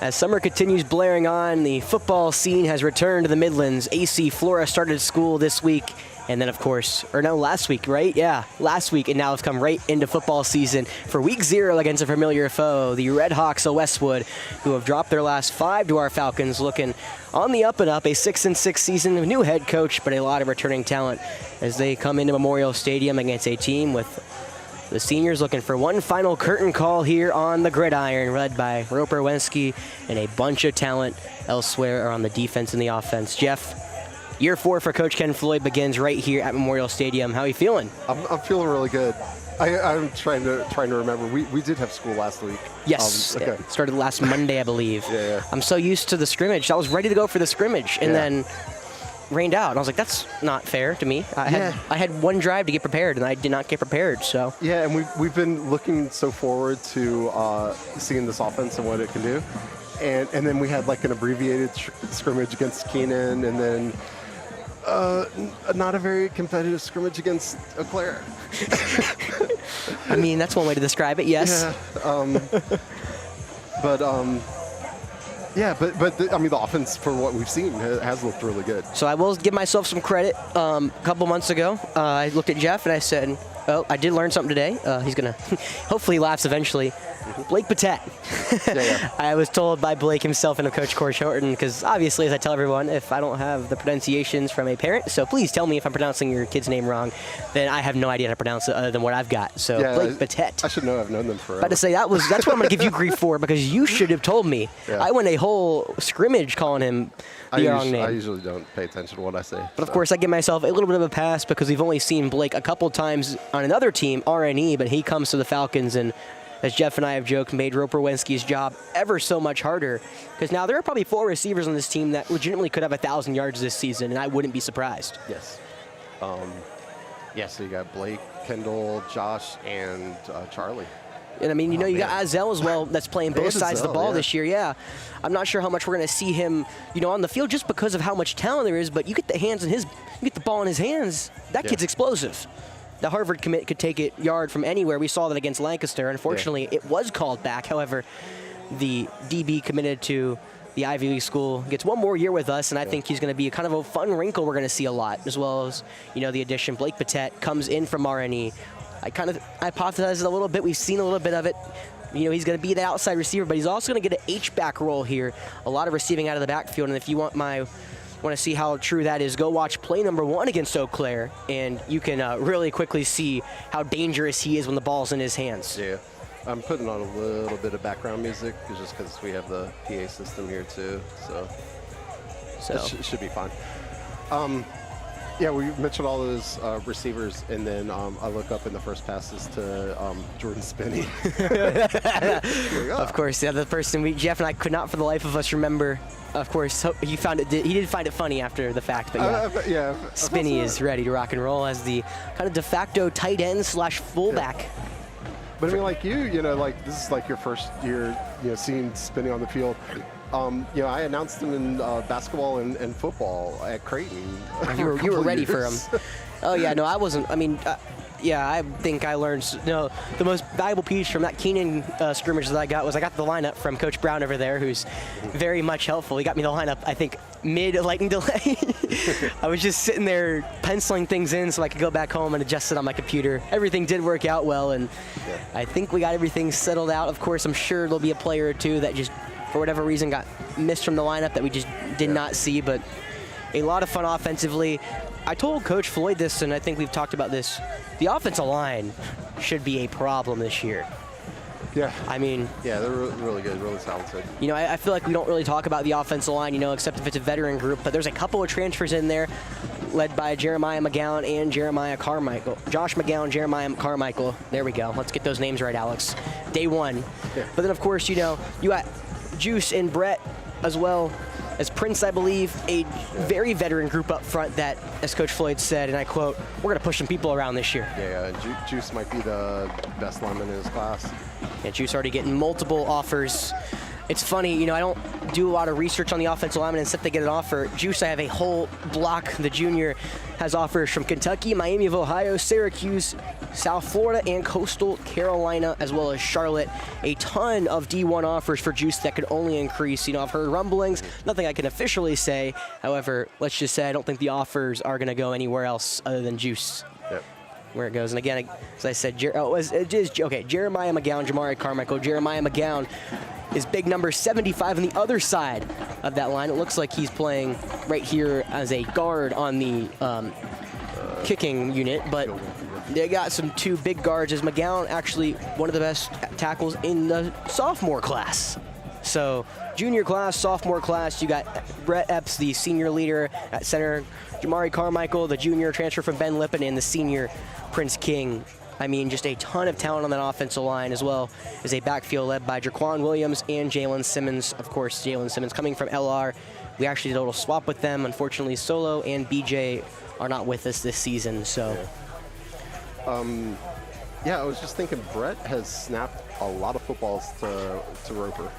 As summer continues blaring on, the football scene has returned to the Midlands. AC Flora started school this week, and then, of course, or no, last week, right? Yeah, last week, and now it's come right into football season for week 0 against a familiar foe, the Red Hawks of Westwood, who have dropped their last 5 to our Falcons, looking on the up and up, a 6-6 season, a new head coach, but a lot of returning talent as they come into Memorial Stadium against a team with the seniors looking for one final curtain call here on the gridiron, led by Roper Wensky and a bunch of talent elsewhere on the defense and the offense. Jeff, year 4 for Coach Ken Floyd begins right here at Memorial Stadium. How are you feeling? I'm feeling really good. I'm trying to remember. We did have school last week. Yes, okay. It started last Monday, I believe. Yeah. I'm so used to the scrimmage. I was ready to go for the scrimmage, and then rained out. And I was like, that's not fair to me. I had one drive to get prepared, and I did not get prepared. So yeah, and we've been looking so forward to seeing this offense and what it can do, and then we had like an abbreviated scrimmage against Keenan, and then not a very competitive scrimmage against Eau Claire. I mean, that's one way to describe it. Yes. Yeah. But I mean, the offense for what we've seen has looked really good. So I will give myself some credit. A couple months ago, I looked at Jeff and I said, "Oh, I did learn something today." He's gonna, hopefully, he laughs eventually. Blake Patet. I was told by Blake himself and of Coach Corey Shorten, because obviously, as I tell everyone, if I don't have the pronunciations from a parent, so please tell me if I'm pronouncing your kid's name wrong, then I have no idea how to pronounce it other than what I've got. So Blake Patet. I should know. I've known them forever. About to say that's what I'm going to give you grief for, because you should have told me. Yeah. I went a whole scrimmage calling him the wrong name. I usually don't pay attention to what I say. But of course, I give myself a little bit of a pass because we've only seen Blake a couple times on another team, RNE, but he comes to the Falcons and, as Jeff and I have joked, made Roper Wensky's job ever so much harder. Because now there are probably 4 receivers on this team that legitimately could have 1,000 yards this season, and I wouldn't be surprised. Yes. So you got Blake, Kendall, Josh, and Charlie. And I mean, you got Azel as well that's playing both sides of the ball this year. Yeah. I'm not sure how much we're going to see him, on the field just because of how much talent there is, but you get the ball in his hands, that kid's explosive. The Harvard commit could take it yard from anywhere. We saw that against Lancaster. Unfortunately, it was called back. However, the DB committed to the Ivy League school gets one more year with us, and I think he's going to be kind of a fun wrinkle we're going to see a lot, as well as, the addition. Blake Patet comes in from RNE. I kind of hypothesized it a little bit. We've seen a little bit of it. He's going to be the outside receiver, but he's also going to get an H-back role here. A lot of receiving out of the backfield, and if you want to see how true that is, go watch play number 1 against Eau Claire, and you can really quickly see how dangerous he is when the ball's in his hands. Yeah. I'm putting on a little bit of background music just because we have the PA system here too, so it should be fine. We mentioned all those receivers, and then I look up, and the first pass is to Jordan Spinney. Of course, the person Jeff and I could not for the life of us remember. Of course, he did find it funny after the fact, but Spinney is ready to rock and roll as the kind of de facto tight end / fullback. Yeah. But I mean, like this is like your first year, seeing Spinney on the field. I announced him in basketball and football at Creighton. You were ready for him. Oh yeah, no, I wasn't. I mean, I think I learned the most valuable piece from that Keenan scrimmage that I got the lineup from Coach Brown over there, who's very much helpful. He got me the lineup, I think, mid-lightning delay. I was just sitting there penciling things in so I could go back home and adjust it on my computer. Everything did work out well, and I think we got everything settled out. Of course, I'm sure there'll be a player or two that just, for whatever reason, got missed from the lineup that we just did not see, but a lot of fun offensively. I told Coach Floyd this, and I think we've talked about this. The offensive line should be a problem this year. Yeah. I mean... Yeah, they're really good, really talented. I feel like we don't really talk about the offensive line, except if it's a veteran group, but there's a couple of transfers in there led by Jeremiah McGowan and Jeremiah Carmichael. Josh McGowan, Jeremiah Carmichael. There we go. Let's get those names right, Alex. Day 1. Yeah. But then, of course, you got Juice and Brett as well as Prince, I believe, a very veteran group up front that, as Coach Floyd said, and I quote, "We're going to push some people around this year." Yeah, Juice might be the best lineman in his class. Yeah, Juice already getting multiple offers It's funny, you know, I don't do a lot of research on the offensive lineman and set to get an offer. Juice, I have a whole block. The junior has offers from Kentucky, Miami of Ohio, Syracuse, South Florida, and Coastal Carolina, as well as Charlotte. A ton of D1 offers for Juice that could only increase. You know, I've heard rumblings, nothing I can officially say. However, let's just say I don't think the offers are going to go anywhere else other than Juice. Yep. Where it goes. And again, as I said, Jeremiah McGowan, Jamari Carmichael. Jeremiah McGowan is big number 75 on the other side of that line. It looks like he's playing right here as a guard on the kicking unit, but they got some two big guards. As McGowan actually one of the best tackles in the sophomore class. So junior class, sophomore class, you got Brett Epps, the senior leader at center, Jamari Carmichael, the junior transfer from Ben Lippen, and the senior Prince King. I mean, just a ton of talent on that offensive line, as well as a backfield led by Jaquan Williams and Jalen Simmons. Of course, Jalen Simmons coming from LR. We actually did a little swap with them. Unfortunately, Solo and BJ are not with us this season, so. Yeah, I was just thinking Brett has snapped a lot of footballs to Roper.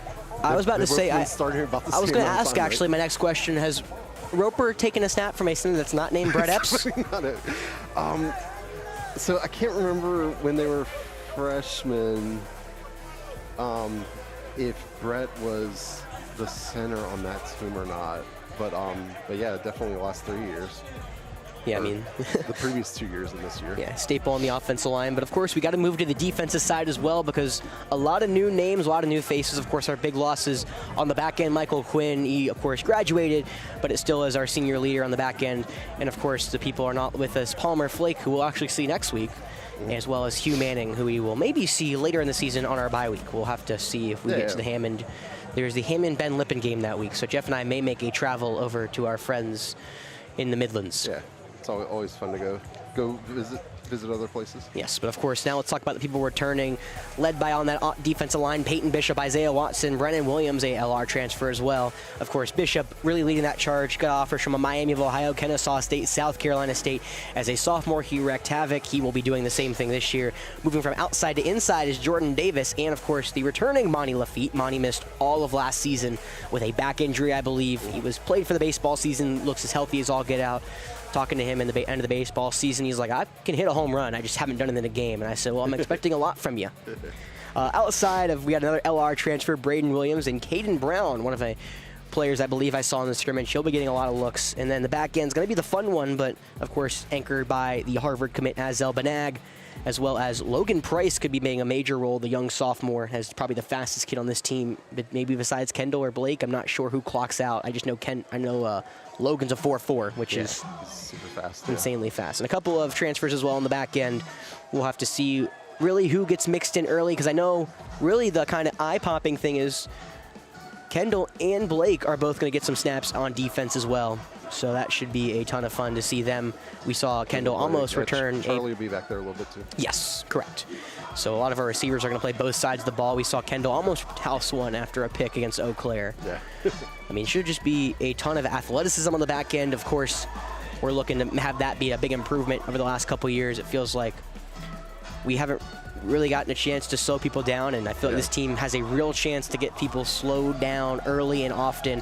I was about to say, I was going to ask, actually, my next question, has Roper taken a snap from a center that's not named Brett Epps? Not it. So I can't remember when they were freshmen if Brett was the center on that team or not. But yeah, definitely the last 3 years. Yeah, I mean, the previous 2 years and this year. Yeah, staple on the offensive line. But of course, we got to move to the defensive side as well, because a lot of new names, a lot of new faces. Of course, our big losses on the back end. Michael Quinn, he of course graduated, but it still is our senior leader on the back end. And of course, the people are not with us. Palmer Flake, who we'll actually see next week, as well as Hugh Manning, who we will maybe see later in the season on our bye week. We'll have to see if we get to the Hammond. There's the Hammond-Ben Lippen game that week, so Jeff and I may make a travel over to our friends in the Midlands. Yeah. It's always fun to go visit other places. Yes, but of course, now let's talk about the people returning, led by on that defensive line, Peyton Bishop, Isaiah Watson, Brennan Williams, a LR transfer as well. Of course, Bishop really leading that charge, got offers from a Miami of Ohio, Kennesaw State, South Carolina State. As a sophomore, he wreaked havoc. He will be doing the same thing this year. Moving from outside to inside is Jordan Davis, and of course, the returning Monty Lafitte. Monty missed all of last season with a back injury, I believe. He was played for the baseball season, looks as healthy as all get out. Talking to him in the end of the baseball season, he's like, I can hit a home run, I just haven't done it in a game. And I said, well, I'm expecting a lot from you. Outside of, we got another LR transfer, Braden Williams, and Caden Brown, one of the players I believe I saw in the scrimmage. He'll be getting a lot of looks. And then the back end's going to be the fun one, but of course anchored by the Harvard commit Azel Banag, as well as Logan Price could be making a major role. The young sophomore has probably the fastest kid on this team, but maybe besides Kendall or Blake. I'm not sure who clocks out. I just know Logan's a 4.4, which is super fast, insanely fast. And a couple of transfers as well on the back end. We'll have to see really who gets mixed in early, because I know really the kind of eye-popping thing is Kendall and Blake are both going to get some snaps on defense as well. So that should be a ton of fun to see them. We saw Kendall almost return. Charlie will be back there a little bit too. Yes, correct. So a lot of our receivers are going to play both sides of the ball. We saw Kendall almost house one after a pick against Eau Claire. Yeah. I mean, it should just be a ton of athleticism on the back end. Of course, we're looking to have that be a big improvement over the last couple of years. It feels like we haven't really gotten a chance to slow people down, and I feel like this team has a real chance to get people slowed down early and often.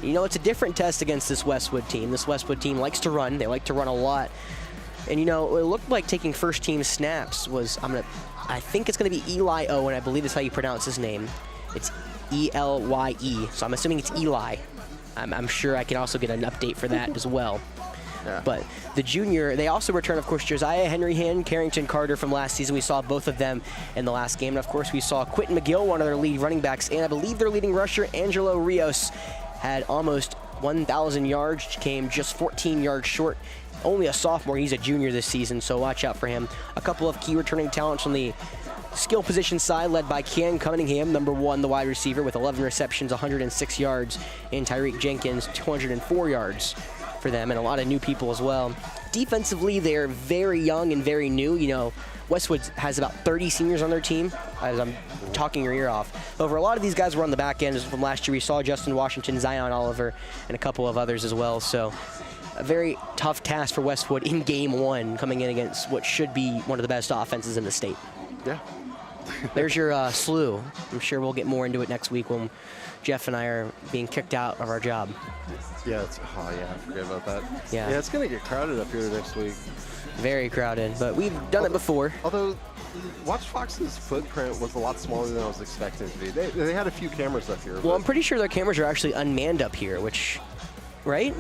You know, it's a different test against this Westwood team. This Westwood team likes to run. They like to run a lot. And, you know, it looked like taking first-team snaps was, I think it's going to be Eli O, and I believe that's how you pronounce his name. It's E-L-Y-E, so I'm assuming it's Eli. I'm sure I can also get an update for that as well. Yeah. But the junior, they also return, of course, Josiah Henry Carrington Carter from last season. We saw both of them in the last game. And, of course, we saw Quentin McGill, one of their lead running backs, and I believe their leading rusher, Angelo Rios, had almost 1,000 yards, came just 14 yards short. Only a sophomore. He's a junior this season, so watch out for him. A couple of key returning talents on the skill position side, led by Cam Cunningham, number 1, the wide receiver, with 11 receptions, 106 yards, and Tyreek Jenkins, 204 yards for them, and a lot of new people as well. Defensively, they're very young and very new. You know, Westwood has about 30 seniors on their team, as I'm talking your ear off. Over a lot of these guys were on the back end from last year. We saw Justin Washington, Zion Oliver, and a couple of others as well. So a very tough task for Westwood in game 1, coming in against what should be one of the best offenses in the state. Yeah, there's your slew. I'm sure we'll get more into it next week when Jeff and I are being kicked out of our job. Yeah, I forget about that. Yeah, it's going to get crowded up here next week. Very crowded, but we've done it before. Although, Watch Fox's footprint was a lot smaller than I was expecting it to be. They had a few cameras up here. Well, I'm pretty sure their cameras are actually unmanned up here, which, right?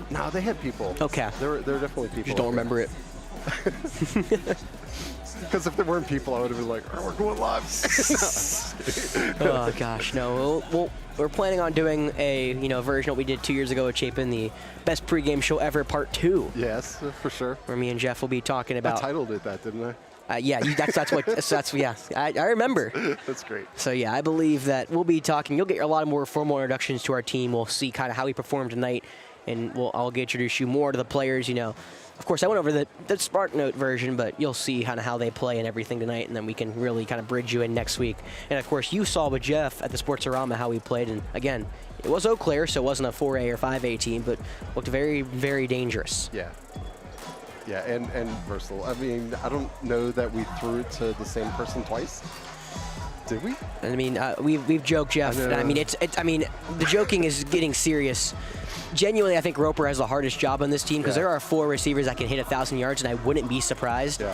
No, they had people. Okay. There were definitely people. Just don't remember it. Because if there weren't people, I would have been like, oh, we're going live. Oh gosh, no. We're planning on doing a version of what we did 2 years ago at Chapin, the best pregame show ever, part 2. Yes, for sure. Where me and Jeff will be talking about. I titled it that, didn't I? Yeah, that's yeah. I remember. That's great. So yeah, I believe that we'll be talking. You'll get a lot of more formal introductions to our team. We'll see kind of how we performed tonight, and I'll introduce you more to the players. Of course, I went over the SparkNote version, but you'll see kind of how they play and everything tonight, and then we can really kind of bridge you in next week. And, of course, you saw with Jeff at the Sportsorama how we played. And, again, it was Eau Claire, so it wasn't a 4A or 5A team, but looked very, very dangerous. Yeah. Yeah, and versatile. I mean, I don't know that we threw it to the same person twice. Did we? I mean, we've joked, Jeff. I mean, the joking is getting serious. Genuinely, I think Roper has the hardest job on this team because there are 4 receivers that can hit 1,000 yards, and I wouldn't be surprised. Yeah.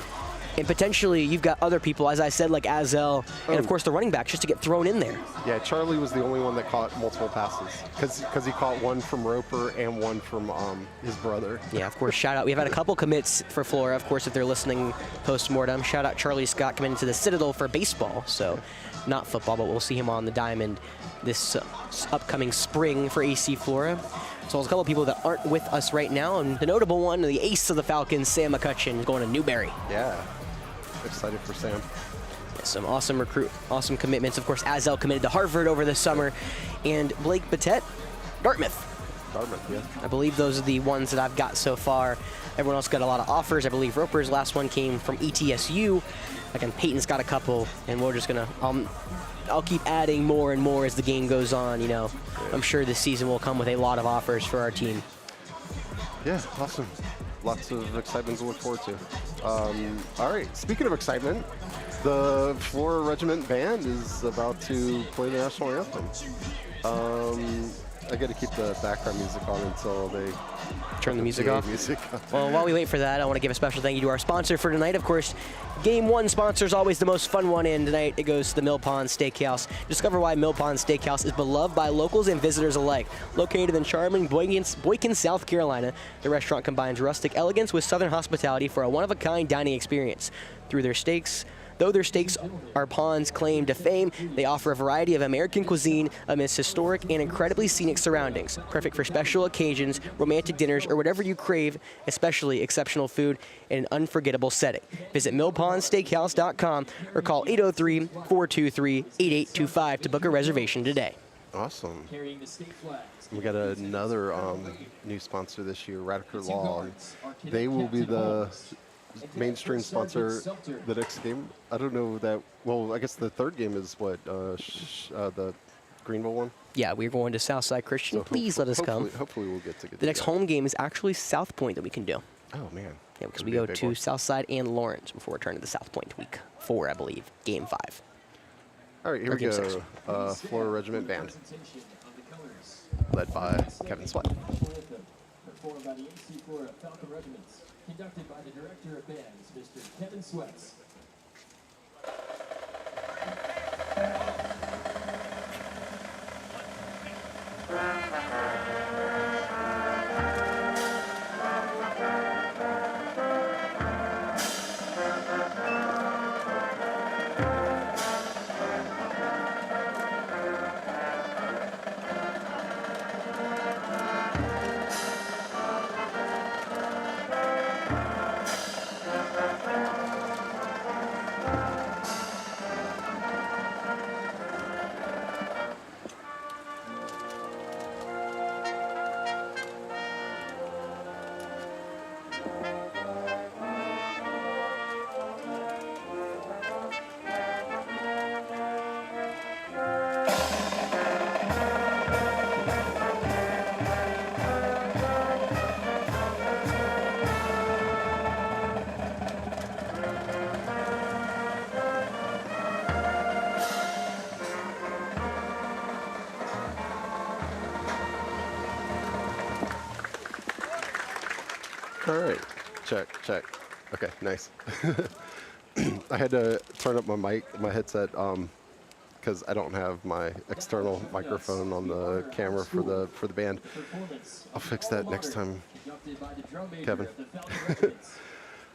And potentially, you've got other people, as I said, like Azel, and of course the running backs, just to get thrown in there. Yeah, Charlie was the only one that caught multiple passes because he caught one from Roper and one from his brother. Yeah, of course, shout out. We've had a couple commits for Flora, of course, if they're listening post-mortem. Shout out Charlie Scott coming into the Citadel for baseball, so not football, but we'll see him on the diamond this upcoming spring for AC Flora. So there's a couple of people that aren't with us right now, and the notable one, the ace of the Falcons, Sam McCutcheon, going to Newberry. Yeah, excited for Sam. Yeah, some awesome commitments. Of course, Azel committed to Harvard over the summer, and Blake Batet, Dartmouth. Yeah. I believe those are the ones that I've got so far. Everyone else got a lot of offers. I believe Roper's last one came from ETSU. Again, Peyton's got a couple, and we're just going to... I'll keep adding more and more as the game goes on. I'm sure this season will come with a lot of offers for our team. Yeah, awesome. Lots of excitement to look forward to. All right, speaking of excitement, the Flora Regiment Band is about to play the national anthem. I got to keep the background music on until they turn the music off. Well, while we wait for that, I want to give a special thank you to our sponsor for tonight. Of course, Game 1 sponsor is always the most fun one, and tonight it goes to the Mill Pond Steakhouse. Discover why Mill Pond Steakhouse is beloved by locals and visitors alike. Located in charming Boykin, South Carolina, the restaurant combines rustic elegance with southern hospitality for a one-of-a-kind dining experience. Though their steaks are Pond's claim to fame, they offer a variety of American cuisine amidst historic and incredibly scenic surroundings. Perfect for special occasions, romantic dinners, or whatever you crave, especially exceptional food in an unforgettable setting. Visit millpondsteakhouse.com or call 803-423-8825 to book a reservation today. Awesome. We got another new sponsor this year, Radical Law. They will be the mainstream sponsor the next game. I don't know that. Well, I guess the third game is what the Greenville one. Yeah, we're going to Southside Christian. So please let us come. Hopefully, we'll get to get the next home game is actually South Point that we can do. Oh man. Yeah, because we go to Southside and Lawrence before returning to South Point week 4, I believe, game 5. All right, here we go. Flora Regiment Band, led by Kevin Sweat. Performed by the AC Flora Falcon Regiments, conducted by the Director of Bands, Mr. Kevin Sweats. All right. Check. Okay, nice. I had to turn up my headset, because I don't have my external microphone on the camera for the band. I'll fix that next time, Kevin.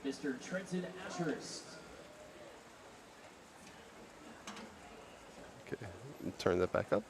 Mr. Trenton Ashurst. Okay, turn that back up.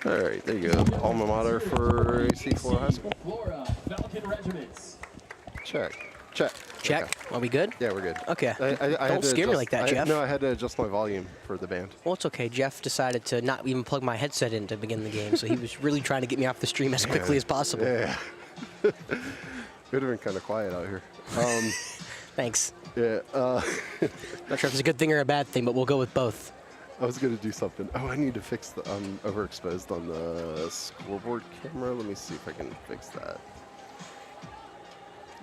All right, there you go. Alma mater for AC Flora High School. Flora Falcon Regiments. Check. Check. Okay. Are we good? Yeah, we're good. Okay. I Don't scare me like that, Jeff. No, I had to adjust my volume for the band. Well, it's okay. Jeff decided to not even plug my headset in to begin the game, so he was really trying to get me off the stream as quickly as possible. Yeah. It would have been kind of quiet out here. Thanks. Yeah. Not sure if it's a good thing or a bad thing, but we'll go with both. I was going to do something. Oh, I need to fix the overexposed on the scoreboard camera. Let me see if I can fix that.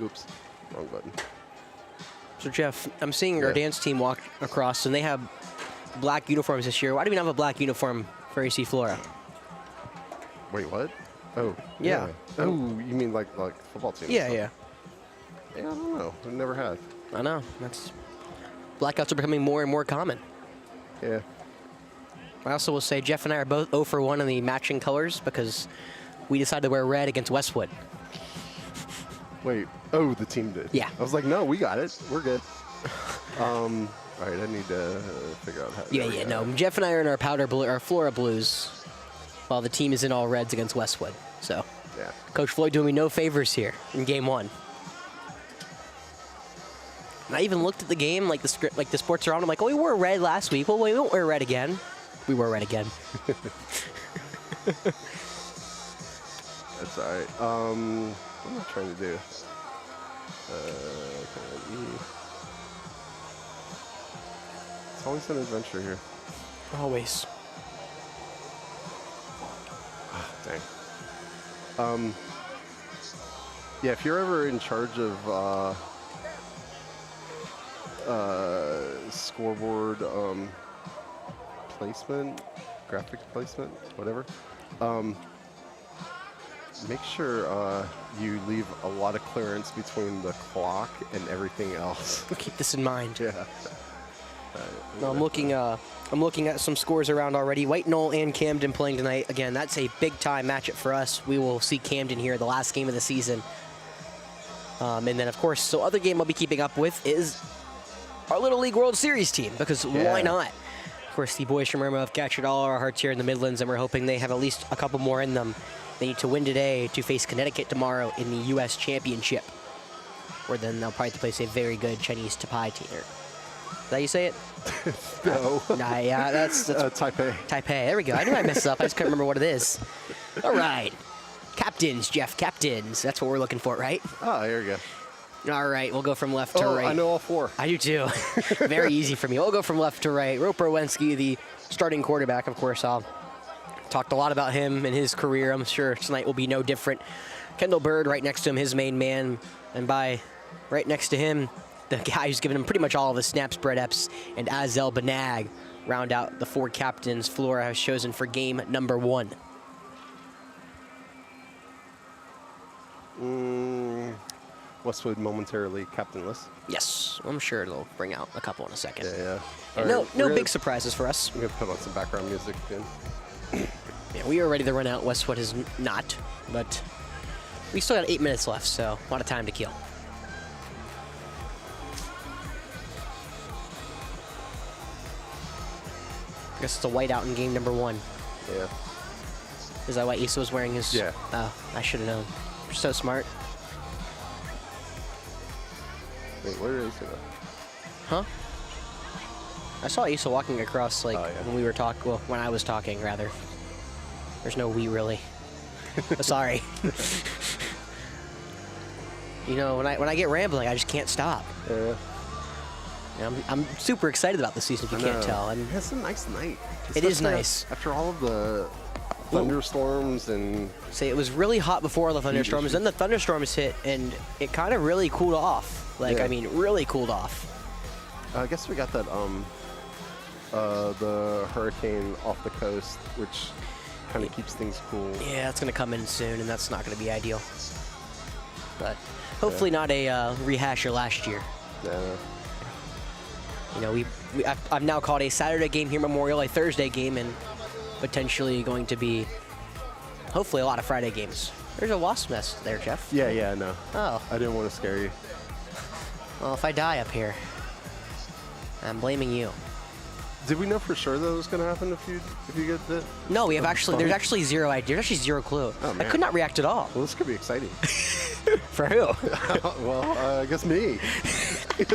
Oops, wrong button. So, Jeff, I'm seeing our Yeah. dance team walk across, and they have black uniforms this year. Why do we not have a black uniform for AC Flora? Wait, what? Oh, Yeah. Oh, you mean like football team? Yeah. Yeah, I don't know. I never had. I know. Blackouts are becoming more and more common. Yeah. I also will say Jeff and I are both 0 for 1 in the matching colors because we decided to wear red against Westwood. Wait. Oh, the team did. Yeah. I was like, no, we got it. We're good. All right, I need to figure out how. Yeah. No, Jeff and I are in our powder blue, our Flora blues, while the team is in all reds against Westwood. So, Yeah. Coach Floyd doing me no favors here in game 1. And I even looked at the game, like the script, like the sports are on. I'm like, oh, we wore red last week. Well, we won't wear red again. We wore red again. That's all right. What am I trying to do? It's always an adventure here. Always. Dang. Yeah, if you're ever in charge of scoreboard placement, graphic placement, whatever, make sure you leave a lot of clearance between the clock and everything else. We'll keep this in mind. Yeah. No, I'm looking at some scores around already. White Knoll and Camden playing tonight. Again, that's a big-time matchup for us. We will see Camden here, the last game of the season. And then, of course, so other game I'll be keeping up with is our Little League World Series team, because why not? Of course, the boys from Irma have captured all our hearts here in the Midlands, and we're hoping they have at least a couple more in them. They need to win today to face Connecticut tomorrow in the U.S. Championship, where then they'll probably place a very good Chinese Taipei team. Is that how you say it? No. Nah, yeah, that's Taipei. Taipei. There we go. I knew I messed up. I just couldn't remember what it is. All right. Captains, Jeff. Captains. That's what we're looking for, right? Oh, there you go. All right. We'll go from left to right. I know all 4. I do too. Very easy for me. We'll go from left to right. Roper Wensky, the starting quarterback, of course. I'll talked a lot about him and his career. I'm sure tonight will be no different. Kendall Bird right next to him, his main man. And by right next to him, the guy who's given him pretty much all of the snaps, Brett Epps and Azel Banag, round out the 4 captains Flora has chosen for game number 1. Westwood momentarily captainless. Yes, I'm sure it'll bring out a couple in a second. Yeah. And no big surprises for us. I'm going to put on some background music again. Yeah, we are ready to run out. Westwood is not, but we still got 8 minutes left, so a lot of time to kill. guess it's a whiteout in game number 1. Yeah. Is that why Issa was wearing his? Yeah. Oh, I should have known. You're so smart. Wait, where is Issa? Huh? I saw Issa walking across, like, when we were talking. Well, when I was talking, rather. There's no we, really. Sorry. You know, when I get rambling, I just can't stop. Yeah. I'm super excited about the season, if you can't tell. It's a nice night. It is nice. After all of the thunderstorms and... Say, it was really hot before the thunderstorms, then the thunderstorms hit, and it kind of really cooled off. Like, I mean, really cooled off. I guess we got that, the hurricane off the coast, which kind of keeps things cool. Yeah, it's going to come in soon, and that's not going to be ideal. But hopefully not a rehash of last year. Yeah. You know, I've now called a Saturday game here, Memorial, a Thursday game, and potentially going to be, hopefully, a lot of Friday games. There's a wasp nest there, Jeff. Yeah, I know. Oh. I didn't want to scare you. Well, if I die up here, I'm blaming you. Did we know for sure that was going to happen if you get the? No, there's actually zero idea. There's actually zero clue. Oh, man. I could not react at all. Well, this could be exciting. For who? Well, I guess me.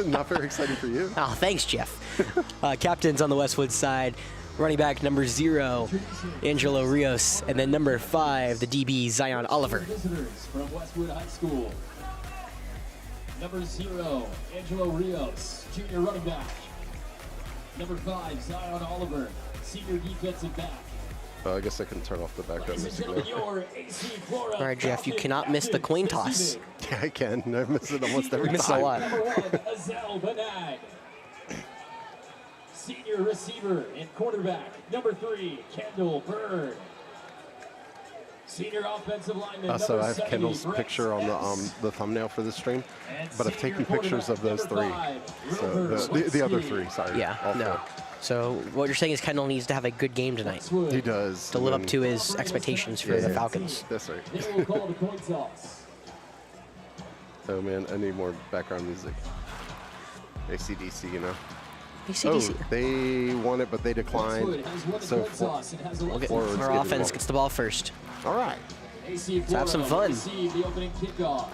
Not very exciting for you. Oh, thanks, Jeff. Captains on the Westwood side. Running back number 0, Angelo Rios. And then number 5, the DB, Zion Oliver. Visitors from Westwood High School. Number 0, Angelo Rios, junior running back. Number 5, Zion Oliver, senior defensive back. I guess I can turn off the background music now. All right, Jeff, you cannot miss the coin toss. Yeah, I can. I miss it almost every time. Miss a lot. Number 1, Azel Benag. Senior receiver and quarterback. Number 3, Kendall Bird. Senior offensive lineman. So number I have 70, Kendall's Brett picture on Epps. the thumbnail for this stream, And but I've senior taken pictures of those quarterback, three. number 5, So Rover the other Wolski. 3, sorry. Yeah, all no. So what you're saying is Kendall needs to have a good game tonight Westwood. He does. to live up to his expectations for the Falcons. That's right. They will call the coin toss. Oh man, I need more background music. AC/DC, you know. AC/DC. Oh, they won it, but they declined. Westwood has won the So coin toss and has We'll get, Forwards our get offense involved. gets the ball first. all right. AC Let's have some Flora fun. will receive the opening kickoff.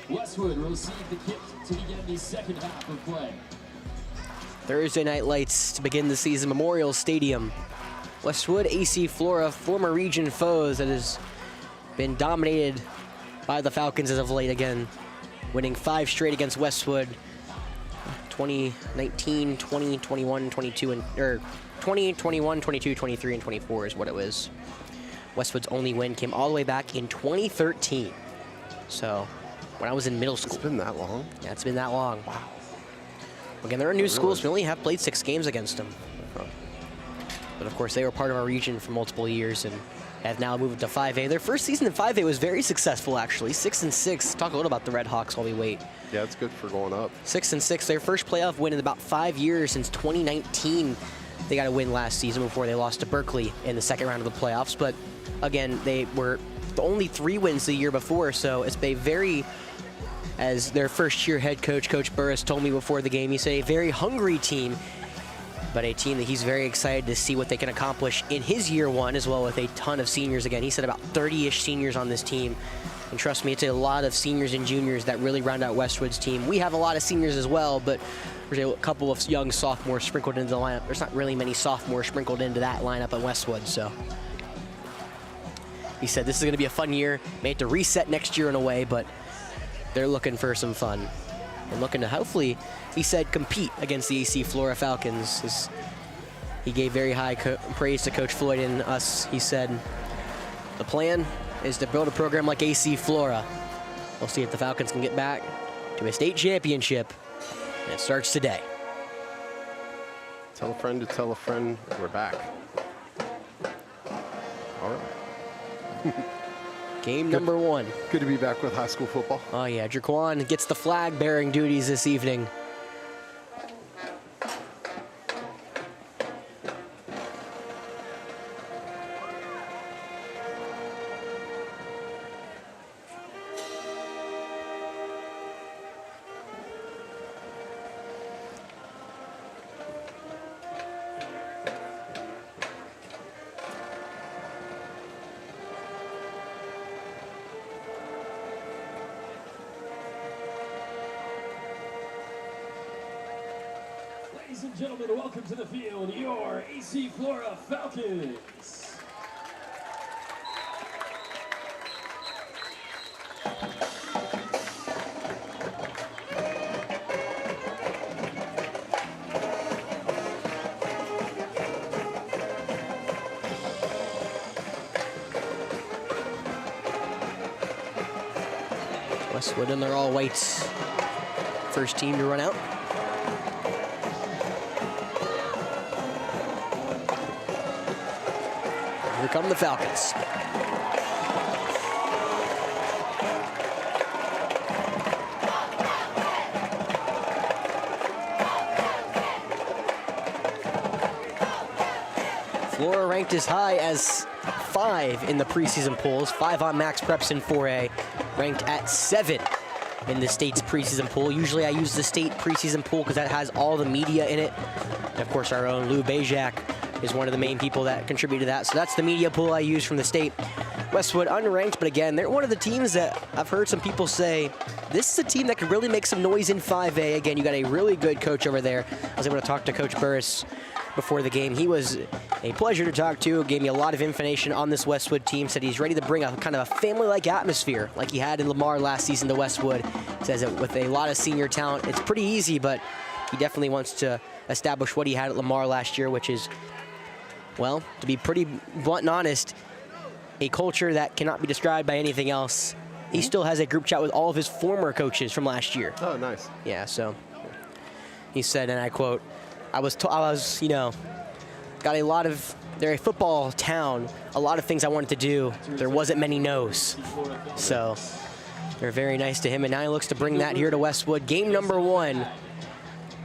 Westwood will receive the kick to begin the second half of play. Thursday night lights to begin the season, Memorial Stadium. Westwood, AC Flora, former region foes that has been dominated by the Falcons as of late again, winning 5 straight against Westwood. 2019, 20, 21, 22, and 20, 21, 22, 23, and 24 is what it was. Westwood's only win came all the way back in 2013. So, when I was in middle school. It's been that long. Yeah, it's been that long. Wow. Again, they're a new school, so we only have played 6 games against them. But of course, they were part of our region for multiple years and have now moved to 5A. Their first season in 5A was very successful, actually. 6-6. Talk a little about the Red Hawks while we wait. Yeah, it's good for going up. 6-6. Their first playoff win in about 5 years since 2019. They got a win last season before they lost to Berkeley in the second round of the playoffs. But again, they were the only 3 wins the year before, so it's a very, as their first-year head coach, Coach Burris, told me before the game, he said a very hungry team, but a team that he's very excited to see what they can accomplish in his year 1 as well, with a ton of seniors. Again, he said about 30-ish seniors on this team. And trust me, it's a lot of seniors and juniors that really round out Westwood's team. We have a lot of seniors as well, but there's a couple of young sophomores sprinkled into the lineup. There's not really many sophomores sprinkled into that lineup at Westwood, so. He said this is going to be a fun year. May have to reset next year in a way, but they're looking for some fun. And looking to hopefully, he said, compete against the AC Flora Falcons. He gave very high praise to Coach Floyd and us. He said, the plan is to build a program like AC Flora. We'll see if the Falcons can get back to a state championship. And it starts today. Tell a friend to tell a friend we're back. All right. Game number 1. Good to be back with high school football. Oh yeah, Jaquan gets the flag bearing duties this evening. Ladies and gentlemen, welcome to the field, your AC Flora Falcons. Westwood in their all whites. First team to run out. Here come the Falcons. Flora ranked as high as 5 in the preseason polls, 5 on Max Preps in 4A, ranked at 7 in the state's preseason poll. Usually I use the state preseason poll because that has all the media in it. And of course, our own Lou Bajak is one of the main people that contribute to that. So that's the media pool I use from the state. Westwood unranked, but again, they're one of the teams that I've heard some people say, this is a team that could really make some noise in 5A. Again, you got a really good coach over there. I was able to talk to Coach Burris before the game. He was a pleasure to talk to, gave me a lot of information on this Westwood team, said he's ready to bring a kind of a family-like atmosphere like he had in Lamar last season to Westwood. Says that with a lot of senior talent, it's pretty easy, but he definitely wants to establish what he had at Lamar last year, which is, well, to be pretty blunt and honest, a culture that cannot be described by anything else. He still has a group chat with all of his former coaches from last year. Oh, nice. Yeah, so he said, and I quote, I was, you know, got a lot of, they're a football town, a lot of things I wanted to do. There wasn't many no's. So they're very nice to him, and now he looks to bring that here to Westwood. Game number 1,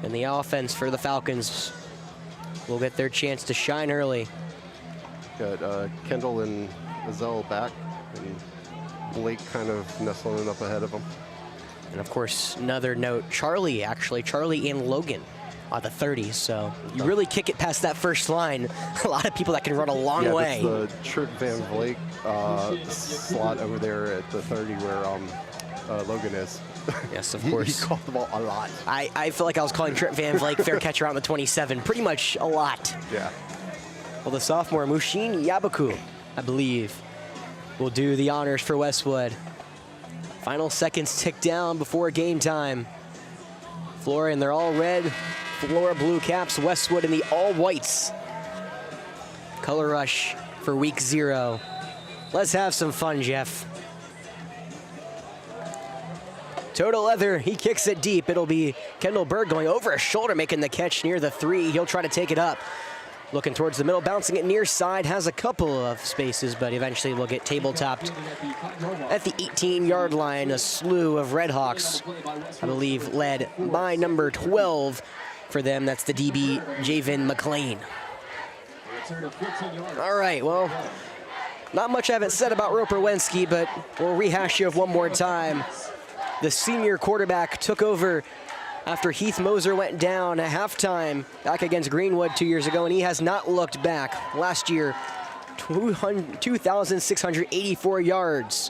and the offense for the Falcons will get their chance to shine early. Got Kendall and Azell back, and Blake kind of nestling up ahead of them. And of course, another note, Charlie and Logan are the 30s, so you really kick it past that first line. A lot of people that can run a long way. Yeah, that's the Trick Van Vleck slot over there at the 30 where Logan is. Yes, of course. He caught the ball a lot. I feel like I was calling Trip Van Vleck fair catcher out on the 27. Pretty much a lot. Yeah. Well, the sophomore, Mushin Yabaku, I believe, will do the honors for Westwood. Final seconds tick down before game time. Flora in their all red, Flora blue caps, Westwood in the all whites. Color rush for week 0. Let's have some fun, Jeff. Total leather, he kicks it deep. It'll be Kendall Berg going over his shoulder, making the catch near the 3. He'll try to take it up. Looking towards the middle, bouncing it near side, has a couple of spaces, but eventually will get table-topped at the 18-yard line. A slew of Redhawks, I believe, led by number 12 for them. That's the DB, Javen McLean. All right, well, not much I haven't said about Roper Wensky, but we'll rehash you one more time. The senior quarterback took over after Heath Moser went down at halftime back against Greenwood 2 years ago, and he has not looked back. Last year, 2,684 yards.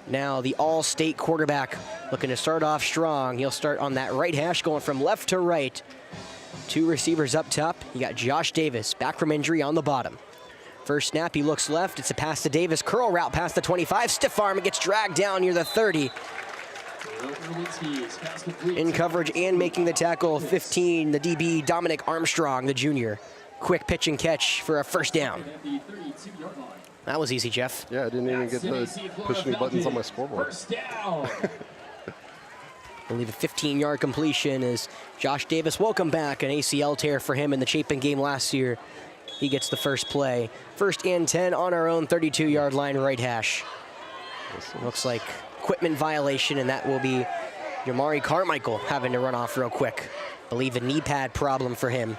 Now the all-state quarterback looking to start off strong. He'll start on that right hash, going from left to right. 2 receivers up top. You got Josh Davis, back from injury, on the bottom. First snap, he looks left. It's a pass to Davis. Curl route past the 25. Stiff arm, it gets dragged down near the 30. In coverage and making the tackle, 15, the DB, Dominic Armstrong, the junior. Quick pitch and catch for a first down. That was easy, Jeff. Yeah, I didn't even get to push any buttons on my scoreboard. I believe a 15-yard completion is Josh Davis. Welcome back, an ACL tear for him in the Chapin game last year. He gets the first play. 1st and 10 on our own 32-yard line, right hash. Looks like equipment violation, and that will be Jamari Carmichael having to run off real quick. I believe a knee pad problem for him.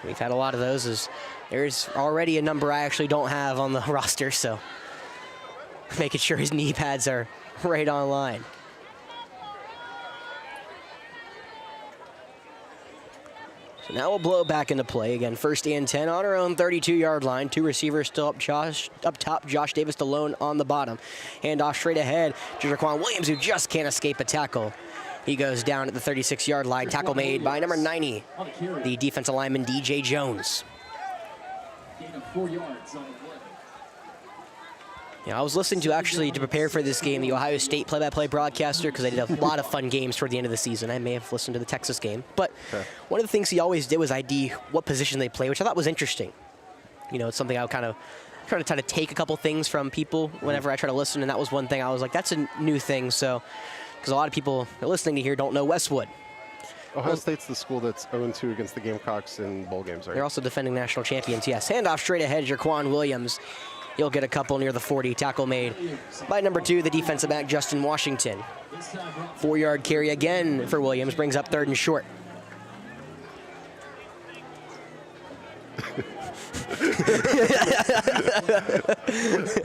We've had a lot of those. As there's already a number I actually don't have on the roster, so making sure his knee pads are right on line. So now we'll blow back into play. Again, 1st and 10 on our own 32-yard line. 2 receivers still up top. Josh Davis alone on the bottom. Handoff straight ahead to Jaquan Williams, who just can't escape a tackle. He goes down at the 36-yard line. Tackle made by number 90, the defensive lineman, DJ Jones. Gain of 4 yards on the play. Yeah, I was listening to prepare for this game, the Ohio State play-by-play broadcaster, because I did a lot of fun games toward the end of the season. I may have listened to the Texas game. But one of the things he always did was ID what position they play, which I thought was interesting. You know, it's something I would kind of try to take a couple things from people whenever I try to listen, and that was one thing I was like, that's a new thing. So, because a lot of people that are listening to here don't know Westwood. Ohio State's the school that's 0-2 against the Gamecocks in bowl games, right? They're also defending national champions, yes. Handoff straight ahead, Jaquan Williams. He'll get a couple near the 40. Tackle made by number 2, the defensive back, Justin Washington. 4-yard carry again for Williams, brings up 3rd and short.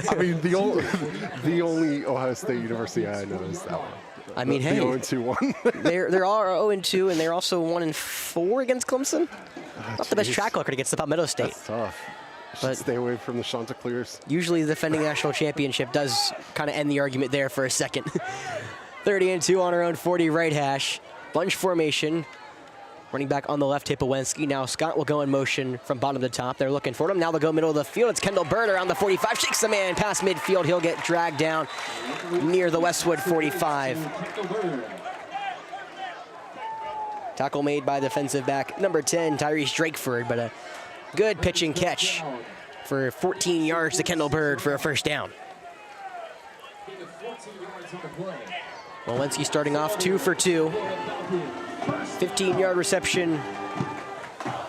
I mean, the only Ohio State University I know is that one. I mean, hey, the 0-2 one. they're all 0-2, and they're also 1-4 against Clemson. Not the best track record against the Palmetto State. That's tough. But stay away from the Chanticleers. Usually the defending national championship does kind of end the argument there for a second. 30-2 on our own 40 right hash. Bunch formation. Running back on the left, Hipowensky. Now Scott will go in motion from bottom to top. They're looking for him. Now they'll go middle of the field. It's Kendall Byrd around the 45. Shakes the man past midfield. He'll get dragged down near the Westwood 45. Tackle made by defensive back number 10, Tyrese Drakeford, but a good pitch and catch for 14 yards to Kendall Byrd for a first down. Walensky starting off 2 for 2. 15-yard reception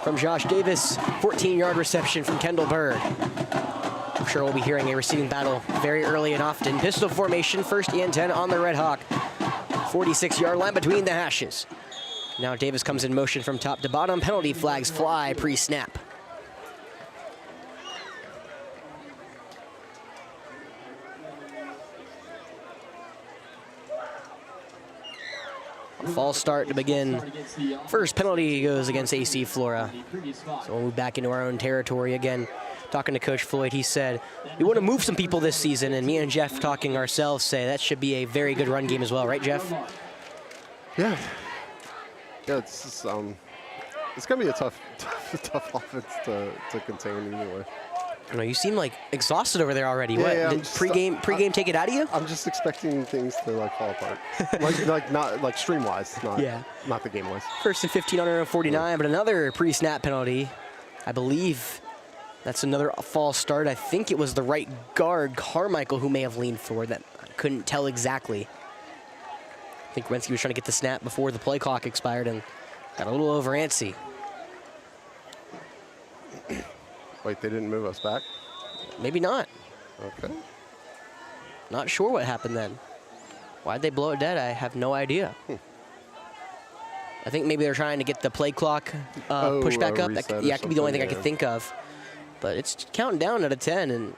from Josh Davis, 14-yard reception from Kendall Byrd. I'm sure we'll be hearing a receiving battle very early and often. Pistol formation, 1st and 10 on the Red Hawk. 46-yard line between the hashes. Now Davis comes in motion from top to bottom. Penalty flags fly pre-snap. False start to begin. First penalty goes against AC Flora. So we'll move back into our own territory again. Talking to Coach Floyd, he said, we want to move some people this season, and me and Jeff talking ourselves say that should be a very good run game as well, right, Jeff? Yeah. Yeah, it's just, it's going to be a tough offense to contain anyway. I know, you seem like exhausted over there already. Yeah, what? Did pregame take it out of you? I'm just expecting things to like fall apart, not like stream-wise, not the game-wise. 1st and 15 on our own 49, but another pre-snap penalty. I believe that's another false start. I think it was the right guard, Carmichael, who may have leaned forward. That I couldn't tell exactly. I think Wensky was trying to get the snap before the play clock expired and got a little over antsy. Wait, they didn't move us back? Maybe not. Okay. Not sure what happened then. Why'd they blow it dead? I have no idea. I think maybe they're trying to get the play clock pushed back up. That could be the only thing I could think of. But it's counting down at a 10, and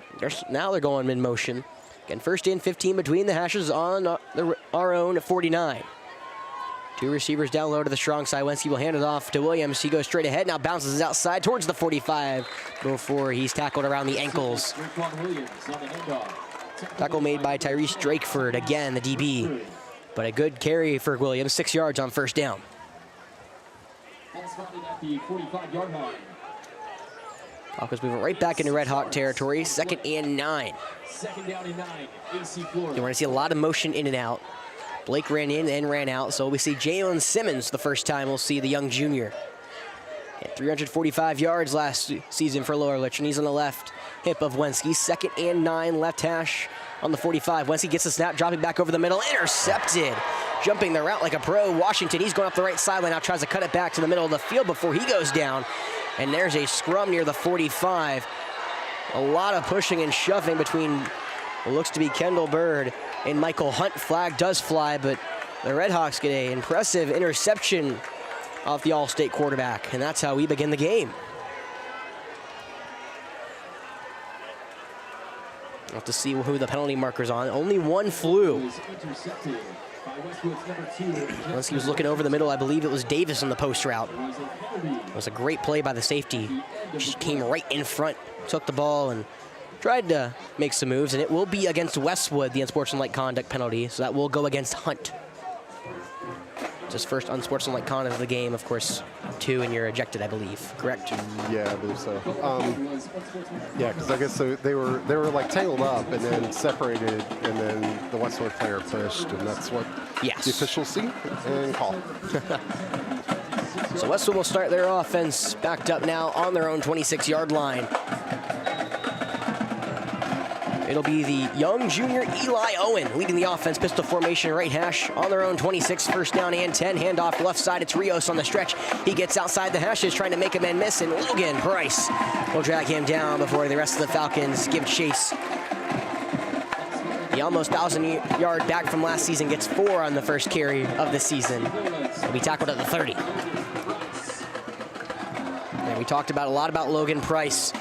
now they're going in motion. Again, 1st and 15 between the hashes on our own 49. 2 receivers down low to the strong side. Wensky will hand it off to Williams. He goes straight ahead, now bounces outside towards the 45 before he's tackled around the ankles. Tackle made by Tyrese Drakeford, again, the DB. But a good carry for Williams, 6 yards on 1st down. Falcons moving right back into Red Hawk territory, 2nd and 9. 2nd down and 9, AC Florida. You're going to see a lot of motion in and out. Blake ran in and ran out, so we see Jalen Simmons the first time we'll see the young junior. At 345 yards last season for Lorlich, and he's on the left hip of Wensky. 2nd and 9, left hash on the 45. Wensky gets the snap, dropping back over the middle, intercepted. Jumping the route like a pro. Washington, he's going up the right sideline now, tries to cut it back to the middle of the field before he goes down. And there's a scrum near the 45. A lot of pushing and shoving between what looks to be Kendall Byrd and Michael Hunt. Flag does fly, but the Red Hawks get an impressive interception off the All-State quarterback, and that's how we begin the game. We'll have to see who the penalty marker's on. Only one flew. Unless he was looking over the middle, I believe it was Davis on the post route. It was a great play by the safety. Just came right in front, took the ball, and tried to make some moves, and it will be against Westwood, the unsportsmanlike conduct penalty, so that will go against Hunt. His first unsportsmanlike conduct of the game, of course, 2, and you're ejected, I believe. Correct? Yeah, I believe so. Yeah, because I guess so they were like tangled up and then separated, and then the Westwood player pushed, and that's what the officials see and call. So Westwood will start their offense backed up now on their own 26-yard line. It'll be the young junior Eli Owen leading the offense, pistol formation, right hash on their own 26, first down and 10. Handoff left side, it's Rios on the stretch. He gets outside the hashes, trying to make a man miss, and Logan Price will drag him down before the rest of the Falcons give chase. The almost 1,000-yard back from last season gets 4 on the first carry of the season. He'll be tackled at the 30. And we talked a lot about Logan Price.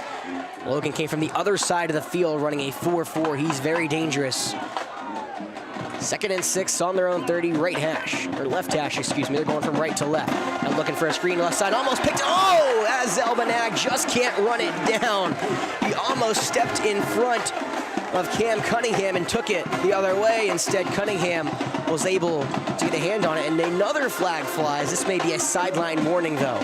Logan came from the other side of the field running a 4.4. He's very dangerous. 2nd and 6 on their own 30, right hash, or left hash, excuse me. They're going from right to left. Now looking for a screen left side, almost picked. Oh, as Elbanag just can't run it down. He almost stepped in front of Cam Cunningham and took it the other way. Instead, Cunningham was able to get a hand on it, and another flag flies. This may be a sideline warning, though.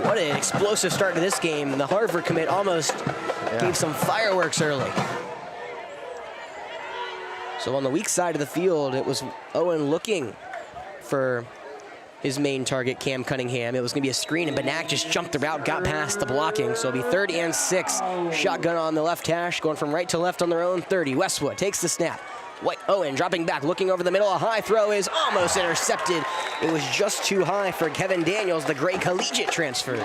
What an explosive start to this game. The Harvard commit almost gave some fireworks early. So on the weak side of the field, it was Owen looking for his main target, Cam Cunningham. It was going to be a screen, and Benak just jumped the route, got past the blocking. So it'll be 3rd and 6. Shotgun on the left hash, going from right to left on their own 30. Westwood takes the snap. Owen dropping back, looking over the middle. A high throw is almost intercepted. It was just too high for Kevin Daniels, the Gray Collegiate transfer.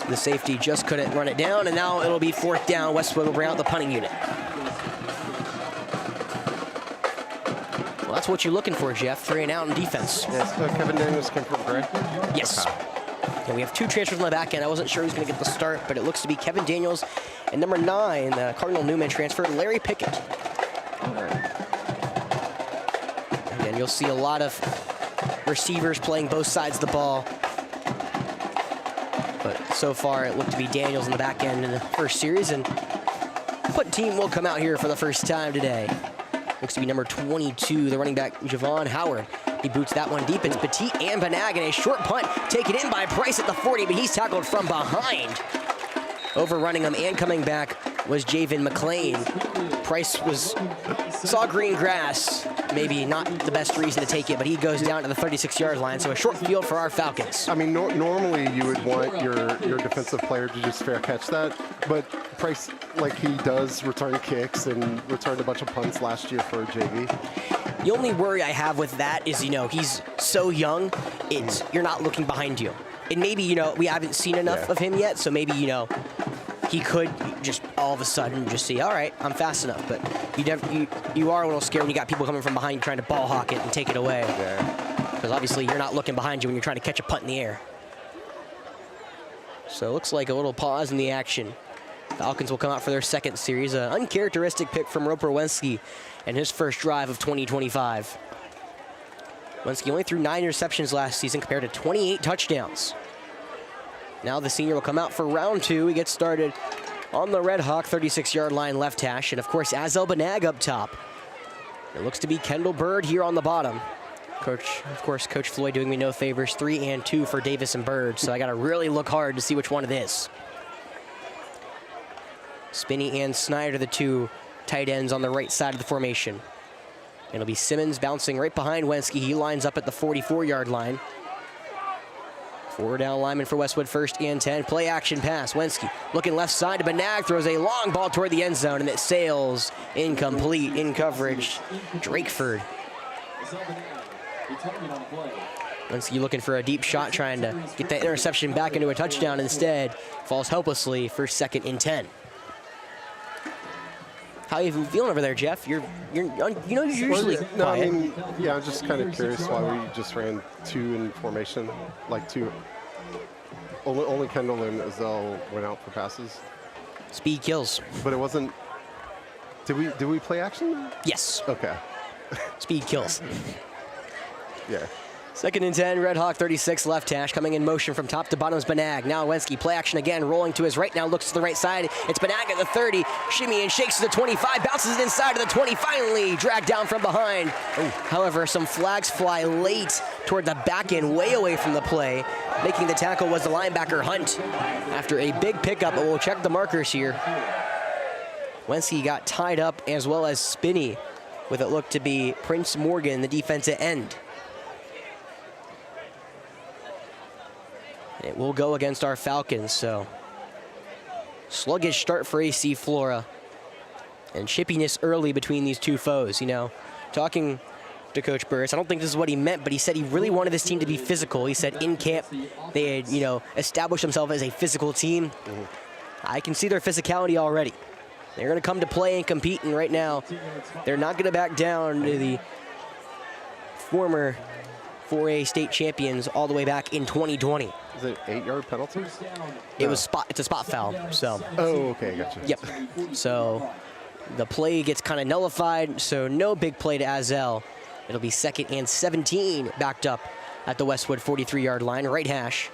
The safety just couldn't run it down, and now it'll be 4th down. Westwood will bring out the punting unit. Well, that's what you're looking for, Jeff. 3 and out in defense. Yes, Kevin Daniels came from Gray? Yes. And we have 2 transfers on the back end. I wasn't sure who's going to get the start, but it looks to be Kevin Daniels and number 9, the Cardinal Newman transfer, Larry Pickett. Again, you'll see a lot of receivers playing both sides of the ball. But so far, it looked to be Daniels in the back end in the first series, and what team will come out here for the first time today? Looks to be number 22, the running back, Javon Howard. He boots that one deep. It's Petit and Banag, and a short punt taken in by Price at the 40, but he's tackled from behind. Overrunning him and coming back was Javen McClain. Price saw green grass. Maybe not the best reason to take it, but he goes down to the 36-yard line, so a short field for our Falcons. I mean, normally you would want your defensive player to just fair catch that, but Price, like, he does return kicks and returned a bunch of punts last year for JV. The only worry I have with that is, he's so young, you're not looking behind you. And maybe, we haven't seen enough of him yet, so maybe, he could just all of a sudden just see, all right, I'm fast enough. But you are a little scared when you got people coming from behind you trying to ball hawk it and take it away. Because obviously you're not looking behind you when you're trying to catch a punt in the air. So it looks like a little pause in the action. Falcons will come out for their 2nd series. An uncharacteristic pick from Roper Wensky and his first drive of 2025. Wensky only threw 9 interceptions last season compared to 28 touchdowns. Now the senior will come out for round 2. He gets started on the Red Hawk 36-yard line left hash. And of course, Azel Banag up top. It looks to be Kendall Bird here on the bottom. Coach Floyd doing me no favors. 3 and 2 for Davis and Bird. So I got to really look hard to see which one it is. Spinney and Snyder, the 2 tight ends on the right side of the formation. It'll be Simmons bouncing right behind Wensky. He lines up at the 44-yard line. 4 down lineman for Westwood, 1st and 10. Play action pass. Wensky looking left side to Banag, throws a long ball toward the end zone, and it sails incomplete in coverage. Drakeford. Wensky looking for a deep shot, trying to get that interception back into a touchdown. Instead, falls helplessly for 2nd and 10. How are you feeling over there, Jeff? You're usually quiet. No, I mean, yeah, I'm just kind of curious why we just ran 2 in formation, like 2. Only Kendall and Azel went out for passes. Speed kills. But it wasn't. Did we play action? Yes. Okay. Speed kills. Yeah. Second and 10, Red Hawk 36 left hash, coming in motion from top to bottom is Banag. Now Wenski, play action again, rolling to his right now, looks to the right side. It's Banag at the 30, shimmy and shakes to the 25, bounces it inside to the 20, finally dragged down from behind. However, some flags fly late toward the back end, way away from the play. Making the tackle was the linebacker Hunt. After a big pickup, but we'll check the markers here. Wenski got tied up as well as Spinney, with it looked to be Prince Morgan, the defensive end. It will go against our Falcons, so sluggish start for AC Flora. And chippiness early between these two foes, you know. Talking to Coach Burris, I don't think this is what he meant, but he said he really wanted this team to be physical. He said in camp they had, you know, established themselves as a physical team. I can see their physicality already. They're going to come to play and compete, and right now they're not going to back down to the former 4A state champions all the way back in 2020. Is it 8-yard penalty? It's a spot foul. So. Oh, okay, gotcha. Yep. So the play gets kind of nullified. So no big play to Azel. It'll be 2nd and 17, backed up at the Westwood 43-yard line. Right hash.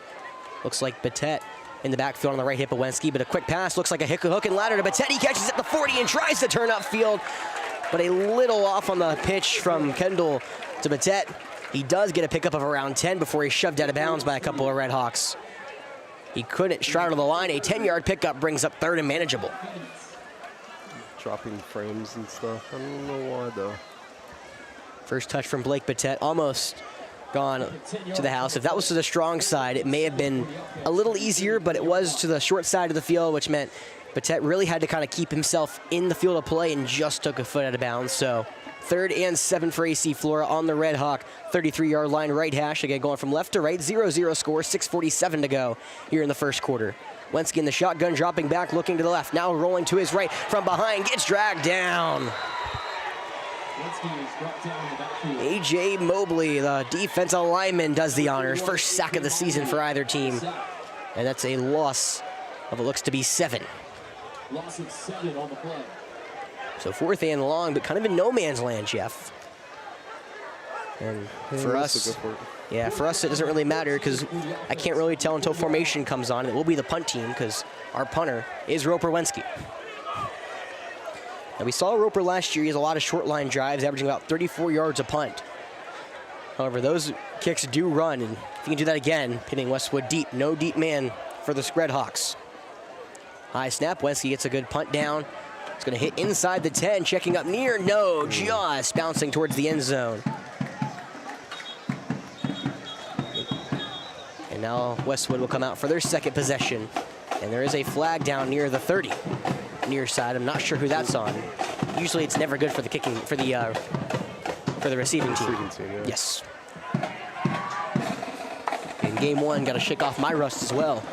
Looks like Batet in the backfield on the right hip of Wenski, but a quick pass looks like a hook and ladder to Batet. He catches at the 40 and tries to turn upfield, but a little off on the pitch from Kendall to Batet. He does get a pickup of around 10 before he's shoved out of bounds by a couple of Red Hawks. He couldn't straddle the line. A 10-yard pickup brings up 3rd and manageable. Dropping frames and stuff. I don't know why, though. First touch from Blake Batet, almost gone to the house. If that was to the strong side, it may have been a little easier, but it was to the short side of the field, which meant Batet really had to kind of keep himself in the field of play and just took a foot out of bounds. So 3rd and 7 for AC Flora on the Red Hawk 33-yard line. Right hash again going from left to right. 0-0 score, 6:47 to go here in the first quarter. Wenski in the shotgun, dropping back, looking to the left. Now rolling to his right from behind, gets dragged down. A.J. Mobley, the defensive lineman, does the honors. First sack of the season for either team. And that's a loss of what looks to be 7. Loss of 7 on the play. So 4th and long, but kind of in no man's land, Jeff. And for us, for us it doesn't really matter because I can't really tell until formation comes on. It will be the punt team because our punter is Roper Wenski. Now we saw Roper last year. He has a lot of short line drives, averaging about 34 yards a punt. However, those kicks do run, and if you can do that again, hitting Westwood deep, no deep man for the Red Hawks. High snap, Wenski gets a good punt down. It's going to hit inside the 10, checking up near, no, just bouncing towards the end zone. And now Westwood will come out for their 2nd possession, and there is a flag down near the 30. Near side. I'm not sure who that's on. Usually it's never good for the kicking for the receiving team. Yes. In game 1, got to shake off my rust as well.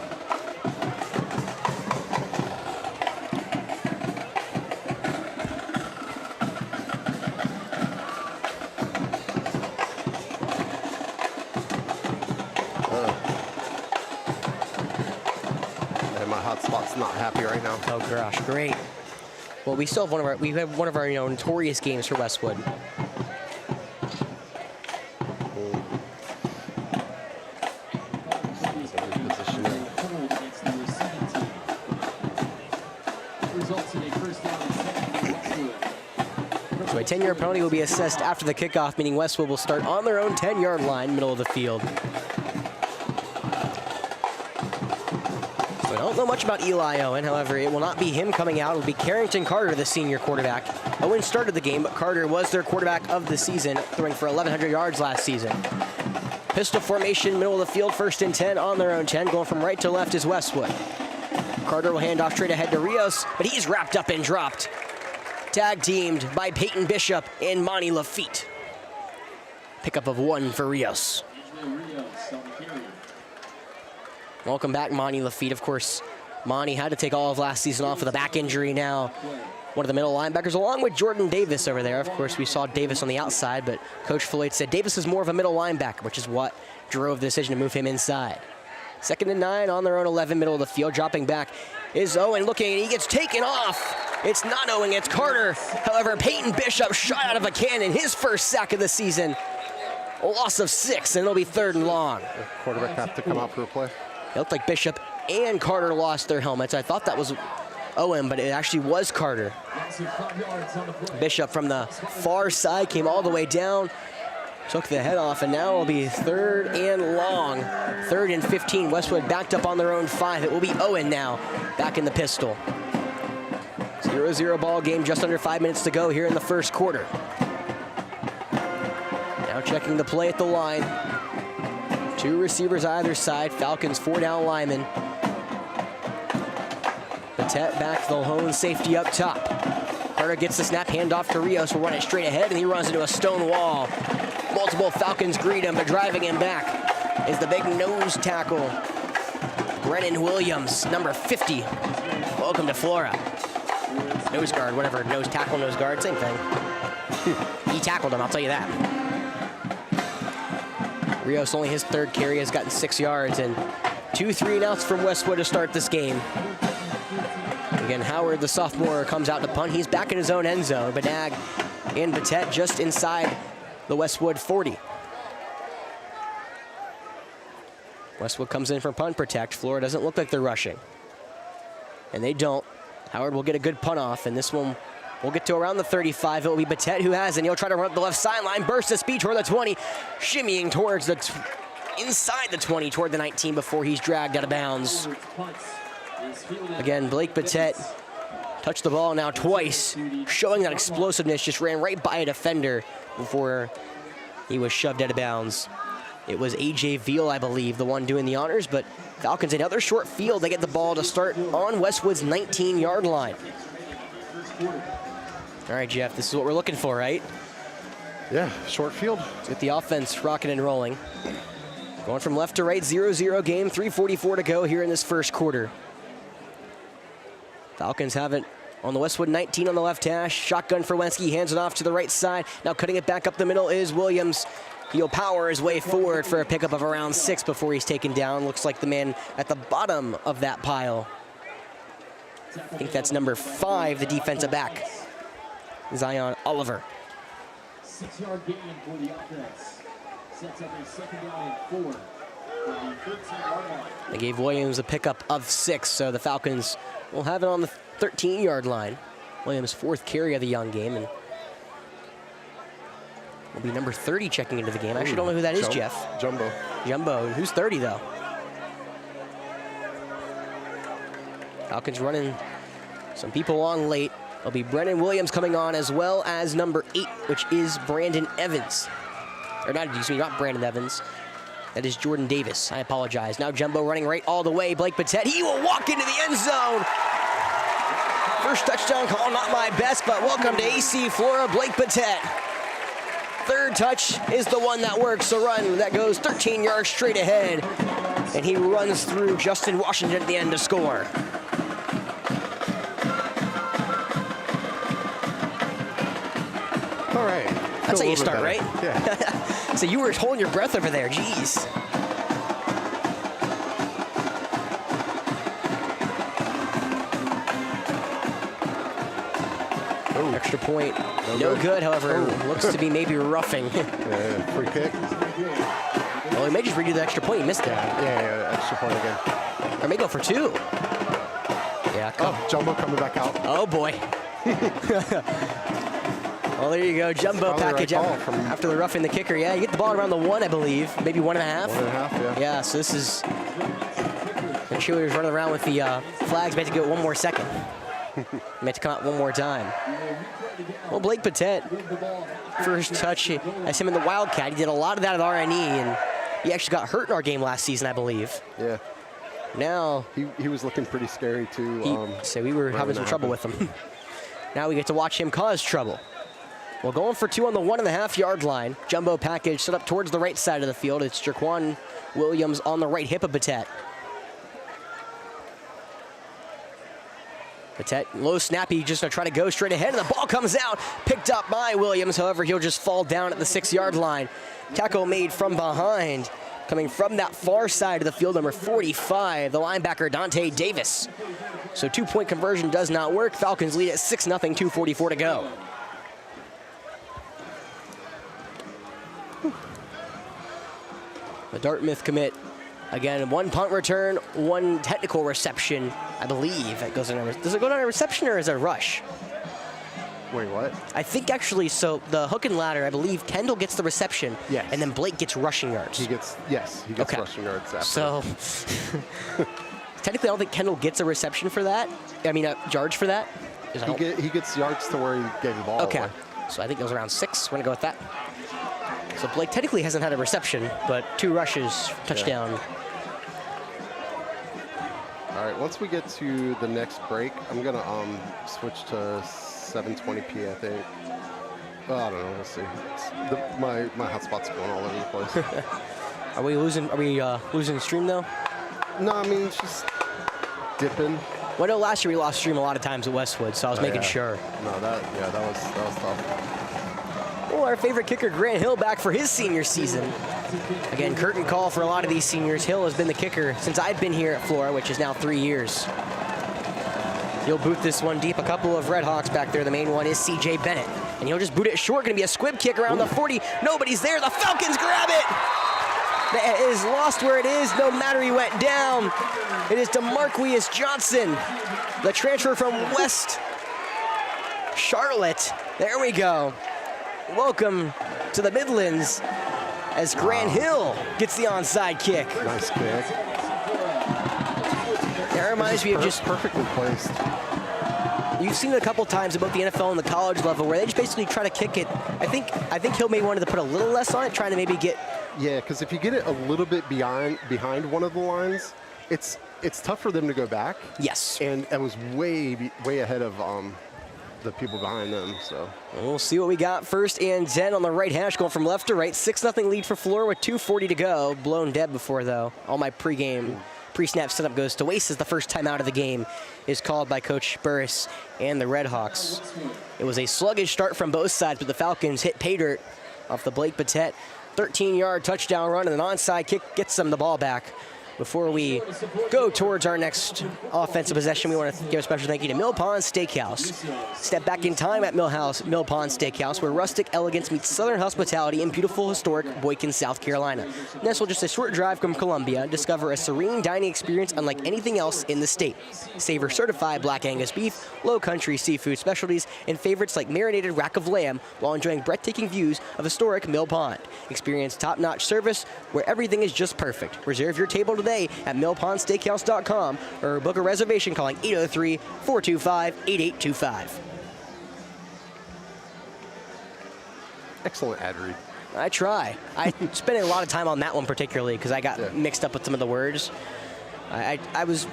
Hotspot's not happy right now. Oh gosh, great. Well, we still have one of our notorious games for Westwood. So a 10-yard penalty will be assessed after the kickoff, meaning Westwood will start on their own 10-yard line, middle of the field. I don't know much about Eli Owen. However, it will not be him coming out. It will be Carrington Carter, the senior quarterback. Owen started the game, but Carter was their quarterback of the season, throwing for 1,100 yards last season. Pistol formation, middle of the field, 1st and 10 on their own 10. Going from right to left is Westwood. Carter will hand off straight ahead to Rios, but he's wrapped up and dropped. Tag teamed by Peyton Bishop and Monty Lafitte. Pickup of 1 for Rios. Welcome back, Monty Lafitte. Of course, Monty had to take all of last season off with a back injury. Now, one of the middle linebackers, along with Jordan Davis over there. Of course, we saw Davis on the outside, but Coach Floyd said Davis is more of a middle linebacker, which is what drove the decision to move him inside. 2nd and 9 on their own 11, middle of the field. Dropping back is Owen looking, and he gets taken off. It's not Owen, it's Carter. However, Peyton Bishop shot out of a cannon, his first sack of the season. A loss of 6, and it'll be 3rd and long. Quarterback have to come out for a play. It looked like Bishop and Carter lost their helmets. I thought that was Owen, but it actually was Carter. Bishop from the far side came all the way down, took the head off, and now it'll be 3rd and long. 3rd and 15. Westwood backed up on their own 5. It will be Owen now, back in the pistol. 0-0 ball game, just under 5 minutes to go here in the first quarter. Now checking the play at the line. 2 receivers either side. Falcons 4 down linemen. Patet back to the lone safety up top. Carter gets the snap, handoff to Rios, will run it straight ahead, and he runs into a stone wall. Multiple Falcons greet him, but driving him back is the big nose tackle. Brennan Williams, number 50. Welcome to Flora. Nose guard, whatever, nose tackle, nose guard, same thing. He tackled him, I'll tell you that. Rios, only his 3rd carry, has gotten 6 yards, and 2 3-and-outs from Westwood to start this game. Again, Howard, the sophomore, comes out to punt. He's back in his own end zone. Benag and Patet just inside the Westwood 40. Westwood comes in for punt protect. Flora doesn't look like they're rushing. And they don't. Howard will get a good punt off, and this one will get to around the 35. It will be Patet who has, and he'll try to run up the left sideline. Burst of speed toward the 20, shimmying towards the inside the 20, toward the 19 before he's dragged out of bounds. Again, Blake Patet touched the ball now twice, showing that explosiveness, just ran right by a defender before he was shoved out of bounds. It was A.J. Veal, I believe, the one doing the honors, but Falcons, another short field. They get the ball to start on Westwood's 19-yard line. All right, Jeff, this is what we're looking for, right? Yeah, short field. Let's get the offense rocking and rolling. Going from left to right, 0-0 game, 3:44 to go here in this first quarter. Falcons have it on the Westwood 19 on the left hash. Shotgun for Wensky, hands it off to the right side. Now cutting it back up the middle is Williams. He'll power his way forward for a pickup of around 6 before he's taken down. Looks like the man at the bottom of that pile. I think that's number 5, the defensive back, Zion Oliver. 6-yard gain for the offense. Sets up a 2nd down and 4 for the 13-yard line. They gave Williams a pickup of 6, so the Falcons will have it on the 13-yard line. Williams' 4th carry of the young game, and will be number 30 checking into the game. I actually don't know who that is, Jeff. Jumbo. Jumbo. Who's 30, though? Falcons running some people on late. It'll be Brennan Williams coming on, as well as number 8, which is Brandon Evans. Or not, excuse me, not Brandon Evans. That is Jordan Davis. I apologize. Now Jumbo running right all the way. Blake Patet, he will walk into the end zone. First touchdown call, not my best, but welcome to AC Flora, Blake Patet. 3rd touch is the one that works. A run that goes 13 yards straight ahead. And he runs through Justin Washington at the end to score. All right. That's how you start, right? Yeah. So you were holding your breath over there. Jeez. Ooh. Extra point. No good, however. Looks to be maybe roughing. Yeah, free kick. Well, he may just redo the extra point. He missed it. Yeah, extra point again. Or may go for 2. Yeah, come. Oh, Jumbo coming back out. Oh, boy. Well, there you go. Jumbo package right after the roughing the kicker. Yeah, you get the ball around the 1, I believe. Maybe 1.5. 1.5, yeah. Yeah, so this is... The cheerleaders running around with the flags. May have to go 1 more second. May have to come out 1 more time. Well, Blake Patet, first touch, that's him in the Wildcat. He did a lot of that at RNE, and he actually got hurt in our game last season, I believe. Yeah. Now... He was looking pretty scary, too. So we were having some trouble with him. Now we get to watch him cause trouble. Well, going for 2 on the 1.5-yard line. Jumbo package set up towards the right side of the field. It's Jaquan Williams on the right hip of Patet. Patet, low snappy, just gonna try to go straight ahead, and the ball comes out, picked up by Williams. However, he'll just fall down at the 6-yard line. Tackle made from behind, coming from that far side of the field, number 45, the linebacker Dante Davis. So 2-point conversion does not work. Falcons lead at 6-0, 2:44 to go. The Dartmouth commit. Again, 1 punt return, 1 technical reception, I believe. It goes on does it go down a reception or is it a rush? Wait, what? I think actually, so the hook and ladder, I believe Kendall gets the reception, yes. and then Blake gets rushing yards. He gets okay. rushing yards after. So, technically, I don't think Kendall gets a reception for that. I mean, yards for that. He gets yards to where he gave the ball okay. away. So I think it was around 6. We're going to go with that. So Blake technically hasn't had a reception, but 2 rushes, touchdown. Yeah. All right, once we get to the next break, I'm going to switch to 7:20p, I think. Well, I don't know. We'll see. My hotspot's going all over the place. Are we losing the stream, though? No, I mean, it's just dipping. Well, no, last year we lost stream a lot of times at Westwood, so I was making sure. No, that was tough. Well, our favorite kicker, Grant Hill, back for his senior season. Again, curtain call for a lot of these seniors. Hill has been the kicker since I've been here at Flora, which is now 3 years. He'll boot this one deep. A couple of Red Hawks back there. The main one is C.J. Bennett. And he'll just boot it short. Going to be a squib kick around the 40. Nobody's there. The Falcons grab it. That is lost where it is. No matter he went down. It is DeMarquius Johnson, the transfer from West Charlotte. There we go. Welcome to the Midlands as Grant Hill gets the onside kick. Nice kick. That reminds me of just perfectly placed. You've seen it a couple times about the NFL and the college level where they just basically try to kick it. I think Hill may wanted to put a little less on it, trying to maybe get. Yeah, because if you get it a little bit behind one of the lines, it's tough for them to go back. Yes. And it was way ahead of the people behind them. So we'll see what we got. 1st and 10 on the right hash, going from left to right. 6-0 lead for Flora with 2:40 to go. Blown dead before though. All my pre-snap setup goes to waste as the first time out of the game is called by Coach Burris and the Red Hawks. It was a sluggish start from both sides, but the Falcons hit pay dirt off the Blake Patet 13-yard touchdown run, and an onside kick gets them the ball back. Before we go towards our next offensive possession, we want to give a special thank you to Mill Pond Steakhouse. Step back in time at Mill Pond Steakhouse, where rustic elegance meets southern hospitality in beautiful, historic Boykin, South Carolina. Nestled just a short drive from Columbia, discover a serene dining experience unlike anything else in the state. Savor certified Black Angus beef, low country seafood specialties, and favorites like marinated rack of lamb while enjoying breathtaking views of historic Mill Pond. Experience top-notch service where everything is just perfect. Reserve your table today at millpondsteakhouse.com or book a reservation calling 803-425-8825. excellent ad read. I try. I spent a lot of time on that one particularly because I got mixed up with some of the words. I was, you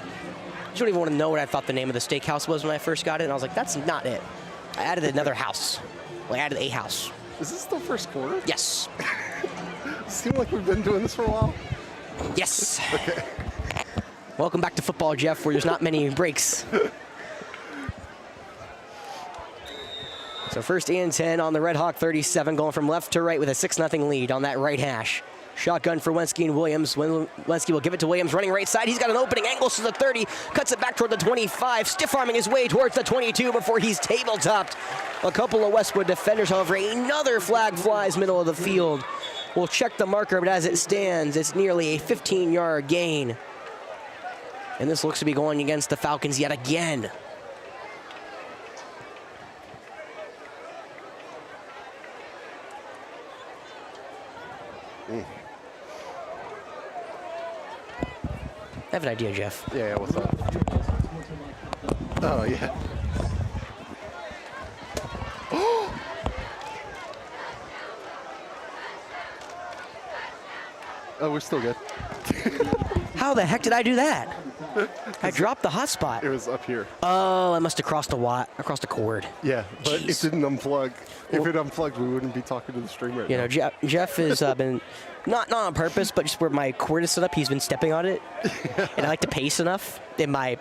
don't even want to know what I thought the name of the steakhouse was when I first got it, and I was like, that's not it. I added another house. Well, I added a house. Is this the first quarter? Yes. It seems like we've been doing this for a while. Yes. Okay. Welcome back to football, Jeff, where there's not many breaks. So 1st and 10 on the Red Hawk 37, going from left to right with a 6-0 lead on that right hash. Shotgun for Wensky and Williams. Wensky will give it to Williams, running right side. He's got an opening, angles to the 30, cuts it back toward the 25, stiff-arming his way towards the 22 before he's table-topped. A couple of Westwood defenders, however, another flag flies middle of the field. We'll check the marker, but as it stands, it's nearly a 15-yard gain. And this looks to be going against the Falcons yet again. I have an idea, Jeff. Yeah, what's up? Oh, yeah. Oh, we're still good. How the heck did I do that? I dropped the hotspot. It was up here. Oh, I must have crossed a cord. Yeah, but Jeez. it didn't unplug. If it unplugged, we wouldn't be talking to the stream right now. You know, Jeff has been, not on purpose, but just where my cord is set up, he's been stepping on it. And I like to pace enough. I'm going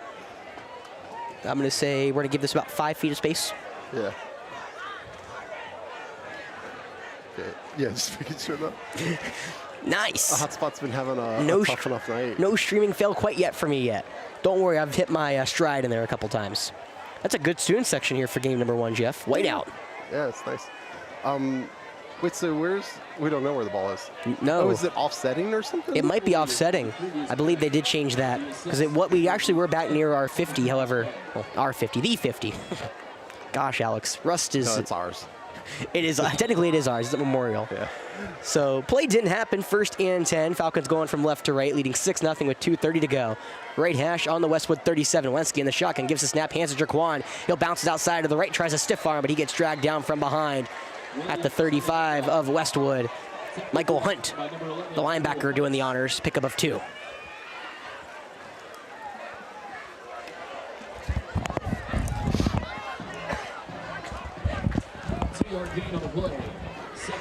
to say we're going to give this about 5 feet of space. Yeah. Okay. Yeah, just making sure that. Nice. The hotspot's been having a tough enough night. No streaming fail quite yet for me yet. Don't worry, I've hit my stride in there a couple times. That's a good student section here for game number 1, Jeff. White out. Yeah, it's nice. Wait, so we don't know where the ball is. No. Oh, is it offsetting or something? It might be offsetting. I believe they did change that. Because what we actually were back near our 50, however, well, our 50, the 50. Gosh, Alex, rust is... No, it's ours. It is, technically it is ours, it's a Memorial. Yeah. So play didn't happen, 1st and 10. Falcons going from left to right, leading 6-0 with 2:30 to go. Right hash on the Westwood 37. Wensky in the shotgun, gives the snap, hands to Jaquan. He'll bounce it outside to the right, tries a stiff arm, but he gets dragged down from behind at the 35 of Westwood. Michael Hunt, the linebacker, doing the honors, pickup of 2.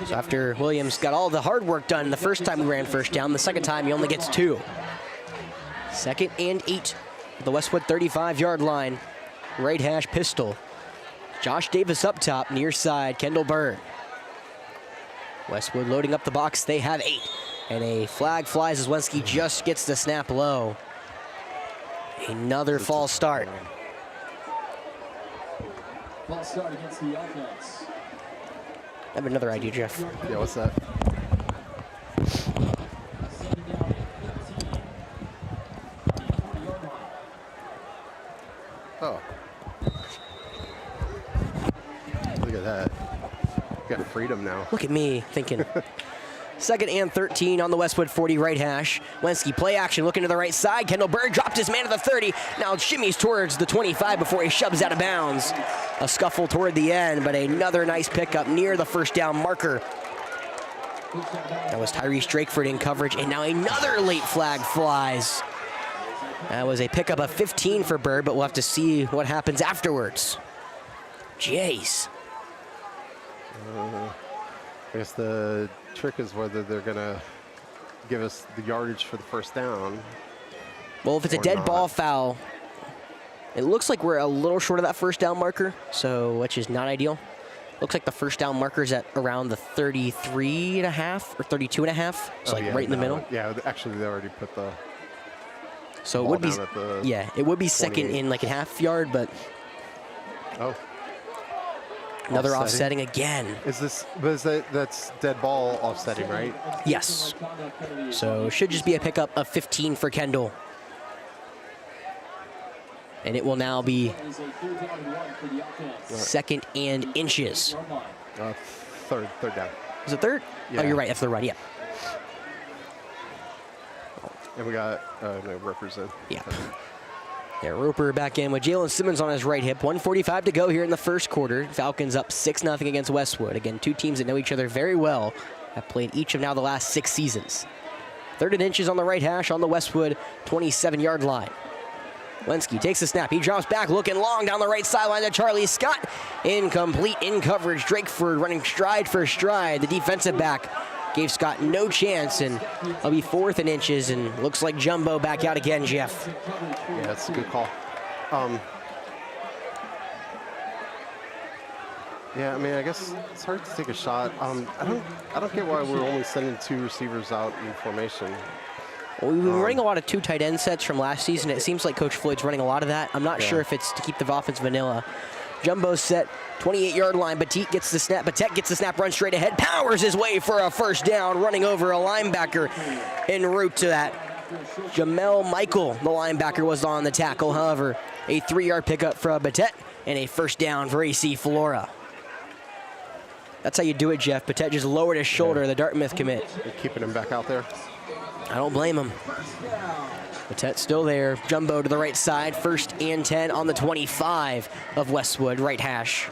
So after Williams got all the hard work done the first time we ran first down, the second time he only gets 2. 2nd and 8 at the Westwood 35-yard line. Right hash pistol. Josh Davis up top, near side, Kendall Bird. Westwood loading up the box, they have 8. And a flag flies as Wensky just gets the snap low. Another false start. False start against the offense. I have another idea, Jeff. Yeah, what's that? Oh. Look at that. You got freedom now. Look at me thinking. 2nd and 13 on the Westwood 40 right hash. Wensky play action, looking to the right side. Kendall Bird dropped his man to the 30. Now shimmies towards the 25 before he shoves out of bounds. A scuffle toward the end, but another nice pickup near the first down marker. That was Tyrese Drakeford in coverage, and now another late flag flies. That was a pickup of 15 for Bird, but we'll have to see what happens afterwards. Jeez. I guess the trick is whether they're going to give us the yardage for the first down. Well, if it's a dead ball foul, it looks like we're a little short of that first down marker, so which is not ideal. Looks like the first down marker is at around the 33.5 or 32.5. It's like right in the middle. Yeah, actually they already put the. So it would be, yeah, it would be 2nd in like a half yard, but. Oh. Another offsetting again. Is this, but is that's dead ball offsetting, right? Yes. So should just be a pickup of 15 for Kendall. And it will now be 2nd and inches. Third down. Is it 3rd? Yeah. Oh, you're right, that's the run, yeah. And we got no, represent. Yeah. Yeah, Roper back in with Jalen Simmons on his right hip. 1:45 to go here in the first quarter. Falcons up 6-0 against Westwood. Again, 2 teams that know each other very well. Have played each of now the last 6 seasons. 3rd and inches on the right hash on the Westwood 27-yard line. Wensky takes the snap. He drops back, looking long down the right sideline to Charlie Scott. Incomplete in coverage. Drakeford running stride for stride. The defensive back gave Scott no chance, and it'll be 4th and inches, and looks like Jumbo back out again, Jeff. Yeah, that's a good call. Yeah, I mean, I guess it's hard to take a shot. I don't get why we're only sending 2 receivers out in formation. Well, we've been running a lot of 2 tight end sets from last season. It seems like Coach Floyd's running a lot of that. I'm not sure if it's to keep the offense vanilla. Jumbo set, 28-yard line. Batet gets the snap. Batet gets the snap, runs straight ahead, powers his way for a first down, running over a linebacker en route to that. Jamel Michael, the linebacker, was on the tackle. However, a 3-yard pickup for Batet and a first down for AC Flora. That's how you do it, Jeff. Batet just lowered his shoulder, the Dartmouth commit. They're keeping him back out there. I don't blame him. Batet still there. Jumbo to the right side. 1st and 10 on the 25 of Westwood, right hash.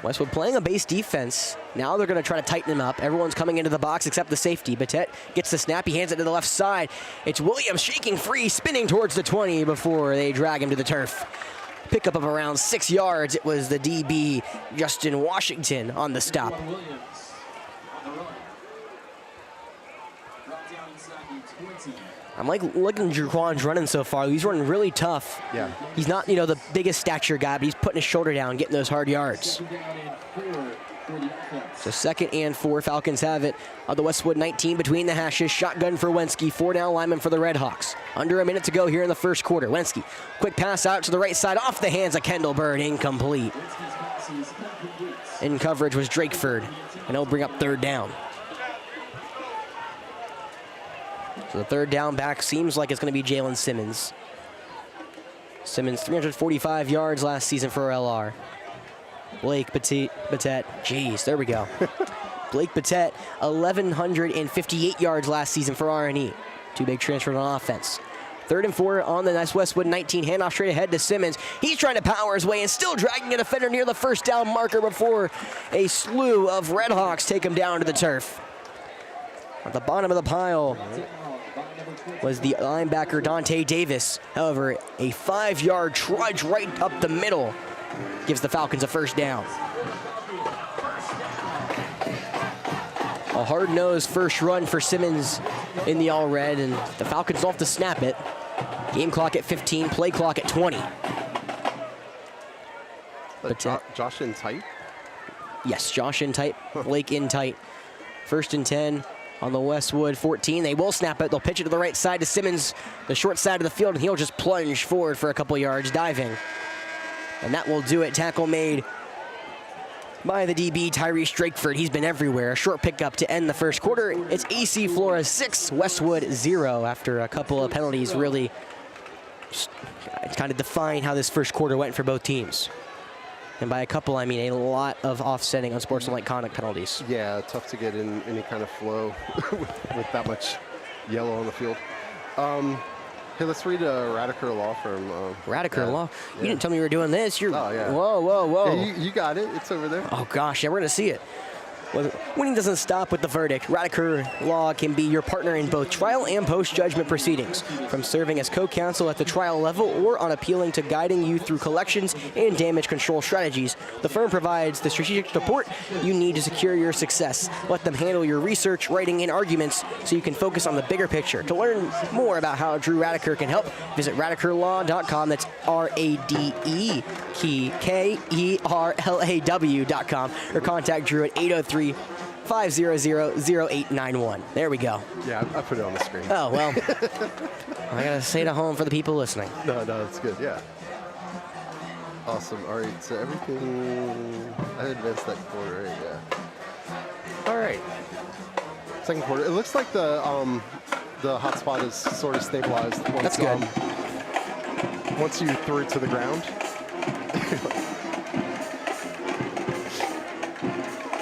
Westwood playing a base defense. Now they're going to try to tighten him up. Everyone's coming into the box except the safety. Batet gets the snap. He hands it to the left side. It's Williams shaking free, spinning towards the 20 before they drag him to the turf. Pickup of around 6 yards. It was the DB, Justin Washington, on the stop. I'm like looking at Jaquan's running so far. He's running really tough. Yeah. He's not, the biggest stature guy, but he's putting his shoulder down, getting those hard yards. So 2nd and 4, Falcons have it on the Westwood 19 between the hashes. Shotgun for Wensky, 4 down lineman for the Redhawks. Under a minute to go here in the first quarter. Wensky, quick pass out to the right side, off the hands of Kendall Bird, incomplete. In coverage was Drakeford, and he'll bring up 3rd down. So the 3rd down back seems like it's going to be Jalen Simmons. Simmons, 345 yards last season for LR. Blake Batet, jeez, there we go. Blake Batet, 1,158 yards last season for R&E. 2 big transfers on offense. 3rd and 4 on the nice Westwood 19. Handoff straight ahead to Simmons. He's trying to power his way and still dragging a defender near the 1st down marker before a slew of Redhawks take him down to the turf. At the bottom of the pile was the linebacker Dante Davis. However, a 5-yard trudge right up the middle gives the Falcons a 1st down. A hard-nosed first run for Simmons in the all-red, and the Falcons don't have to snap it. Game clock at 15, play clock at 20. Josh in tight? Yes, Josh in tight, Blake in tight. 1st and 10 on the Westwood 14. They will snap it. They'll pitch it to the right side to Simmons, the short side of the field, and he'll just plunge forward for a couple yards, diving. And that will do it. Tackle made by the DB, Tyrese Drakeford. He's been everywhere. A short pickup to end the 1st quarter. It's AC Flora 6, Westwood 0 after a couple of penalties really kind of define how this 1st quarter went for both teams. And by a couple, I mean a lot of offsetting unsportsmanlike conduct penalties. Yeah, tough to get in any kind of flow with that much yellow on the field. Hey, let's read Radiker Law from... Radiker Law? You didn't tell me you were doing this. You're... Oh, yeah. Whoa, whoa, whoa. Yeah, you got it. It's over there. Oh, gosh. Yeah, we're going to see it. Well, winning doesn't stop with the verdict. Radiker Law can be your partner in both trial and post-judgment proceedings, from serving as co-counsel at the trial level or on appealing to guiding you through collections and damage control strategies. The firm provides the strategic support you need to secure your success. Let them handle your research, writing, and arguments so you can focus on the bigger picture. To learn more about how Drew Radiker can help, visit radikerlaw.com. That's RADEKERLAW.com, or contact Drew at 803-500-0891. There we go. Yeah, I put it on the screen. Oh, well. I got to say it at home for the people listening. No, that's good, yeah. Awesome. All right, so everything... I advanced that quarter, right? Yeah. All right. 2nd quarter. It looks like the hot spot is sort of stabilized. Once, that's good. Once you threw it to the ground.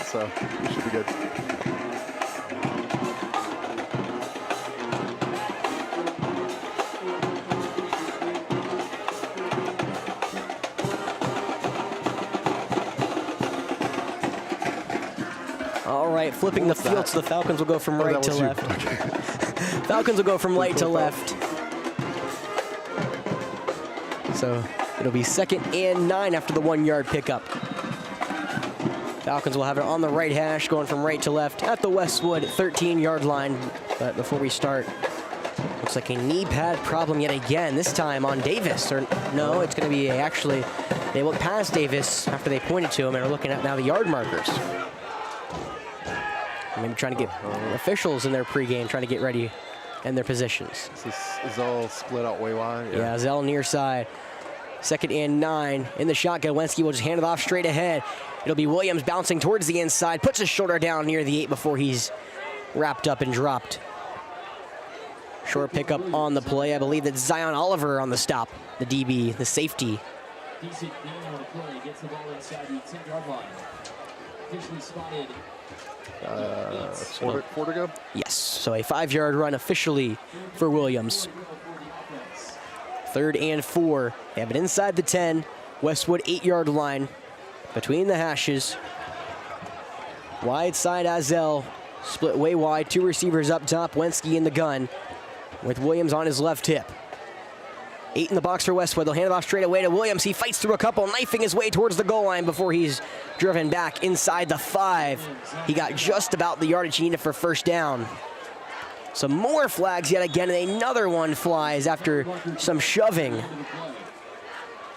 So we should be good. All right, flipping the field, so the Falcons will go from right to left. Okay. Falcons will go from right to left. So it'll be 2nd and 9 after the 1-yard pickup. Falcons will have it on the right hash, going from right to left at the Westwood 13-yard line. But before we start, looks like a knee pad problem yet again, this time on Davis. Or no, it's going to be actually, they look past Davis after they pointed to him and are looking at now the yard markers. Maybe trying to get officials in their pregame, trying to get ready in their positions. Is Zell split out way wide? Yeah, Zell near side. 2nd and 9 in the shotgun. Wenski will just hand it off straight ahead. It'll be Williams bouncing towards the inside, puts his shoulder down near the 8 before he's wrapped up and dropped. Short pickup on the play. I believe that's Zion Oliver on the stop, the DB, the safety. Decent gain on the play, gets the ball inside the 10-yard line. Officially spotted. 4 to go? Yes, so a 5-yard run officially for Williams. 3rd and 4. They have it inside the 10. Westwood 8-yard line. Between the hashes. Wide side Azell. Split way wide. 2 receivers up top. Wenski in the gun with Williams on his left hip. 8 in the box for Westwood. They'll hand it off straight away to Williams. He fights through a couple, knifing his way towards the goal line before he's driven back inside the 5. He got just about the yardage he needed for 1st down. Some more flags yet again, and another one flies after some shoving.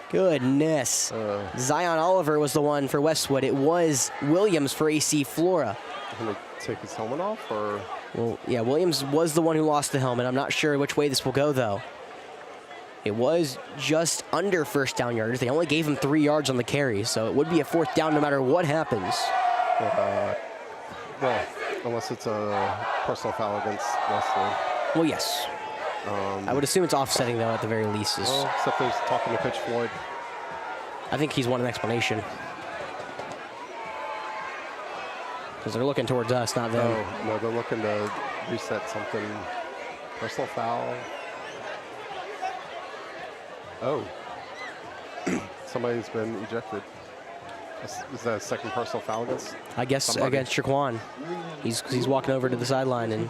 Goodness. Zion Oliver was the one for Westwood. It was Williams for AC Flora. Going to take his helmet off, or? Well, yeah, Williams was the one who lost the helmet. I'm not sure which way this will go, though. It was just under first down yards. They only gave him 3 yards on the carry, so it would be a 4th down no matter what happens. Well, unless it's a personal foul against Westwood. Well, yes. I would assume it's offsetting, though, at the very least. Well, except there's talking to Coach Floyd. I think he's wanting an explanation. Because they're looking towards us, not them. Oh, no, they're looking to reset something. Personal foul. Oh. Somebody's been ejected. Is that a second personal foul against? I guess somebody? Against Shaquan. He's walking over to the sideline. And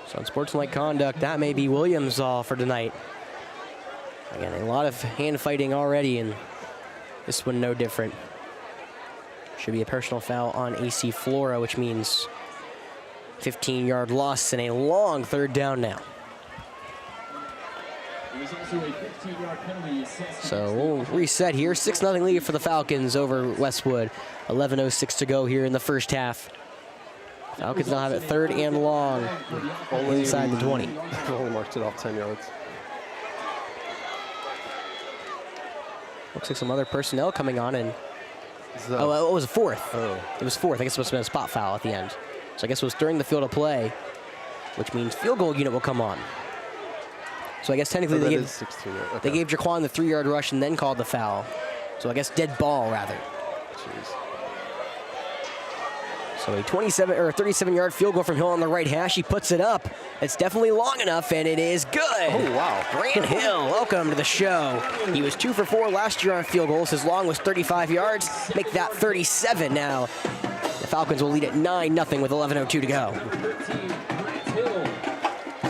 so unsportsmanlike conduct, that may be Williams' for tonight. Again, a lot of hand fighting already, and this one no different. Should be a personal foul on AC Flora, which means 15-yard loss and a long 3rd down now. So we'll reset here. 6-0 lead for the Falcons over Westwood. 11:06 to go here in the first half. Falcons now have it 3rd and long inside the 20. Only marked it off 10 yards. Looks like some other personnel coming on, and oh, it was a 4th. Oh. It was 4th. I guess it must have been a spot foul at the end. So I guess it was during the field of play, which means field goal unit will come on. So I guess technically they gave Jaquan the 3-yard rush and then called the foul. So I guess dead ball rather. Jeez. So a 37-yard field goal from Hill on the right hash. He puts it up. It's definitely long enough, and it is good. Oh, wow. Grant Hill, welcome to the show. He was 2 for 4 last year on field goals. His long was 35 yards. Make that 37 now. The Falcons will lead at 9-0 with 11:02 to go.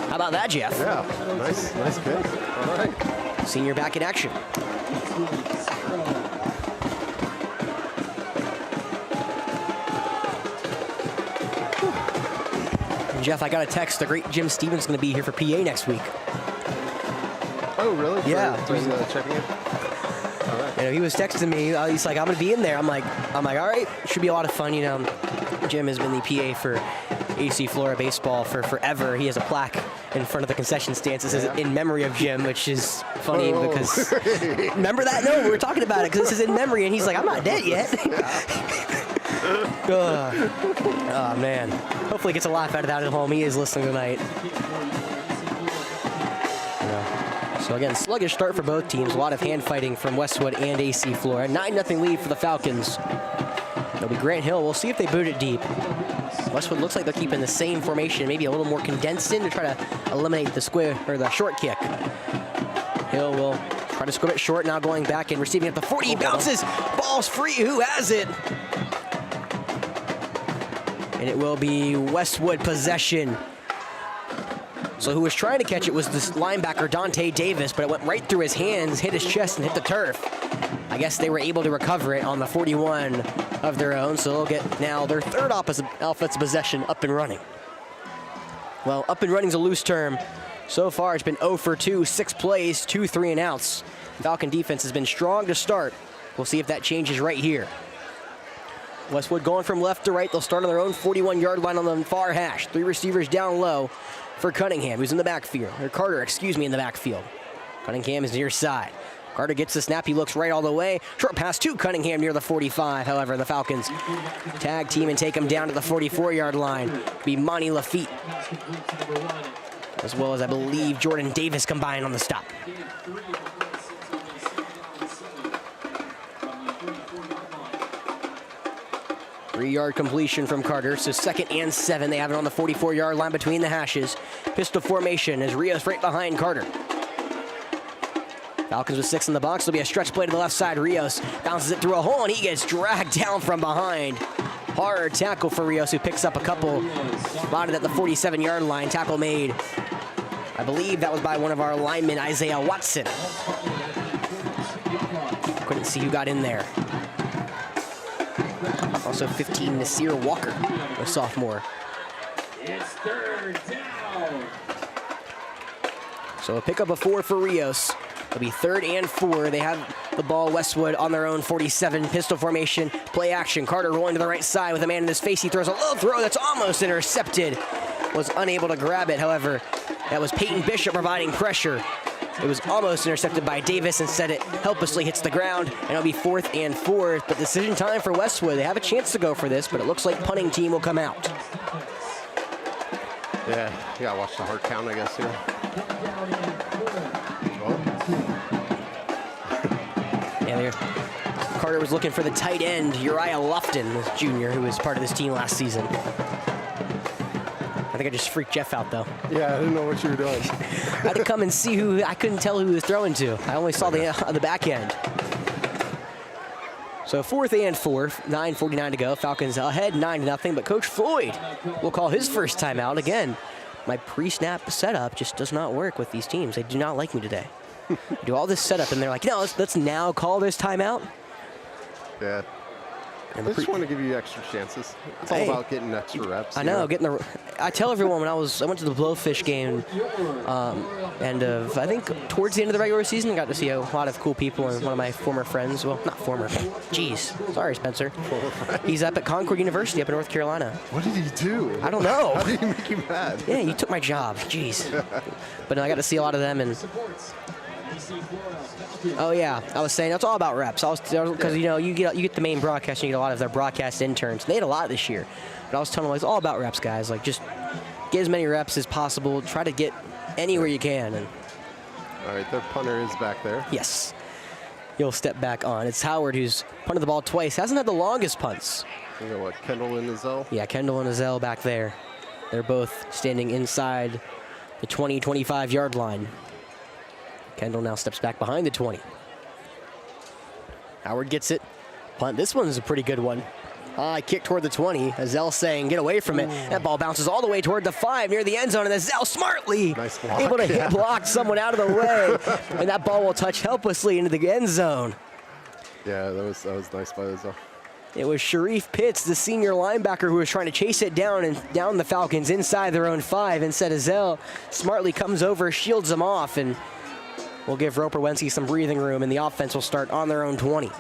How about that, Jeff? Yeah, nice kick. All right. Senior back in action. Jeff, I got a text. The great Jim Stevens going to be here for PA next week. Oh, really? Yeah. For the checking in? All right. You know, he was texting me. He's like, I'm going to be in there. I'm like, all right. Should be a lot of fun. You know, Jim has been the PA for AC Flora baseball for forever. He has a plaque in front of the concession stands that says in memory of Jim, which is funny because remember that? No, we were talking about it because this is in memory, and he's like, I'm not dead yet. Oh, man. Hopefully he gets a laugh out of that at home. He is listening tonight. Yeah. So, again, sluggish start for both teams. A lot of hand fighting from Westwood and AC Flora. 9-0 lead for the Falcons. It'll be Grant Hill. We'll see if they boot it deep. Westwood looks like they're keeping the same formation, maybe a little more condensed in to try to eliminate the square or the short kick. Hill will try to squib it short, now going back and receiving at the 40. He bounces. Ball's free. Who has it? And it will be Westwood possession. So who was trying to catch it was this linebacker, Dante Davis, but it went right through his hands, hit his chest, and hit the turf. I guess they were able to recover it on the 41 of their own, so they'll get now their 3rd offensive possession up and running. Well, up and running is a loose term. So far, it's been 0 for 2, 6 plays, 2 3-and-outs. Falcon defense has been strong to start. We'll see if that changes right here. Westwood going from left to right. They'll start on their own 41-yard line on the far hash. 3 receivers down low for Cunningham, who's in the backfield. Or Carter, in the backfield. Cunningham is near side. Carter gets the snap. He looks right all the way. Short pass to Cunningham near the 45. However, the Falcons tag team and take him down to the 44-yard line. Be Monty Lafitte, as well as, I believe, Jordan Davis combined on the stop. 3-yard completion from Carter, so 2nd and 7. They have it on the 44-yard line between the hashes. Pistol formation as Rios right behind Carter. Falcons with 6 in the box. There'll be a stretch play to the left side. Rios bounces it through a hole, and he gets dragged down from behind. Hard tackle for Rios, who picks up a couple. Spotted at the 47-yard line. Tackle made. I believe that was by one of our linemen, Isaiah Watson. Couldn't see who got in there. Also 15, Nasir Walker, a sophomore. It's 3rd down. So a pickup of 4 for Rios. It'll be 3rd and 4. They have the ball, Westwood, on their own 47. Pistol formation, play action. Carter rolling to the right side with a man in his face. He throws a low throw that's almost intercepted. Was unable to grab it, however. That was Peyton Bishop providing pressure. It was almost intercepted by Davis. Instead, it helplessly hits the ground, and it'll be 4th and 4. But decision time for Westwood. They have a chance to go for this, but it looks like punting team will come out. Yeah, you gotta watch the hard count, I guess, here. Yeah, there. Carter was looking for the tight end, Uriah Lufton, this junior, who was part of this team last season. I think I just freaked Jeff out, though. Yeah, I didn't know what you were doing. I had to come and see who. I couldn't tell who he was throwing to. I only saw the back end. So 4th and 4, 9:49 to go. Falcons ahead 9-0, but Coach Floyd will call his first timeout. Again, my pre-snap setup just does not work with these teams. They do not like me today. I do all this setup, and they're like, no, let's now call this timeout. Yeah. I just want to give you extra chances. It's all about getting extra reps. I know, getting the. I tell everyone when I went to the Blowfish game, and I think towards the end of the regular season, I got to see a lot of cool people and one of my former friends. Well, not former. Jeez, sorry, Spencer. He's up at Concord University up in North Carolina. What did he do? I don't know. How did he make you mad? Yeah, you took my job. Jeez. But I got to see a lot of them and. Oh yeah, I was saying it's all about reps. Because you get the main broadcast, and you get a lot of their broadcast interns. They had a lot this year, but I was telling them it's all about reps, guys. Like just get as many reps as possible. Try to get anywhere you can. And all right, their punter is back there. yes, he'll step back on. It's Howard who's punted the ball twice. Hasn't had the longest punts. You know what, Kendall and Azell? Yeah, Kendall and Azell back there. They're both standing inside the 20-25 yard line. Kendall now steps back behind the 20. Howard gets it. Punt. This one's a pretty good one. High kick toward the 20. Azell saying, get away from it. That ball bounces all the way toward the 5 near the end zone, and Azell smartly nice block, able to block someone out of the way. And that ball will touch helplessly into the end zone. Yeah, that was nice by Azell. It was Sharif Pitts, the senior linebacker, who was trying to chase it down and down the Falcons inside their own 5. Instead, Azell smartly comes over, shields him off, and will give Roper Wensky some breathing room, and the offense will start on their own 20.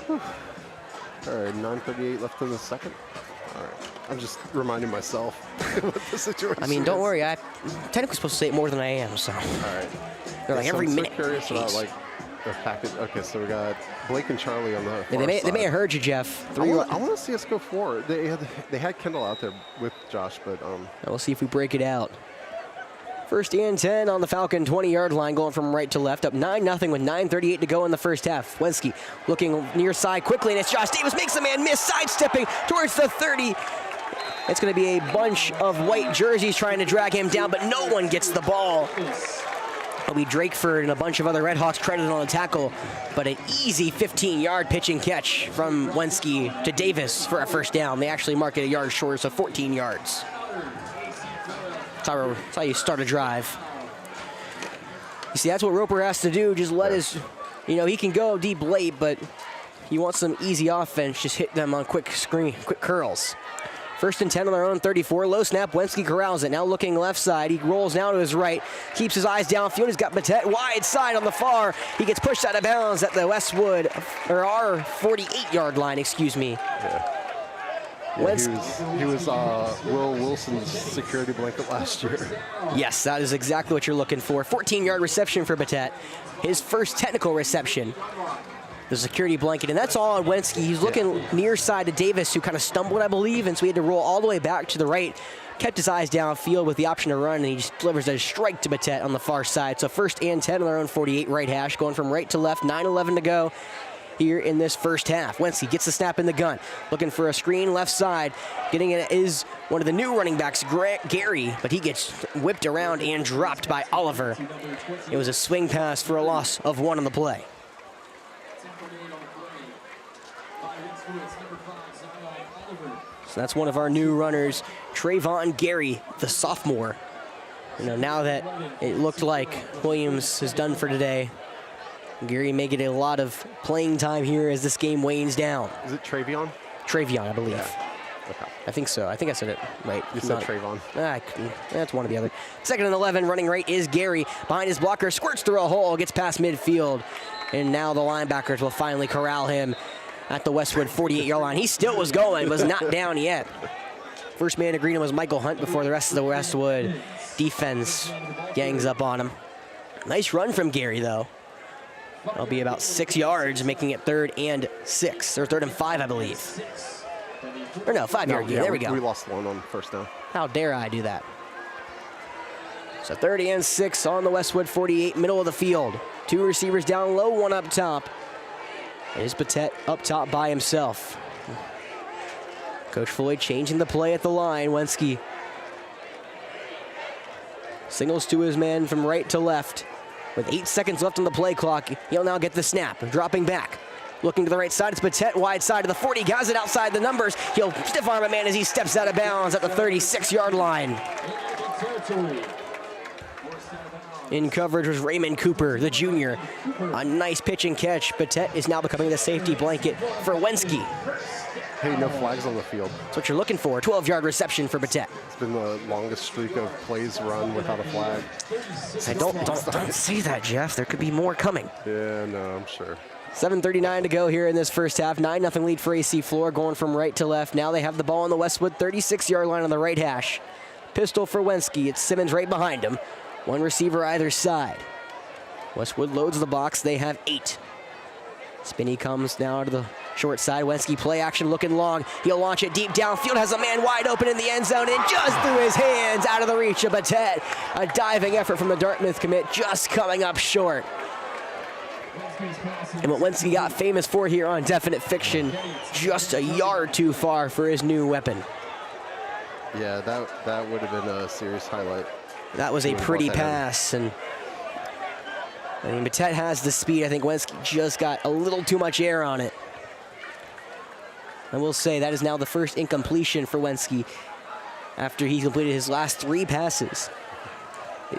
All right, 9:38 left in the second. All right, I'm just reminding myself what the situation I mean, don't is. worry. I'm technically supposed to say it more than I am, so. All right. They're like So every I'm so minute. curious about Jeez. like the package. Okay, so we got Blake and Charlie on the Yeah, far they side. may have heard you, Jeff. I want to see us go forward. They had Kendall out there with Josh, but We'll see if we break it out. 1st and 10 on the Falcon 20-yard line, going from right to left, up 9-0 with 9:38 to go in the first half. Wensky looking near side quickly, and it's Josh Davis makes the man miss, sidestepping towards the 30. It's going to be a bunch of white jerseys trying to drag him down, but no one gets the ball. It'll be Drakeford and a bunch of other Red Hawks credited on the tackle, but an easy 15-yard pitch and catch from Wensky to Davis for a first down. They actually mark it a yard short, so 14 yards. That's how you start a drive. You see, that's what Roper has to do. Just let his, he can go deep late, but he wants some easy offense. Just hit them on quick curls. 1st and 10 on their own 34. Low snap. Wensky corrals it. Now looking left side. He rolls now to his right. Keeps his eyes downfield. He's got Batet wide side on the far. He gets pushed out of bounds at the Westwood, or our 48-yard line, excuse me. yeah, he was Will Wilson's security blanket last year. Yes, that is exactly what you're looking for. 14-yard reception for Batet. His first technical reception. The security blanket, and that's all on Wensky. He's looking near side to Davis, who kind of stumbled, I believe, and so he had to roll all the way back to the right. Kept his eyes downfield with the option to run, and he just delivers a strike to Batet on the far side. So 1st and 10 on their own 48 right hash, going from right to left, 9:11 to go here in this first half. Wensky gets the snap in the gun, looking for a screen left side. Getting it is one of the new running backs, Gary, but he gets whipped around and dropped by Oliver. It was a swing pass for a loss of 1 on the play. So that's one of our new runners, Trayvon Gary, the sophomore. Now that it looked like Williams is done for today, Gary may get a lot of playing time here as this game wanes down. Is it Travion? Travion, I believe. Yeah. Okay. I think so. I think I said it right. You said Trayvon. That's one or the other. 2nd and 11, running right is Gary. Behind his blocker, squirts through a hole, gets past midfield. And now the linebackers will finally corral him at the Westwood 48-yard line. He still was going, was not down yet. First man to greet him was Michael Hunt before the rest of the Westwood defense gangs up on him. Nice run from Gary, though. That'll be about 6 yards, making it 3rd and 6, or 3rd and 5, I believe. Or no, 5-yard gain. There we go. We lost one on first down. How dare I do that? So 3rd and 6 on the Westwood 48, middle of the field. 2 receivers down low, 1 up top. Here's Patet up top by himself. Coach Floyd changing the play at the line. Wenski signals to his man from right to left. With 8 seconds left on the play clock, he'll now get the snap. Dropping back. Looking to the right side, it's Patet, wide side of the 40. Has it outside the numbers. He'll stiff arm a man as he steps out of bounds at the 36-yard line. In coverage was Raymond Cooper, the junior. A nice pitch and catch. Patet is now becoming the safety blanket for Wenski. Hey, no flags on the field. That's what you're looking for. 12-yard reception for Patet. It's been the longest streak of plays run without a flag. Hey, don't say that, Jeff. There could be more coming. Yeah, no, I'm sure. 7:39 to go here in this first half. 9-0 lead for AC Flora, going from right to left. Now they have the ball on the Westwood 36-yard line on the right hash. Pistol for Wenski. It's Simmons right behind him. 1 receiver either side. Westwood loads the box. They have 8. Spinney comes now to the short side. Wenski play action looking long. He'll launch it deep downfield. Has a man wide open in the end zone and just through his hands out of the reach of Patet. A diving effort from the Dartmouth commit just coming up short. And what Wenski got famous for here on Definite Fiction, just a yard too far for his new weapon. Yeah, that would have been a serious highlight. That was a pretty pass, and I mean, Patet has the speed. I think Wenski just got a little too much air on it. I will say that is now the first incompletion for Wenski after he completed his last 3 passes.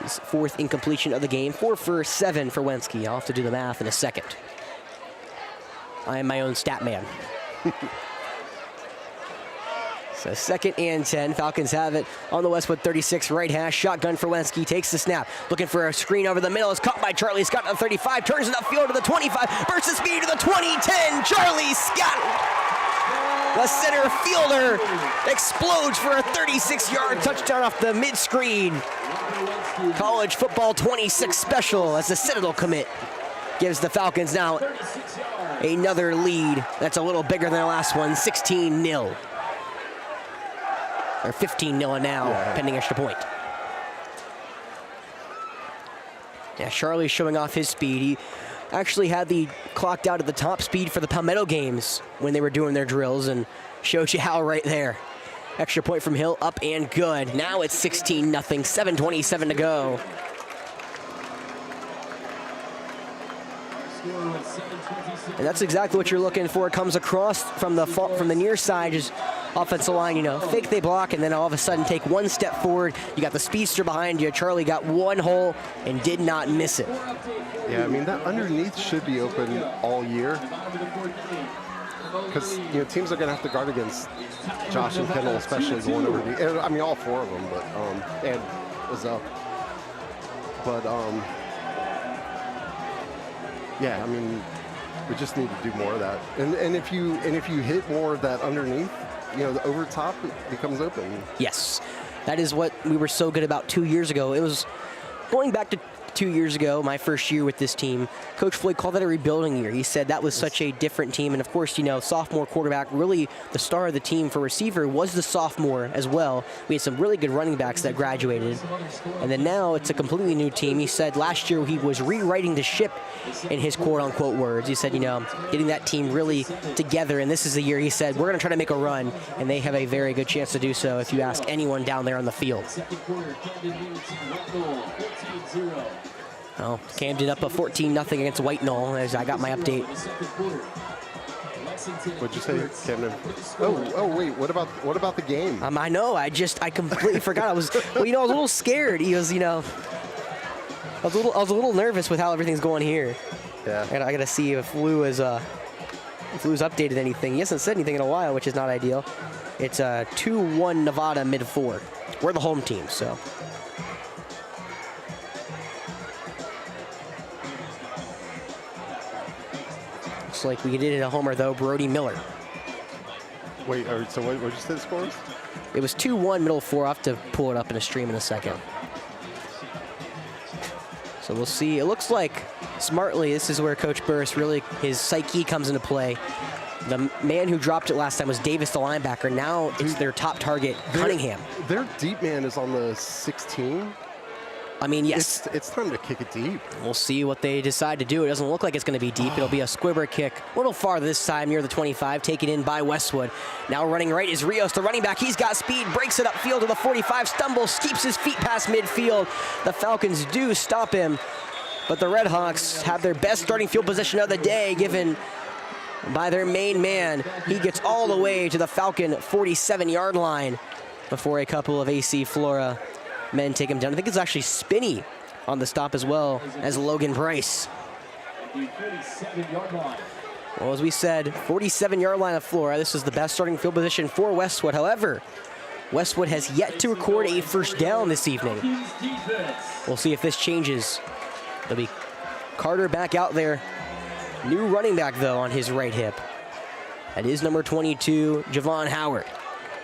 His 4th incompletion of the game. 4 for 7 for Wenski. I'll have to do the math in a second. I am my own stat man. So 2nd and 10. Falcons have it on the Westwood 36 right hash. Shotgun for Wenski. Takes the snap. Looking for a screen over the middle. Is caught by Charlie Scott at the 35. Turns it upfield to the 25. Bursts the speed to the 20-10. Charlie Scott, the center fielder, explodes for a 36-yard touchdown off the mid-screen. College football 26 special as the Citadel commit gives the Falcons now another lead. That's a little bigger than the last one, 16-0. Or 15-0 now, pending extra point. Yeah, Charlie's showing off his speed. He actually had the clocked out at the top speed for the Palmetto games when they were doing their drills, and showed you how right there. Extra point from Hill, up and good. Now it's 16-0, 7:27 to go. And that's exactly what you're looking for. It comes across from the near side, just offensive line, fake they block, and then all of a sudden take 1 step forward. You got the speedster behind you. Charlie got 1 hole and did not miss it. Yeah, I mean, that underneath should be open all year. Because, teams are going to have to guard against Josh and Kendall, especially the one over the, I mean, all 4 of them, but, and was up. But, yeah, I mean, we just need to do more of that. And if you hit more of that underneath, the over top becomes open. Yes, that is what we were so good about 2 years ago. It was going back to 2 years ago, my first year with this team. Coach Floyd called that a rebuilding year. He said that was such a different team. And of course, sophomore quarterback, really the star of the team for receiver was the sophomore as well. We had some really good running backs that graduated. And then now it's a completely new team. He said last year he was rewriting the ship in his quote-unquote words. He said, getting that team really together. And this is the year he said, we're going to try to make a run. And they have a very good chance to do so if you ask anyone down there on the field. Well, Camden up a 14-0 against White Knoll, as I got my update. What'd you say, Camden? Oh, wait. What about the game? I know. I completely forgot. I was a little scared. He was, I was a little nervous with how everything's going here. Yeah. And I got to see if Lou's updated anything. He hasn't said anything in a while, which is not ideal. It's 2-1 Nevada mid-4. We're the home team, so. Looks like we did a homer, though. Brody Miller. Wait, so what did you say the score was? It was 2-1 middle four. I'll have to pull it up in a stream in a second. So we'll see. It looks like, smartly, this is where Coach Burris really, his psyche comes into play. The man who dropped it last time was Davis, the linebacker. Now it's their top target, Cunningham. Their deep man is on the 16. I mean, yes. It's time to kick it deep. We'll see what they decide to do. It doesn't look like it's going to be deep. It'll be a squibber kick. A little farther this time, near the 25, taken in by Westwood. Now running right is Rios, the running back. He's got speed, breaks it upfield to the 45, stumbles, keeps his feet past midfield. The Falcons do stop him, but the Red Hawks have their best starting field position of the day, given by their main man. He gets all the way to the Falcon 47-yard line before a couple of AC Flora men take him down. I think it's actually Spinney on the stop as well as Logan Price. Well, as we said, 47-yard line of Flora. This is the best starting field position for Westwood. However, Westwood has yet to record a first down this evening. We'll see if this changes. There'll be Carter back out there. New running back, though, on his right hip. That is number 22, Javon Howard.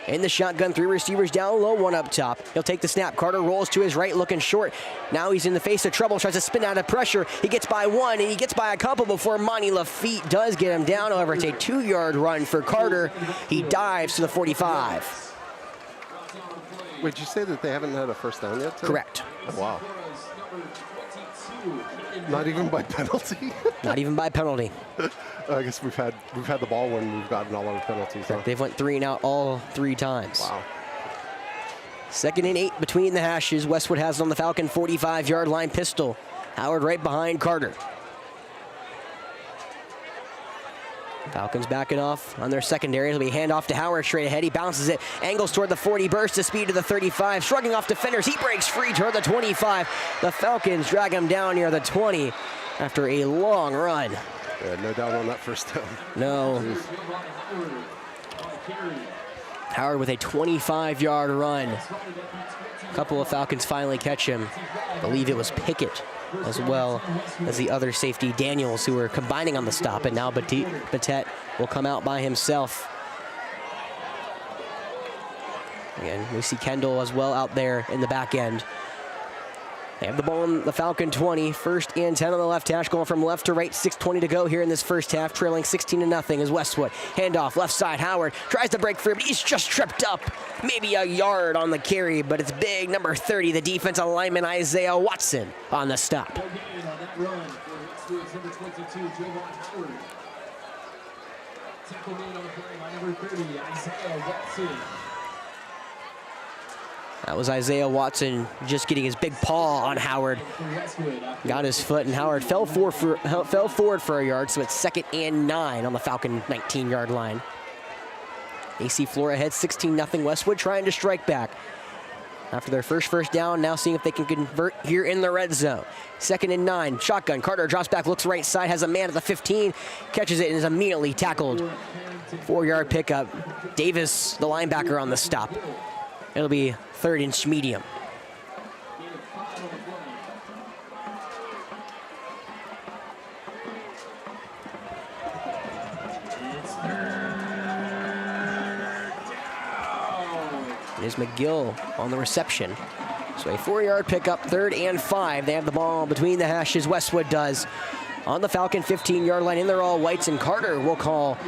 In the shotgun, 3 receivers down low, 1 up top. He'll take the snap. Carter rolls to his right, looking short. Now he's in the face of trouble, tries to spin out of pressure. He gets by 1, and he gets by a couple before Monty Lafitte does get him down. However, it's a 2-yard run for Carter. He dives to the 45. Wait, did you say that they haven't had a first down yet, today? Correct. Oh, wow. Not even by penalty? Not even by penalty. I guess we've had the ball when we've gotten all our penalties. Huh? They've went 3 and out all 3 times. Wow. 2nd and 8 between the hashes. Westwood has it on the Falcon 45-yard line pistol. Howard right behind Carter. Falcons backing off on their secondary. It'll be handoff to Howard straight ahead. He bounces it, angles toward the 40, bursts to speed to the 35, shrugging off defenders. He breaks free toward the 25. The Falcons drag him down near the 20 after a long run. Yeah, no doubt on that first down. No. Jeez. Howard with a 25-yard run. A couple of Falcons finally catch him. I believe it was Pickett, as well as the other safety, Daniels, who were combining on the stop, and now Batet will come out by himself. Again, we see Kendall as well out there in the back end. They have the ball on the Falcon 20, 1st and 10 on the left hash, going from left to right, 6:20 to go here in this first half, trailing 16-0 as Westwood. Handoff, left side, Howard tries to break free, but he's just tripped up. Maybe a yard on the carry, but it's big. Number 30, the defensive lineman, Isaiah Watson, on the stop. That was Isaiah Watson just getting his big paw on Howard. Got his foot, and Howard fell forward for a yard, so it's 2nd and 9 on the Falcon 19-yard line. AC Flora ahead 16-0. Westwood trying to strike back. After their first down, now seeing if they can convert here in the red zone. 2nd and 9, shotgun. Carter drops back, looks right side, has a man at the 15, catches it, and is immediately tackled. 4-yard pickup. Davis, the linebacker, on the stop. It'll be 3rd and medium. It is McGill on the reception. So a 4-yard pickup, 3rd and 5. They have the ball between the hashes. Westwood does. On the Falcon 15-yard line, in their all whites, and Carter will call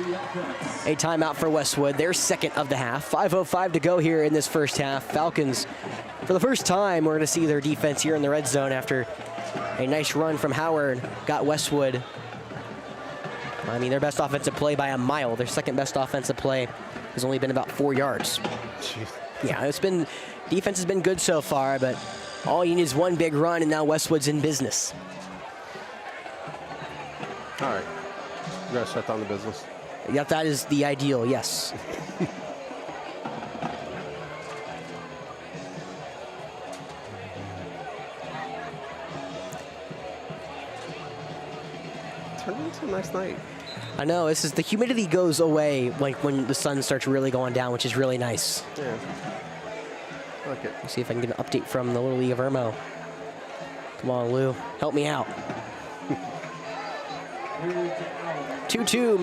a timeout for Westwood, their 2nd of the half. 5:05 to go here in this first half. Falcons, for the first time, we're going to see their defense here in the red zone after a nice run from Howard. Got Westwood, I mean, their best offensive play by a mile. Their 2nd best offensive play has only been about 4 yards. Jeez. Yeah, defense has been good so far, but all you need is one big run, and now Westwood's in business. All right. You gotta shut down the business. Yeah, that is the ideal, yes. Turned into a nice night. I know, the humidity goes away like when the sun starts really going down, which is really nice. Yeah. I like it. Let's see if I can get an update from the Little League of Irmo. Come on, Lou, help me out. 2-2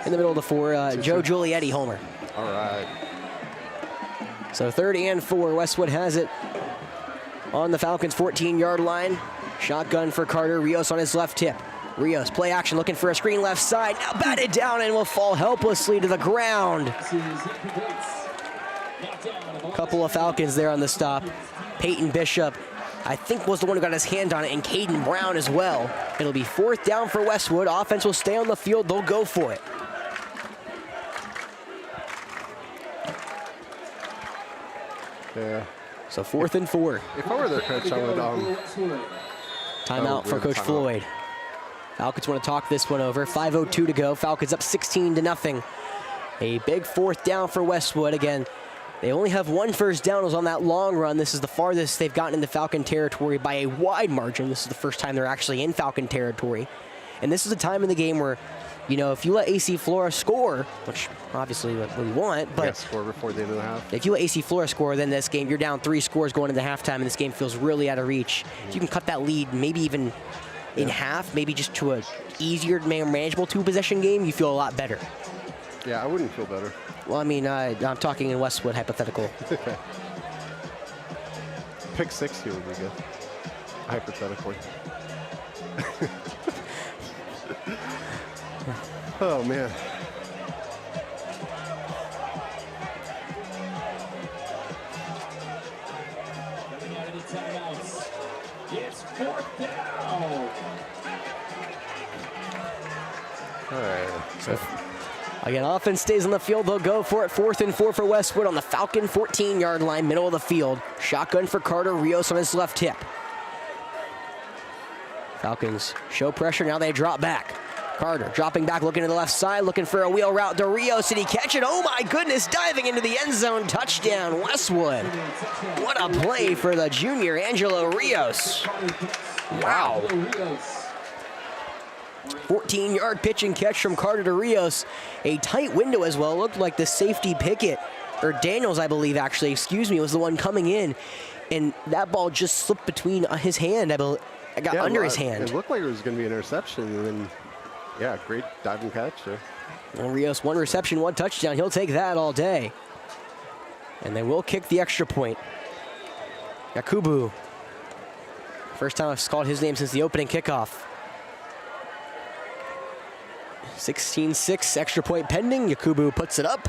in the middle of the 4. Joe Giulietti homer. All right. So 3rd and 4. Westwood has it on the Falcons' 14-yard line. Shotgun for Carter. Rios on his left hip. Rios, play action, looking for a screen left side. Now batted down and will fall helplessly to the ground. Couple of Falcons there on the stop. Peyton Bishop, I think, was the one who got his hand on it, and Caden Brown as well. It'll be 4th down for Westwood. Offense will stay on the field. They'll go for it. Yeah. So 4th and 4. If I were their coach, I would. Timeout for Coach Floyd. Falcons want to talk this one over. 5:02 to go. Falcons up 16-0. A big 4th down for Westwood. Again, they only have 1 first down. It was on that long run. This is the farthest they've gotten into Falcon territory by a wide margin. This is the first time they're actually in Falcon territory. And this is a time in the game where, you know, if you let AC Flora score, which obviously what we want, but yeah, score before the end of the half. If you let AC Flora score, then this game, you're down 3 scores going into halftime, and this game feels really out of reach. If you can cut that lead, maybe even in half, maybe just to a easier, manageable 2-possession game, you feel a lot better. Yeah, I wouldn't feel better. Well, I mean, I'm talking in Westwood, hypothetical. Okay. Pick 6 here would be good, hypothetically. Oh, man. Coming out of the timeouts. It's 4th down. All right. So, again, offense stays on the field. They'll go for it. 4th and 4 for Westwood on the Falcon 14-yard line, middle of the field. Shotgun for Carter. Rios on his left hip. Falcons show pressure. Now they drop back. Carter dropping back, looking to the left side, looking for a wheel route to Rios. Did he catch it? Oh, my goodness, diving into the end zone. Touchdown, Westwood. What a play for the junior, Angelo Rios. Wow. 14-yard pitch and catch from Carter to Rios. A tight window as well. It looked like the safety Pickett, or Daniels, I believe, actually, excuse me, was the one coming in. And that ball just slipped between his hand, I believe. I got under his hand. It looked like it was going to be an interception, and then, yeah, great diving catch there. Well, Rios, 1 reception, 1 touchdown. He'll take that all day. And they will kick the extra point. Yakubu. First time I've called his name since the opening kickoff. 16-6, extra point pending. Yakubu puts it up.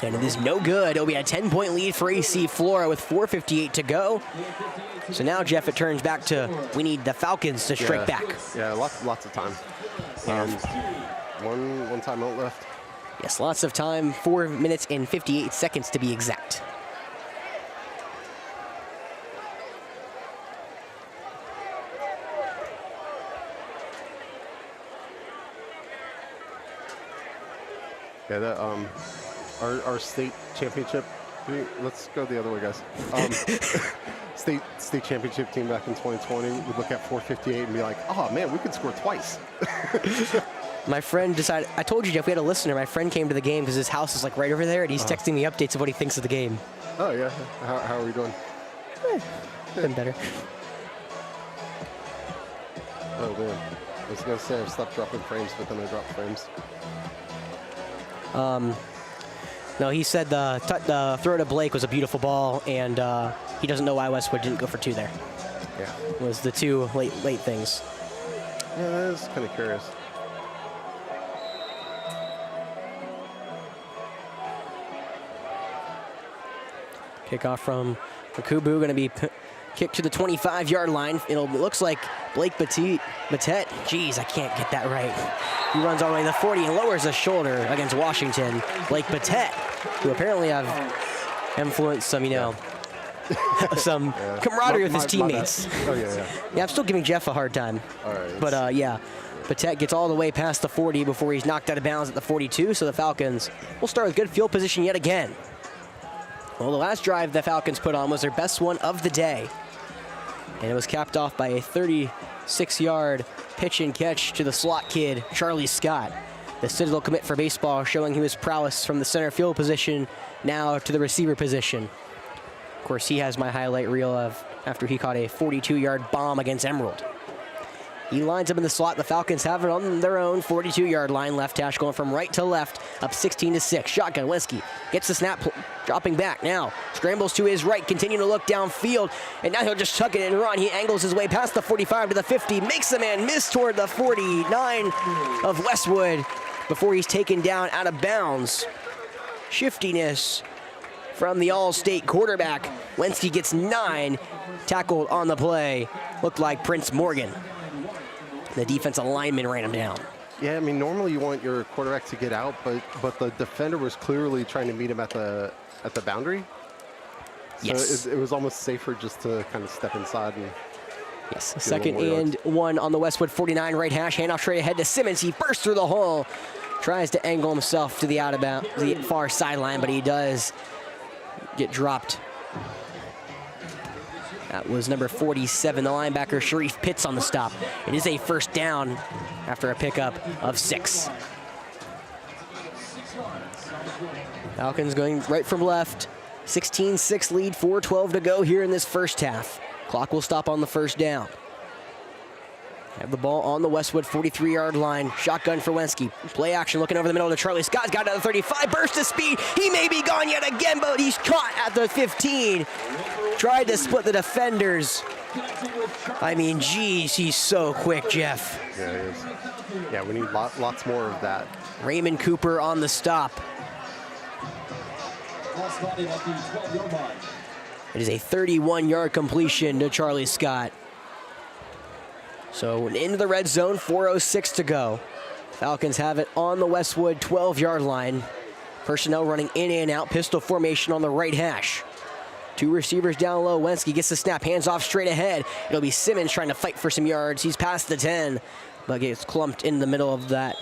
And it is no good. It'll be a 10-point lead for AC Flora with 4:58 to go. So now, Jeff, it turns back to we need the Falcons to strike back. Yeah, lots of time. One timeout left. Yes, lots of time. 4 minutes and 58 seconds to be exact. Yeah, that our state championship. Let's go the other way, guys. State championship team back in 2020 would look at 4:58 and be like, "Oh man, we could score twice." My friend decided. I told you, Jeff, we had a listener. My friend came to the game because his house is like right over there, and he's texting me updates of what he thinks of the game. Oh yeah, how are we doing? Been better. Oh man, I was gonna say I stopped dropping frames, but then I dropped frames. No, he said the throw to Blake was a beautiful ball, and he doesn't know why Westwood didn't go for 2 there. Yeah, Was the 2 late things. yeah, that is kind of curious. Kickoff from Yakubu, going to be kicked to the 25-yard line. It looks like Blake Batet. Jeez, I can't get that right. He runs all the way to the 40 and lowers the shoulder against Washington. Blake Batet, who apparently have influenced some, some camaraderie with his teammates. Oh yeah. Yeah, I'm still giving Jeff a hard time. All right. But yeah, Batet gets all the way past the 40 before he's knocked out of bounds at the 42. So the Falcons will start with good field position yet again. Well, the last drive the Falcons put on was their best one of the day. And it was capped off by a 36-yard pitch and catch to the slot kid, Charlie Scott. The Citadel commit for baseball, showing his prowess from the center field position now to the receiver position. Of course, he has my highlight reel of after he caught a 42-yard bomb against Emerald. He lines up in the slot. The Falcons have it on their own 42-yard line. Left hash going from right to left, up 16-6. Shotgun, Wensky gets the snap, dropping back now. Scrambles to his right, continuing to look downfield, and now he'll just chuck it and run. He angles his way past the 45 to the 50, makes the man miss toward the 49 of Westwood before he's taken down out of bounds. Shiftiness from the All-State quarterback. Wensky gets 9, tackled on the play. Looked like Prince Morgan. The defensive lineman ran him down. Yeah, I mean, normally you want your quarterback to get out, but the defender was clearly trying to meet him at the boundary. So Yes. it was almost safer just to kind of step inside and. Yes, 2nd and 1 on the Westwood 49 right hash. Handoff straight ahead to Simmons. He bursts through the hole. Tries to angle himself to the the far sideline, but he does get dropped. That was number 47, the linebacker, Sharif Pitts, on the stop. It is a first down after a pickup of 6. Falcons going right from left. 16-6 lead, 4:12 to go here in this first half. Clock will stop on the first down. Have the ball on the Westwood 43-yard line. Shotgun for Wensky. Play action looking over the middle to Charlie Scott's got another 35. Burst of speed. He may be gone yet again, but he's caught at the 15. Tried to split the defenders. I mean, geez, he's so quick, Jeff. Yeah, he is. Yeah, we need lots more of that. Raymond Cooper on the stop. It is a 31-yard completion to Charlie Scott. So into the red zone, 4:06 to go. Falcons have it on the Westwood 12-yard line. Personnel running in and out, pistol formation on the right hash. 2 receivers down low. Wensky gets the snap, hands off straight ahead. It'll be Simmons trying to fight for some yards. He's past the 10, but gets clumped in the middle of that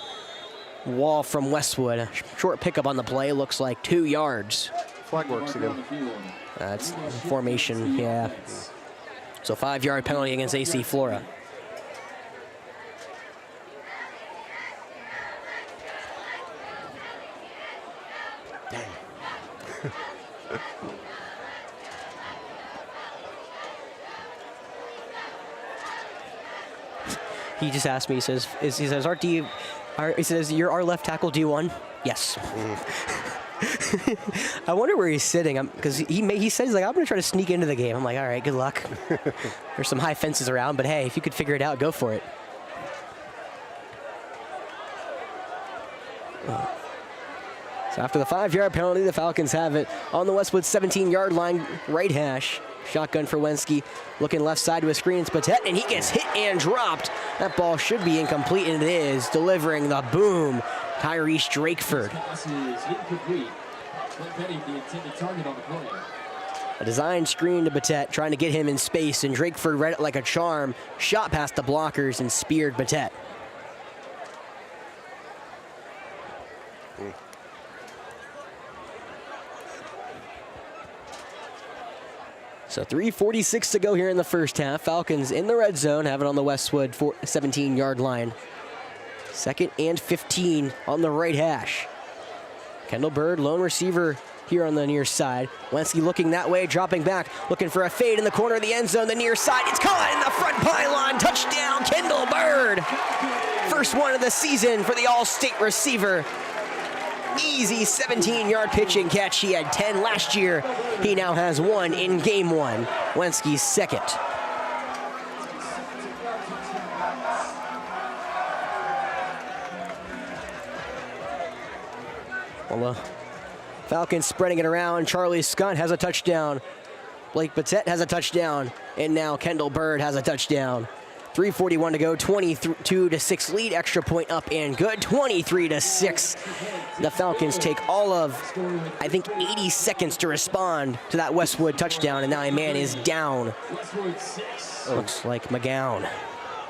wall from Westwood. A short pickup on the play, looks like 2 yards. Flag works again. That's formation, yeah. So 5-yard penalty against AC Flora. Dang. He just asked me, he says, you're our left tackle D1? Yes. I wonder where he's sitting, because he says, like, I'm going to try to sneak into the game. I'm like, all right, good luck. There's some high fences around, but hey, if you could figure it out, go for it. So after the 5-yard penalty, the Falcons have it on the Westwood 17-yard line, right hash. Shotgun for Wensky, looking left side to a screen. It's Patet, and he gets hit and dropped. That ball should be incomplete, and it is. Delivering the boom, Tyrese Drakeford. A design screen to Patet, trying to get him in space, and Drakeford read it like a charm. Shot past the blockers and speared Patet. So 3:46 to go here in the first half. Falcons in the red zone, have it on the Westwood 17-yard line. 2nd and 15 on the right hash. Kendall Bird, lone receiver here on the near side. Wensky looking that way, dropping back, looking for a fade in the corner of the end zone, the near side. It's caught in the front pylon. Touchdown, Kendall Bird. First one of the season for the All-State receiver. Easy 17-yard pitch and catch. He had 10 last year. He now has 1 in game 1. Wensky's second. Well, the Falcons spreading it around. Charlie Scott has a touchdown. Blake Patet has a touchdown. And now Kendall Bird has a touchdown. 3:41 to go, 22-6 lead, extra point up and good, 23-6. The Falcons take all of, I think, 80 seconds to respond to that Westwood touchdown, and now a man is down. Looks like McGowan.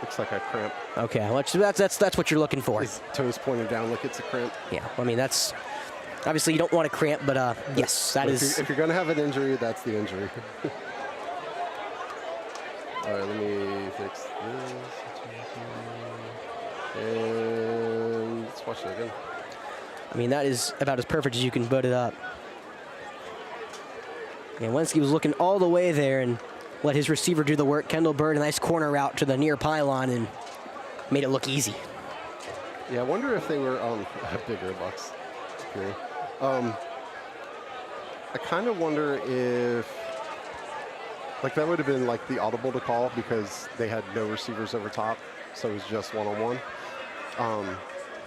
Looks like a cramp. Okay, well, that's what you're looking for. His toes pointed down like it's a cramp. Yeah, I mean, that's, obviously you don't want a cramp, but yes, that is. If you're going to have an injury, that's the injury. All right, let me fix this. And let's watch it again. I mean, that is about as perfect as you can put it up. And Wensky was looking all the way there and let his receiver do the work. Kendall Bird, a nice corner route to the near pylon, and made it look easy. Yeah, I wonder if they were bigger bucks. Here. I kind of wonder if, like, that would have been like the audible to call because they had no receivers over top, so it was just one-on-one. I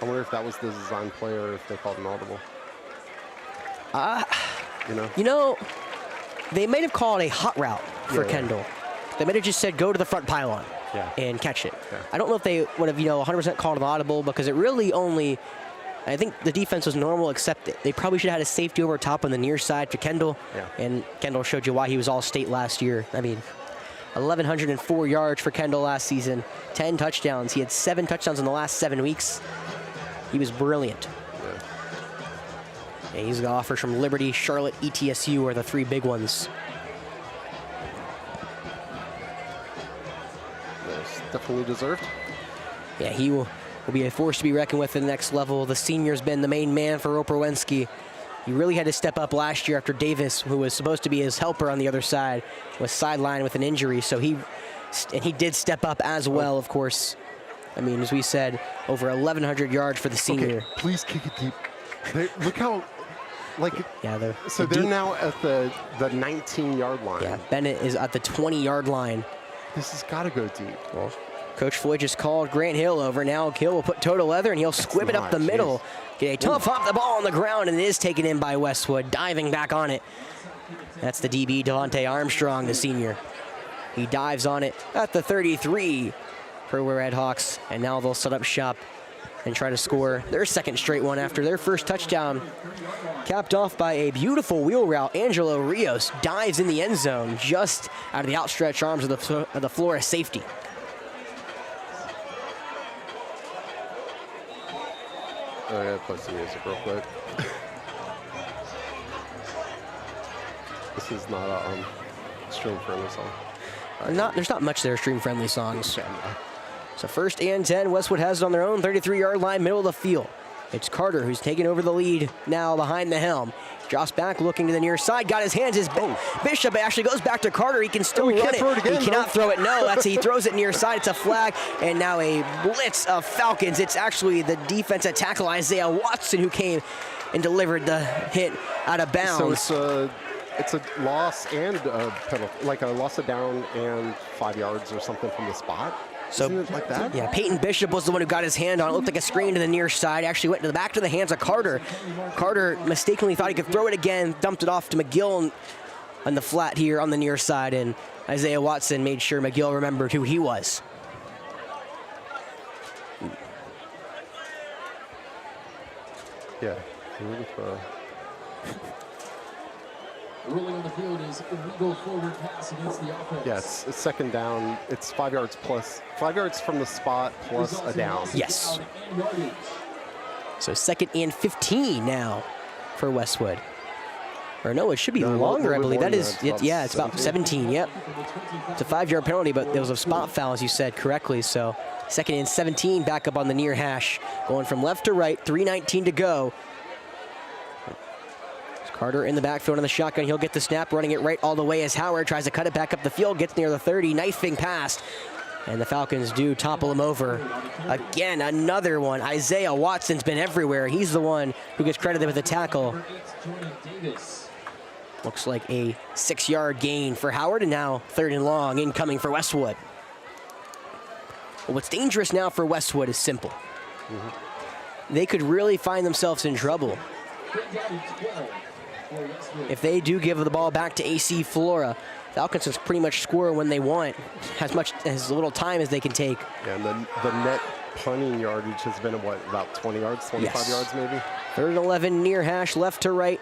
wonder if that was the design play or if they called an audible. You know, they might have called a hot route for Kendall. They might have just said, go to the front pylon and catch it. Yeah. I don't know if they would have, 100% called an audible because it really only, I think the defense was normal, except they probably should have had a safety over top on the near side for Kendall. Yeah. And Kendall showed you why he was all-state last year. I mean, 1,104 yards for Kendall last season, 10 touchdowns. He had 7 touchdowns in the last 7 weeks. He was brilliant. And he's got offers from Liberty, Charlotte, ETSU are the 3 big ones. That's definitely deserved. Yeah, he will be a force to be reckoned with at the next level. The senior's been the main man for Oprowensky. He really had to step up last year after Davis, who was supposed to be his helper on the other side, was sidelined with an injury. So he did step up as well, of course. I mean, as we said, over 1,100 yards for the senior. Okay, please kick it deep. Look how, like, yeah, they're now at the 19-yard line. Yeah, Bennett is at the 20-yard line. This has got to go deep. Well, Coach Floyd just called Grant Hill over. Now Hill will put toe to leather, and he'll squib it up the middle. Get a tough off the ball on the ground, and it is taken in by Westwood, diving back on it. That's the DB, Devontae Armstrong, the senior. He dives on it at the 33 for Red Hawks, and now they'll set up shop and try to score their second straight one after their first touchdown. Capped off by a beautiful wheel route. Angelo Rios dives in the end zone just out of the outstretched arms of the Flora safety. I gotta play some music real quick. This is not a stream-friendly song. There's not much there stream-friendly songs. So first and 10, Westwood has it on their own 33-yard line, middle of the field. It's Carter who's taking over the lead now behind the helm. Drops back, looking to the near side, got his hands. Bishop actually goes back to Carter. He can still run it. Again, he cannot throw it. No, he throws it near side. It's a flag, and now a blitz of Falcons. It's actually the defensive tackle, Isaiah Watson, who came and delivered the hit out of bounds. So it's a loss and a penalty, like a loss of down and 5 yards or something from the spot. So, isn't it like that? Yeah, Peyton Bishop was the one who got his hand on it. It looked like a screen to the near side. Actually went to the back to the hands of Carter. Carter mistakenly thought he could throw it again, dumped it off to McGill on the flat here on the near side, and Isaiah Watson made sure McGill remembered who he was. Yeah. The ruling on the field is illegal forward pass against the offense. Yes, it's second down. It's 5 yards plus, 5 yards from the spot plus a down. Yes. So second and 15 now for Westwood. Or no, it should be longer, I believe. That is, it's about 17, yep. It's a 5-yard penalty, but there was a spot foul, as you said correctly. So second and 17, back up on the near hash. Going from left to right, 3:19 to go. Carter in the backfield on the shotgun. He'll get the snap, running it right all the way as Howard tries to cut it back up the field, gets near the 30, knifing past. And the Falcons do topple him over. Again, another one. Isaiah Watson's been everywhere. He's the one who gets credited with the tackle. Looks like a 6-yard gain for Howard, and now 3rd and long incoming for Westwood. Well, what's dangerous now for Westwood is simple. They could really find themselves in trouble if they do give the ball back to AC Flora. Falcons can pretty much score when they want, as little time as they can take. Yeah, and the net punting yardage has been, about 20 yards, 25 yards maybe? 3rd and 11, near hash, left to right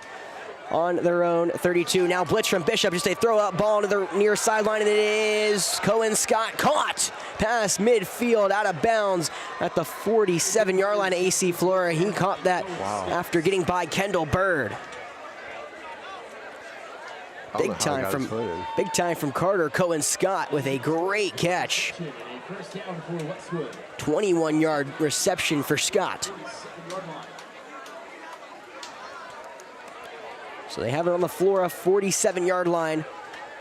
on their own 32. Now blitz from Bishop, just a throw-out ball to the near sideline, and it is Cohen Scott caught past midfield, out of bounds at the 47-yard line of AC Flora. He caught that after getting by Kendall Bird. Big time from Carter. Cohen Scott with a great catch. 21-yard reception for Scott. So they have it on the Flora 47-yard line.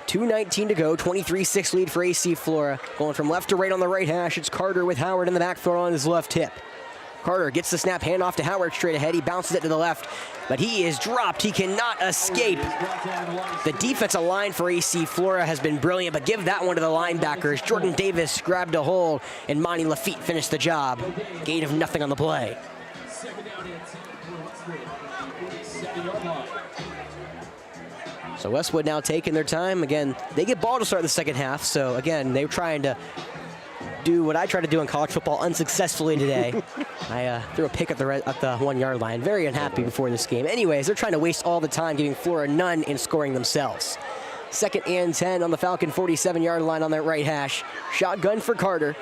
2:19 to go, 23-6 lead for AC Flora. Going from left to right on the right hash, it's Carter with Howard in the backfield on his left hip. Carter gets the snap, handoff to Howard straight ahead. He bounces it to the left, but he is dropped. He cannot escape. The defensive line for AC Flora has been brilliant, but give that one to the linebackers. Jordan Davis grabbed a hold, and Monty Lafitte finished the job. Gain of nothing on the play. So Westwood now taking their time. Again, they get ball to start the second half. So again, they're trying to do what I try to do in college football unsuccessfully today. I threw a pick at the 1-yard line. Very unhappy before this game. Anyways, they're trying to waste all the time, giving Flora none in scoring themselves. 2nd and 10 on the Falcon 47-yard line on that right hash. Shotgun for Carter.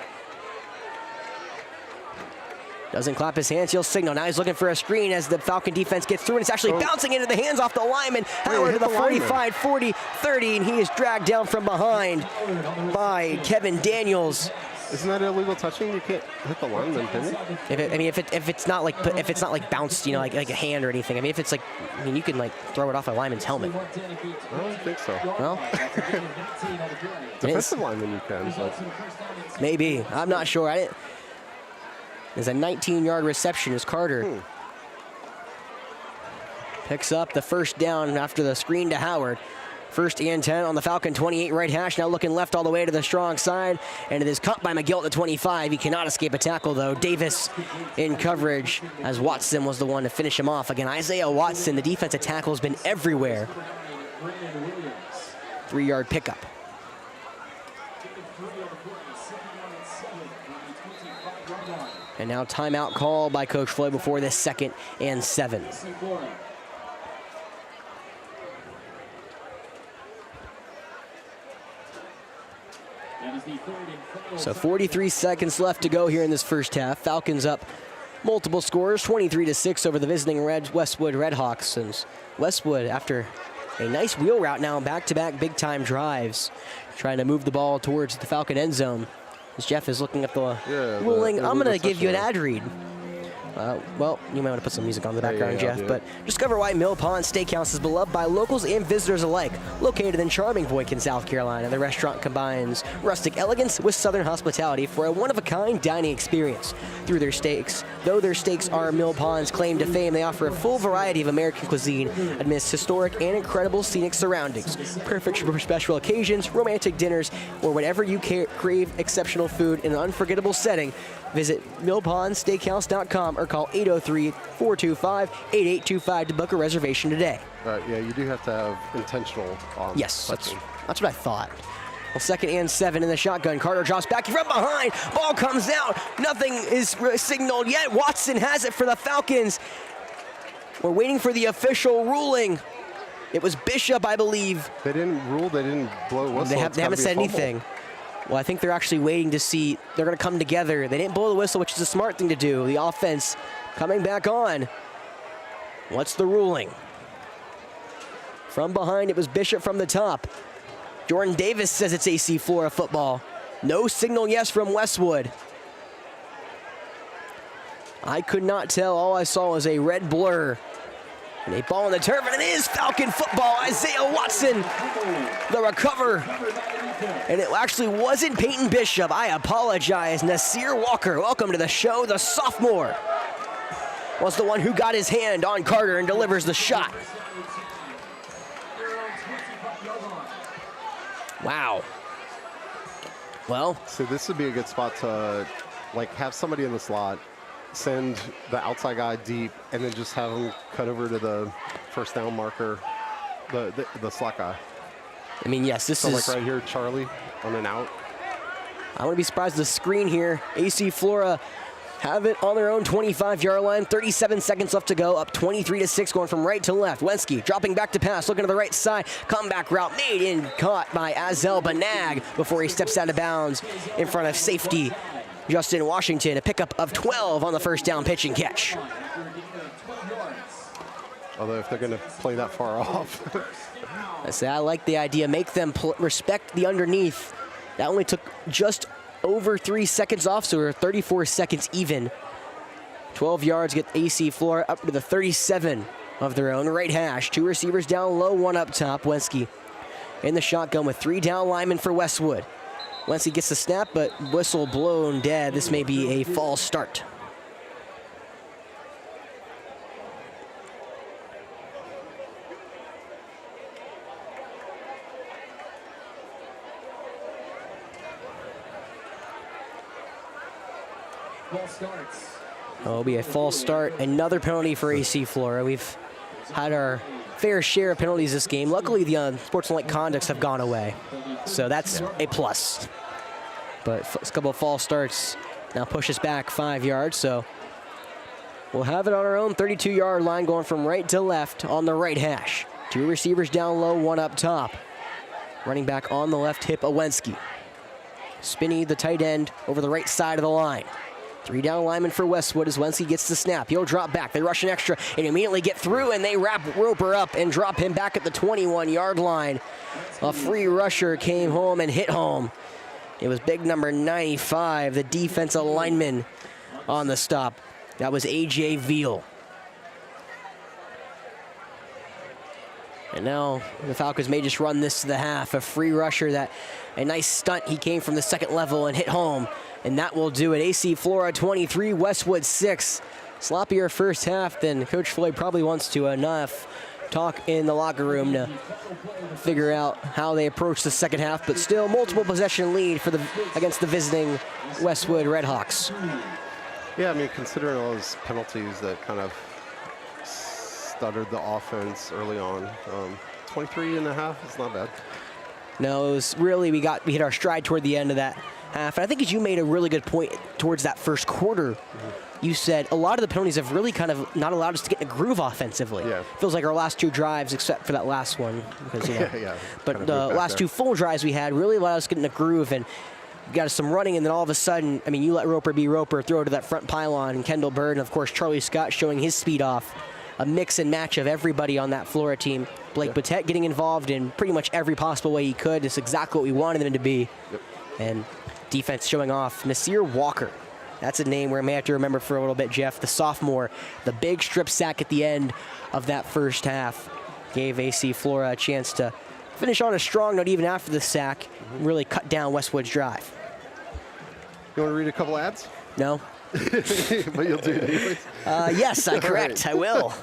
Doesn't clap his hands, he'll signal. Now he's looking for a screen as the Falcon defense gets through, and it's actually bouncing into the hands off the lineman. Howard to the 45, 40, 30, and he is dragged down from behind by Kevin Daniels. Isn't that illegal touching? You can't hit the lineman, can you? If it's not like bounced, like a hand or anything. If it's like, you can like throw it off a lineman's helmet. I don't think so. Well, defensive lineman you can. But. Maybe. I'm not sure. There's a 19-yard reception as Carter picks up the first down after the screen to Howard. 1st and 10 on the Falcon 28 right hash. Now looking left all the way to the strong side. And it is caught by McGill at the 25. He cannot escape a tackle, though. Davis in coverage as Watson was the one to finish him off. Again, Isaiah Watson, the defensive tackle, has been everywhere. 3-yard pickup. And now timeout call by Coach Floyd before this 2nd and 7. So 43 seconds left to go here in this first half. Falcons up multiple scores, 23-6 over the visiting Westwood Redhawks. And Westwood, after a nice wheel route now, back-to-back big-time drives, trying to move the ball towards the Falcon end zone. As Jeff is looking at the ruling, I'm going to give you an ad read. Well, you might want to put some music on the background, Jeff. But discover why Mill Pond Steakhouse is beloved by locals and visitors alike. Located in charming Boykin, South Carolina, the restaurant combines rustic elegance with southern hospitality for a one-of-a-kind dining experience. Through their steaks, though their steaks are Mill Pond's claim to fame, they offer a full variety of American cuisine amidst historic and incredible scenic surroundings. Perfect for special occasions, romantic dinners, or whenever you crave exceptional food in an unforgettable setting. Visit millpondsteakhouse.com or call 803-425-8825 to book a reservation today. Yeah, you do have to have intentional. Yes, that's what I thought. Well, 2nd and 7 in the shotgun. Carter drops back from behind. Ball comes out. Nothing is signaled yet. Watson has it for the Falcons. We're waiting for the official ruling. It was Bishop, I believe. They didn't rule. They didn't blow a whistle. They haven't said anything. Well, I think they're actually waiting to see. They're going to come together. They didn't blow the whistle, which is a smart thing to do. The offense coming back on. What's the ruling? From behind, it was Bishop from the top. Jordan Davis says it's AC Flora football. No signal yes from Westwood. I could not tell. All I saw was a red blur. And a ball on the turf, and it is Falcon football. Isaiah Watson, the recover. And it actually wasn't Peyton Bishop. I apologize. Nasir Walker, welcome to the show. The sophomore was the one who got his hand on Carter and delivers the shot. Wow. Well, so this would be a good spot to have somebody in the slot, send the outside guy deep, and then just have him cut over to the first down marker, the slot guy. I mean, yes, this is... right here, Charlie on an out. I wouldn't be surprised the screen here. AC Flora have it on their own 25-yard line. 37 seconds left to go. Up 23-6, going from right to left. Wensky dropping back to pass, looking to the right side. Comeback route made and caught by Azel Banag before he steps out of bounds in front of safety Justin Washington. A pickup of 12 on the first down pitch and catch. Although if they're going to play that far off. I say I like the idea. Make them respect the underneath. That only took just over 3 seconds off, so we're 34 seconds even. 12 yards get AC Flora up to the 37 of their own right hash. 2 receivers down low, 1 up top. Wensky in the shotgun with 3 down linemen for Westwood. Once he gets the snap, but whistle blown dead. This may be a false start. It'll be a false start. Another penalty for AC Flora. We've had our fair share of penalties this game. Luckily, the unsportsmanlike conducts have gone away, so that's a plus. But a couple of false starts now push us back 5 yards, so we'll have it on our own 32-yard line going from right to left on the right hash. 2 receivers down low, 1 up top. Running back on the left hip, Owensky. Spinney, the tight end, over the right side of the line. 3 down linemen for Westwood as Wensky gets the snap. He'll drop back. They rush an extra and immediately get through, and they wrap Roper up and drop him back at the 21-yard line. A free rusher came home and hit home. It was big number 95, the defensive lineman on the stop. That was A.J. Veal. And now the Falcons may just run this to the half. A free rusher, that a nice stunt. He came from the second level and hit home. And that will do it. AC Flora 23, Westwood 6. Sloppier first half than Coach Floyd probably wants to. Enough talk in the locker room to figure out how they approach the second half, but still multiple possession lead for against the visiting Westwood Redhawks. Yeah, I mean, considering all those penalties that kind of stuttered the offense early on, 23 and a half is not bad. No, it was really, we hit our stride toward the end of that half. And I think as you made a really good point towards that first quarter, you said a lot of the penalties have really kind of not allowed us to get in a groove offensively. Yeah. Feels like our last 2 drives, except for that last one. Because, yeah. But the last 2 full drives we had really allowed us to get in a groove, and got us some running, and then all of a sudden, I mean, you let Roper be Roper, throw to that front pylon, and Kendall Bird, and of course Charlie Scott showing his speed off. A mix and match of everybody on that Flora team. Blake Batet getting involved in pretty much every possible way he could. It's exactly what we wanted him to be. Yep. And defense showing off. Nasir Walker. That's a name we may have to remember for a little bit, Jeff. The sophomore. The big strip sack at the end of that first half gave AC Flora a chance to finish on a strong note even after the sack. Really cut down Westwood's drive. You want to read a couple ads? No. But you'll do it anyways. Yes, correct. I will.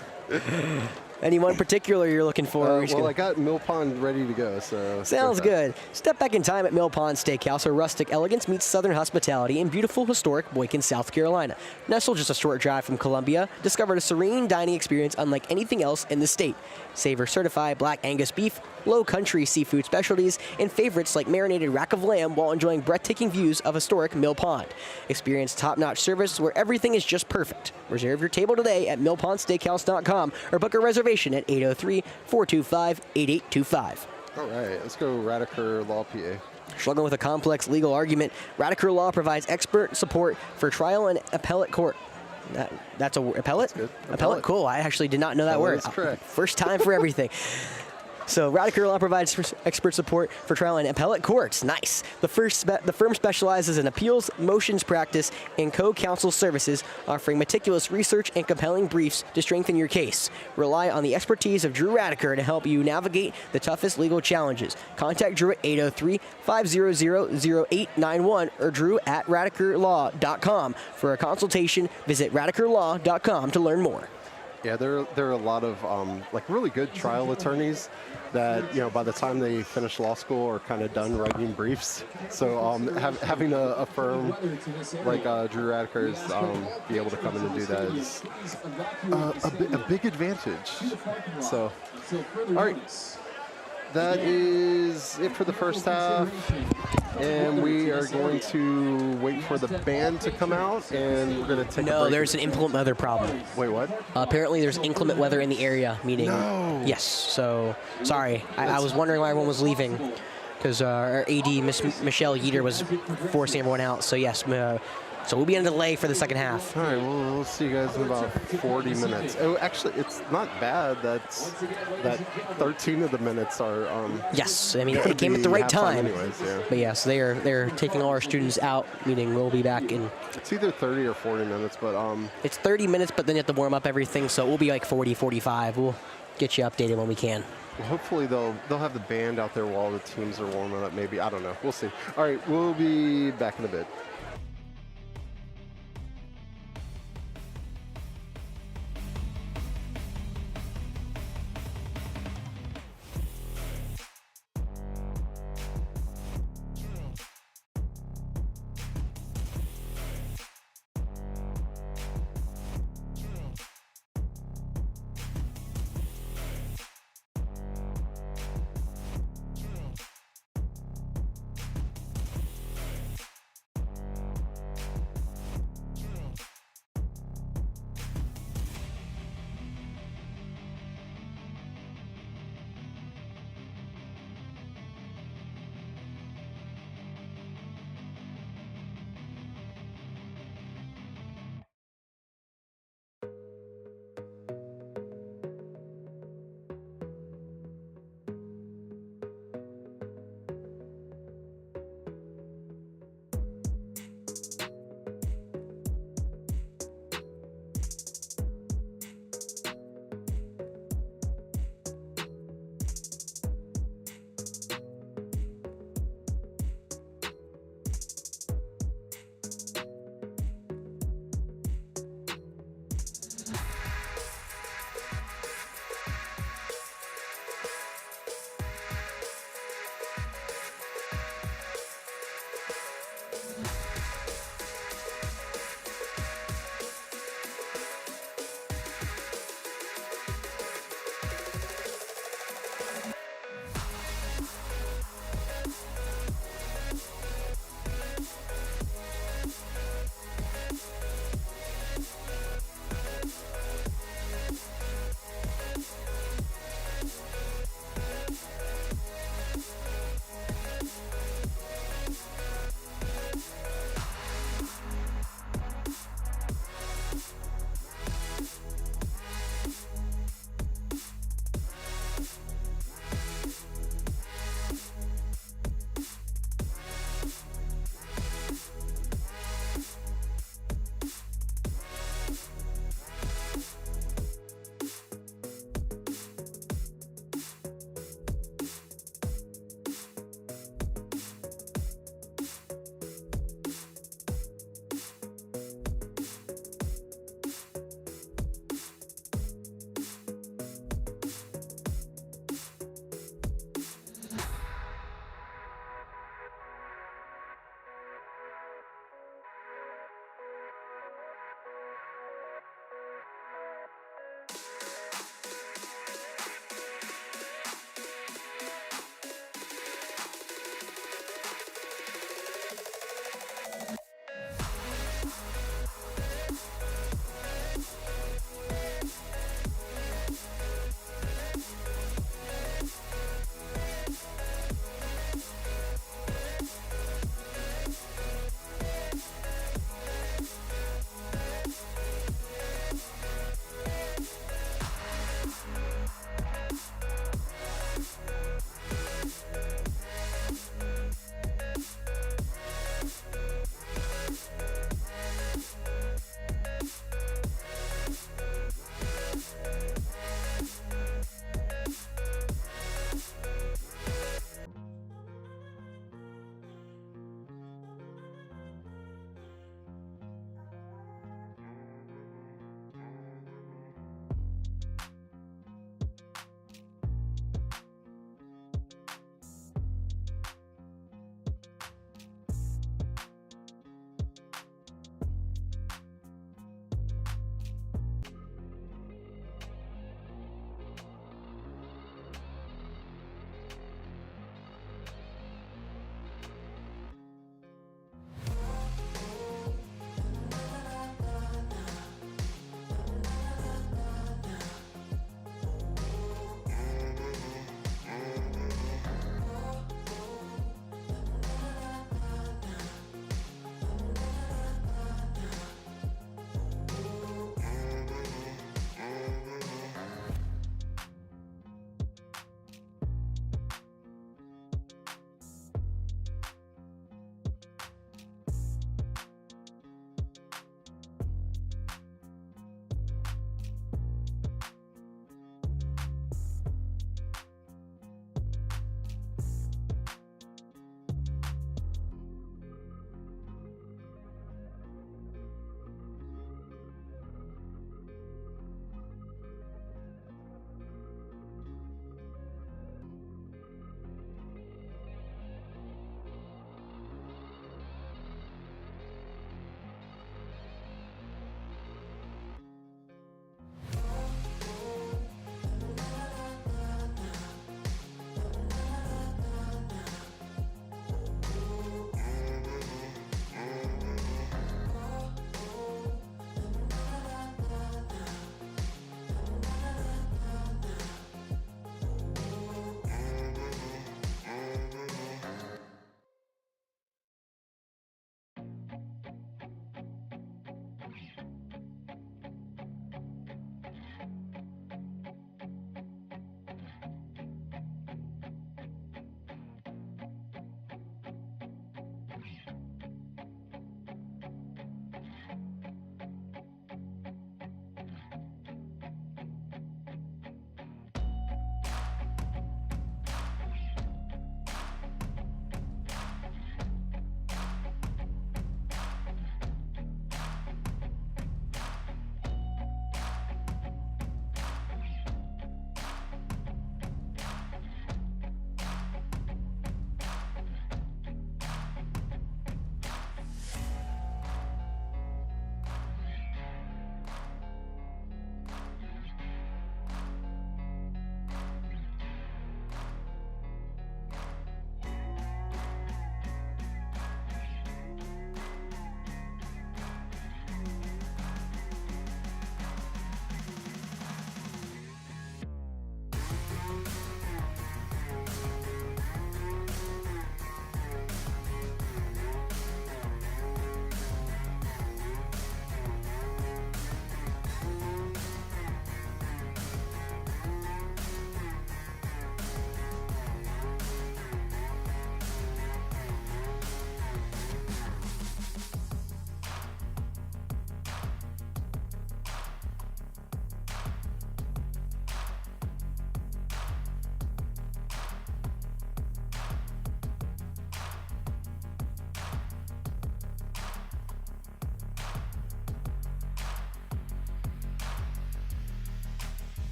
Anyone particular you're looking for? Well, I got Mill Pond ready to go, so. Sounds good. Step back in time at Mill Pond Steakhouse, where rustic elegance meets southern hospitality in beautiful, historic Boykin, South Carolina. Nestled just a short drive from Columbia, discovered a serene dining experience unlike anything else in the state. Savor certified black Angus beef, low country seafood specialties, and favorites like marinated rack of lamb while enjoying breathtaking views of historic Mill Pond. Experience top-notch service where everything is just perfect. Reserve your table today at millpondsteakhouse.com or book a reservation at 803-425-8825. All right, let's go Radiker Law PA. Struggling with a complex legal argument, Radiker Law provides expert support for trial and appellate court. That's a appellate? That's good. Appellate, cool. I actually did not know that word. That's correct. First time for everything. So Radiker Law provides expert support for trial and appellate courts. Nice. The firm specializes in appeals, motions practice, and co-counsel services, offering meticulous research and compelling briefs to strengthen your case. Rely on the expertise of Drew Radiker to help you navigate the toughest legal challenges. Contact Drew at 803-500-0891 or drew@radikerlaw.com. For a consultation, visit radikerlaw.com to learn more. Yeah, there are a lot of like really good trial attorneys that, you know, by the time they finish law school are kind of done writing briefs. So having a firm like Drew Radiker's be able to come in and do that is a big advantage. So, all right, that is it for the first half. And we are going to wait for the band to come out, and we're going to take a break. No, there's an inclement weather problem. Wait, what? Apparently there's inclement weather in the area, meaning... No. Yes, so sorry. I was wondering why everyone was leaving, because our AD, Miss Michelle Yeater, was forcing everyone out. So yes, so we'll be in a delay for the second half. All right, we'll see you guys in about 40 minutes. Oh, actually, it's not bad that 13 of the minutes are. Yes, I mean it came at the right time. Anyways, yeah. But yes, they're taking all our students out, meaning we'll be back in. It's either 30 or 40 minutes, but It's 30 minutes, but then you have to warm up everything, so we'll be like 40, 45. We'll get you updated when we can. Well, hopefully they'll have the band out there while the teams are warming up. Maybe, I don't know. We'll see. All right, we'll be back in a bit.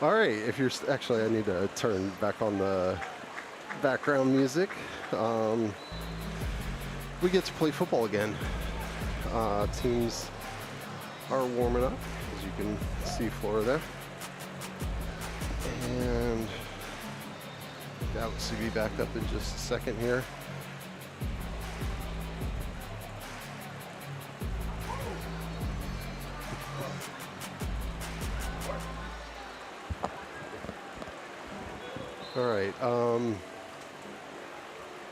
All right, if you're actually, I need to turn back on the background music. We get to play football again. Teams are warming up, as you can see Flora there. And Galaxy will be back up in just a second here. All right,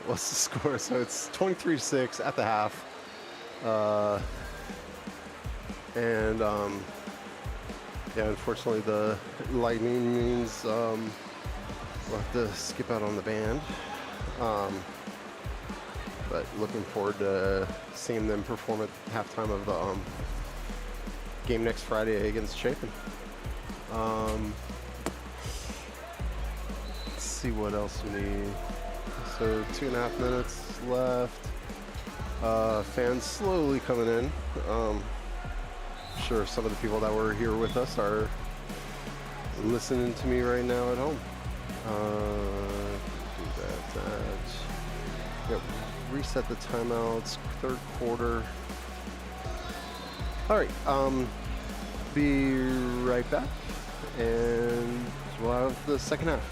what's the score? So it's 23-6 at the half. Yeah, unfortunately the lightning means we'll have to skip out on the band. But looking forward to seeing them perform at halftime of the game next Friday against Chapin. Let's see what else we need. So 2.5 minutes left. Fans slowly coming in. I'm sure some of the people that were here with us are listening to me right now at home. Do that. Yep. Reset the timeouts. Third quarter. All right. Be right back, and we'll have the second half.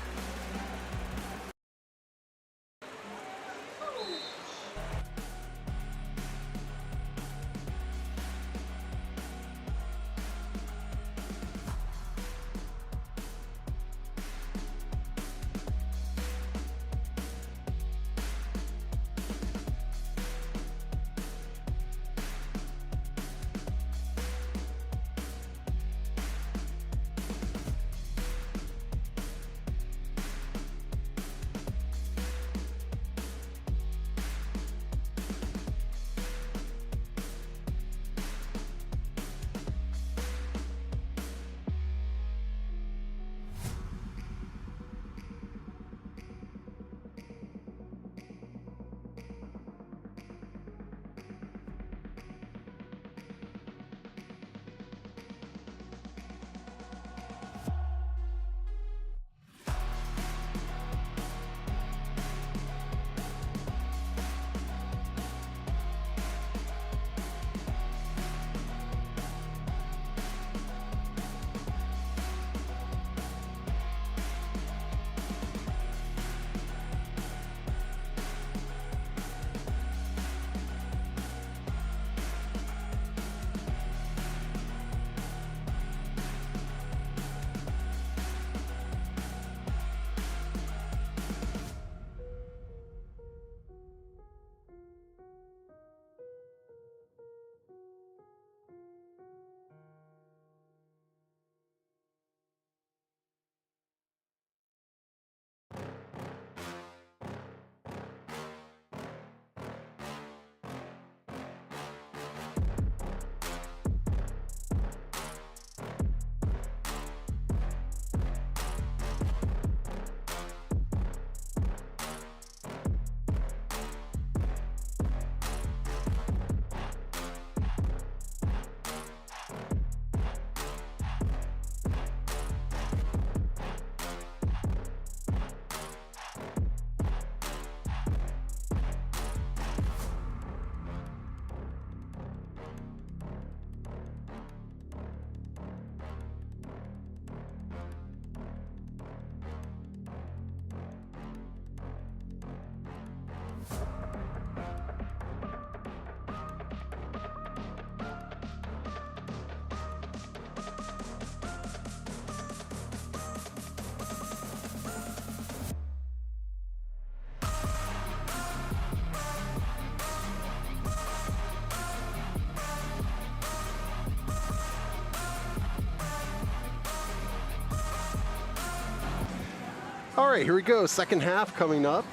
All right, here we go. Second half coming up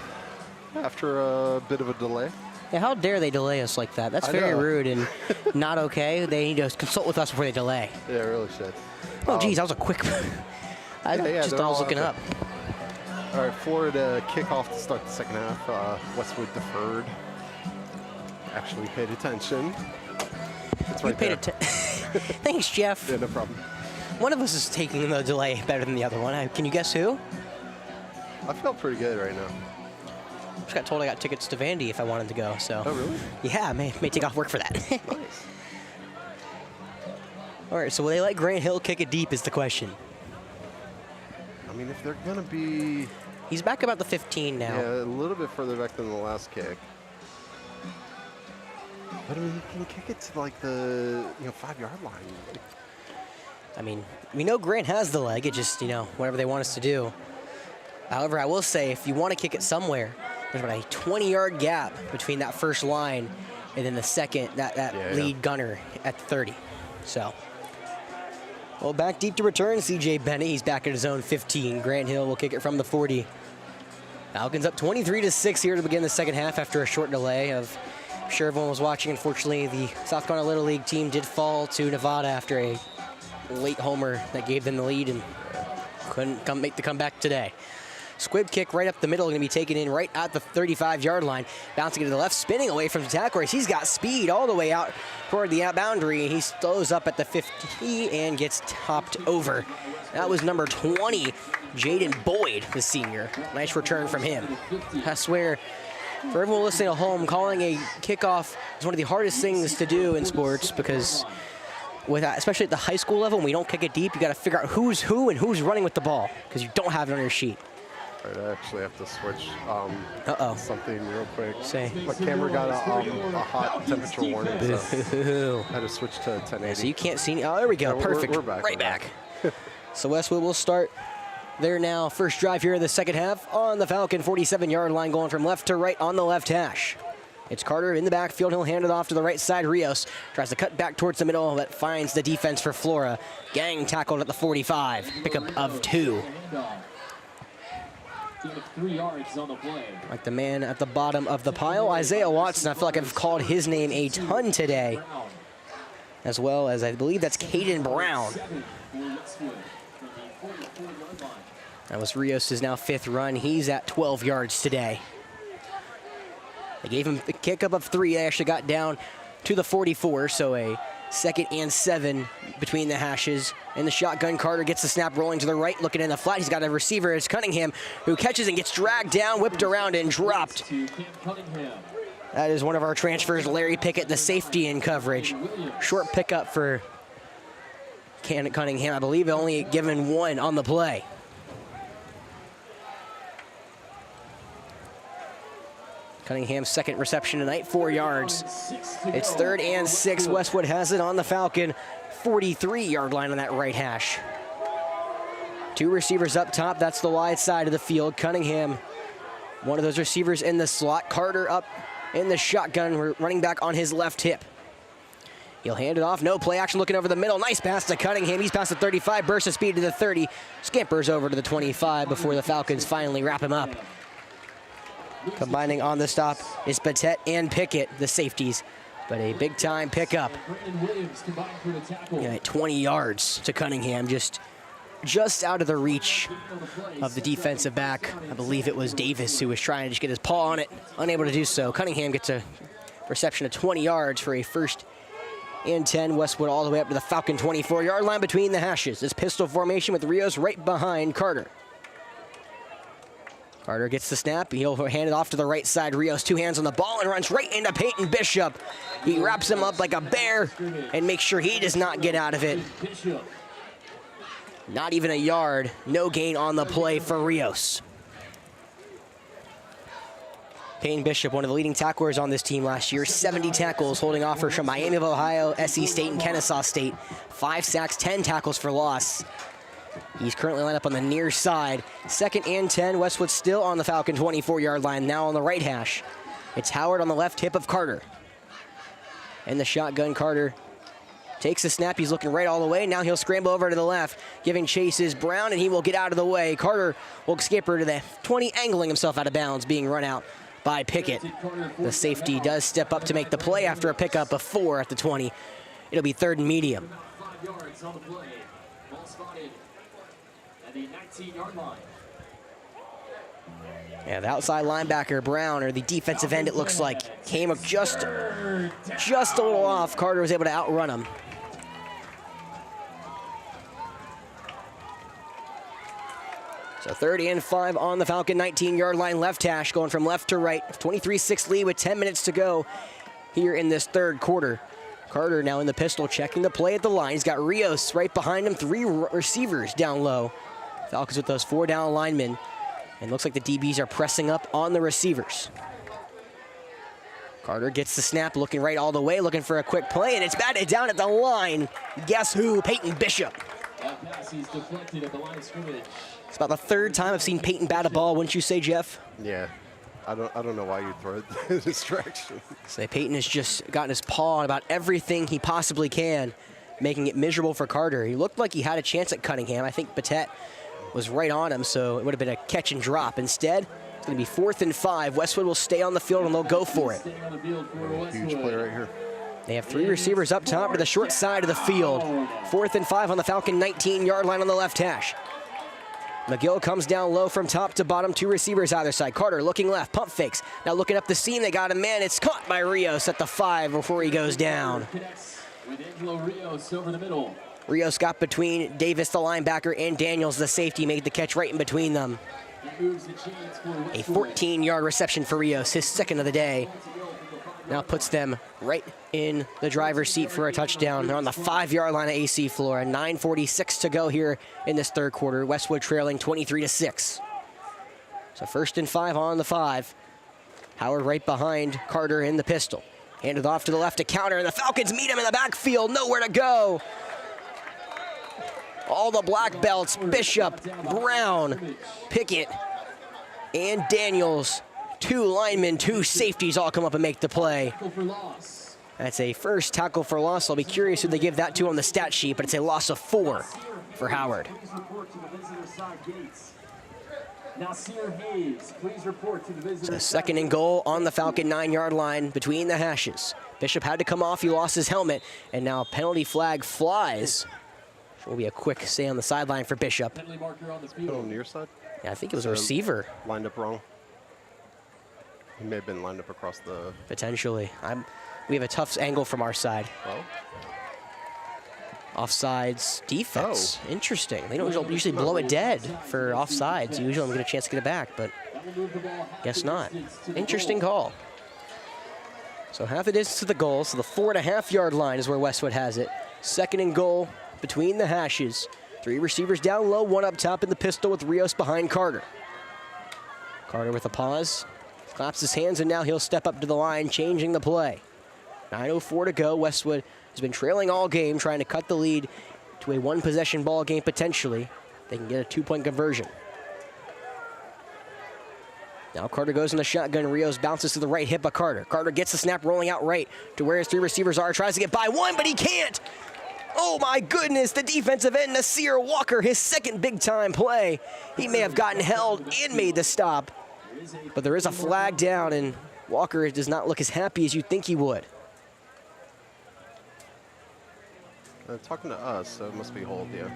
after a bit of a delay. Yeah, how dare they delay us like that? That's very rude and not okay. They need to consult with us before they delay. Yeah, really should. Oh, geez, that was a quick. I was looking up. All right, Florida kickoff to start the second half. Westwood deferred. Actually paid attention. It's right there. Thanks, Jeff. Yeah, no problem. One of us is taking the delay better than the other one. Can you guess who? I feel pretty good right now. Just got told I got tickets to Vandy if I wanted to go, so. Oh, really? Yeah, I may take off work for that. Nice. All right, so will they let Grant Hill kick it deep is the question. I mean, if they're going to be... He's back about the 15 now. Yeah, a little bit further back than the last kick. But I mean, he can kick it to like the 5-yard line. I mean, we know Grant has the leg. It just, whatever they want us to do. However, I will say, if you want to kick it somewhere, there's about a 20-yard gap between that first line and then the second, that lead gunner at 30. So, well, back deep to return, C.J. Bennett. He's back at his own 15. Grant Hill will kick it from the 40. Falcons up 23-6 here to begin the second half after a short delay of... I'm sure everyone was watching. Unfortunately, the South Carolina Little League team did fall to Nevada after a late homer that gave them the lead and couldn't make the comeback today. Squib kick right up the middle, going to be taken in right at the 35-yard line. Bouncing to the left, spinning away from the tackle race. He's got speed all the way out toward the out boundary. He slows up at the 50 and gets topped over. That was number 20, Jaden Boyd, the senior. Nice return from him. I swear, for everyone listening at home, calling a kickoff is one of the hardest things to do in sports because especially at the high school level, when we don't kick it deep, you got to figure out who's who and who's running with the ball because you don't have it on your sheet. All right, I actually have to switch something real quick. Say. My camera got a hot temperature warning, so I had to switch to 1080. So you can't see. Oh, there we go. Yeah, perfect. We're back. Right back. So Westwood will start there now. First drive here in the second half on the Falcon 47-yard line, going from left to right on the left hash. It's Carter in the backfield. He'll hand it off to the right side. Rios tries to cut back towards the middle, but finds the defense for Flora. Gang tackled at the 45. Pickup of 2. 3 yards on the play. Like the man at the bottom of the pile, Isaiah Watson. I feel like I've called his name a ton today, as well as I believe that's Caden Brown. That was Rios' now 5th run. He's at 12 yards today. They gave him the kick up of 3. They actually got down to the 44, so a 2nd and 7 between the hashes. In the shotgun, Carter gets the snap rolling to the right, looking in the flat. He's got a receiver. It's Cunningham, who catches and gets dragged down, whipped around, and dropped. That is one of our transfers, Larry Pickett, the safety in coverage. Short pickup for Cunningham. I believe only given 1 on the play. Cunningham's 2nd reception tonight, 4 yards. It's 3rd and 6. Westwood has it on the Falcon 43-yard line on that right hash. 2 receivers up top. That's the wide side of the field. Cunningham, one of those receivers in the slot. Carter up in the shotgun, running back on his left hip. He'll hand it off. No play action, looking over the middle. Nice pass to Cunningham. He's past the 35, burst of speed to the 30. Scampers over to the 25 before the Falcons finally wrap him up. Combining on the stop is Patet and Pickett, the safeties. But a big-time pickup. 20 yards to Cunningham, just out of the reach of the defensive back. I believe it was Davis who was trying to just get his paw on it, unable to do so. Cunningham gets a reception of 20 yards for a 1st and 10. Westwood all the way up to the Falcon 24-yard line between the hashes. It's pistol formation with Rios right behind Carter. Carter gets the snap. He'll hand it off to the right side. Rios 2 hands on the ball and runs right into Peyton Bishop. He wraps him up like a bear and makes sure he does not get out of it. Not even a yard. No gain on the play for Rios. Peyton Bishop, one of the leading tacklers on this team last year. 70 tackles, holding offers from Miami of Ohio, SC State, and Kennesaw State. 5 sacks, 10 tackles for loss. He's currently lined up on the near side. 2nd and 10. Westwood still on the Falcon 24-yard line, now on the right hash. It's Howard on the left hip of Carter. And the shotgun, Carter takes the snap. He's looking right all the way. Now he'll scramble over to the left, giving chases Brown, and he will get out of the way. Carter will skipper to the 20, angling himself out of bounds, being run out by Pickett. The safety does step up to make the play after a pickup of 4 at the 20. It'll be 3rd and medium. 5 yards on the play. Ball spotted at the 19-yard line. Yeah, the outside linebacker, Brown, or the defensive end, it looks like, came up just a little off. Carter was able to outrun him. So 30 and 5 on the Falcon 19-yard line, left hash, going from left to right. 23-6 lead with 10 minutes to go here in this third quarter. Carter now in the pistol, checking the play at the line. He's got Rios right behind him, 3 receivers down low. Falcons with those 4 down linemen. And looks like the DBs are pressing up on the receivers. Carter gets the snap, looking right all the way, looking for a quick play, and it's batted down at the line. Guess who? Peyton Bishop. That pass is deflected at the line of scrimmage. It's about the 3rd time I've seen Peyton bat a ball, wouldn't you say, Jeff? Yeah. I don't know why you'd throw it this direction. So Peyton has just gotten his paw on about everything he possibly can, making it miserable for Carter. He looked like he had a chance at Cunningham. I think Batet was right on him, so it would have been a catch and drop. Instead, it's going to be 4th and 5. Westwood will stay on the field, and they'll go for it. Huge play right here. They have 3 receivers up top to the short side of the field. 4th and 5 on the Falcon 19-yard line on the left hash. McGill comes down low from top to bottom, 2 receivers either side. Carter looking left, pump fakes. Now looking up the seam, they got a man. It's caught by Rios at the 5 before he goes down. Rios got between Davis, the linebacker, and Daniels, the safety, made the catch right in between them. A 14-yard reception for Rios, his 2nd of the day. Now puts them right in the driver's seat for a touchdown. They're on the 5-yard line of AC Flora. 9:46 to go here in this third quarter. Westwood trailing 23-6. So 1st and 5 on the 5. Howard right behind Carter in the pistol. Handed off to the left to counter, and the Falcons meet him in the backfield. Nowhere to go. All the black belts, Bishop, Brown, Pickett, and Daniels. 2 linemen, 2 safeties all come up and make the play. That's a first tackle for loss. I'll be curious who they give that to on the stat sheet, but it's a loss of 4 for Howard. So 2nd and goal on the Falcon 9-yard line between the hashes. Bishop had to come off, he lost his helmet, and now penalty flag flies. Will be a quick stay on the sideline for Bishop. On your side? Yeah, I think it was a receiver. Lined up wrong. He may have been lined up across the... Potentially. We have a tough angle from our side. Well. Offsides defense. Oh. Interesting. They don't usually blow it dead for offsides. You usually don't get a chance to get it back, but guess not. Interesting call. So half the distance to the goal. So the 4.5-yard line is where Westwood has it. 2nd and goal between the hashes. 3 receivers down low, 1 up top in the pistol with Rios behind Carter. Carter with a pause. Claps his hands, and now he'll step up to the line, changing the play. 9:04 to go. Westwood has been trailing all game, trying to cut the lead to a 1-possession ball game potentially. They can get a 2-point conversion. Now Carter goes in the shotgun. Rios bounces to the right hip of Carter. Carter gets the snap, rolling out right to where his 3 receivers are. Tries to get by 1, but he can't. Oh my goodness, the defensive end, Nasir Walker, his 2nd big-time play. He may have gotten held and made the stop. But there is a flag down, and Walker does not look as happy as you'd think he would. Talking to us, so it must be hold, yeah.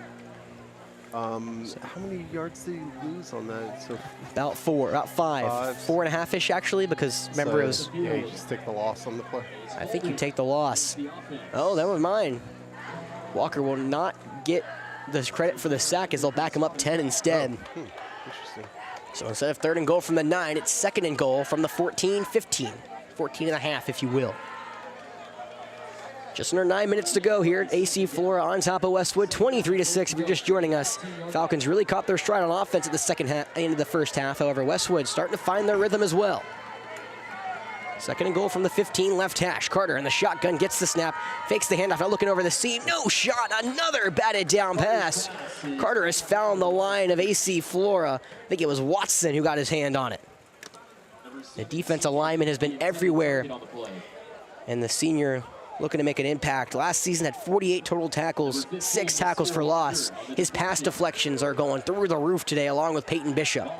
How many yards did he lose on that? So about 4, about 5. 4.5-ish, actually, because remember it was... Yeah, you just take the loss on the play. I think you take the loss. Oh, that was mine. Walker will not get the credit for the sack as they'll back him up 10 instead. Oh, interesting. So instead of 3rd and goal from the 9, it's 2nd and goal from the 14, 15. 14 and a half, if you will. Just under 9 minutes to go here at AC Flora on top of Westwood, 23-6 if you're just joining us. Falcons really caught their stride on offense at the second half, end of the first half. However, Westwood starting to find their rhythm as well. 2nd and goal from the 15, left hash. Carter in the shotgun, gets the snap, fakes the handoff, now looking over the seam. No shot, another batted down pass. Carter has found the line of AC Flora. I think it was Watson who got his hand on it. The defensive lineman has been everywhere, and the senior looking to make an impact. Last season had 48 total tackles, 6 tackles for loss. His pass deflections are going through the roof today, along with Peyton Bishop.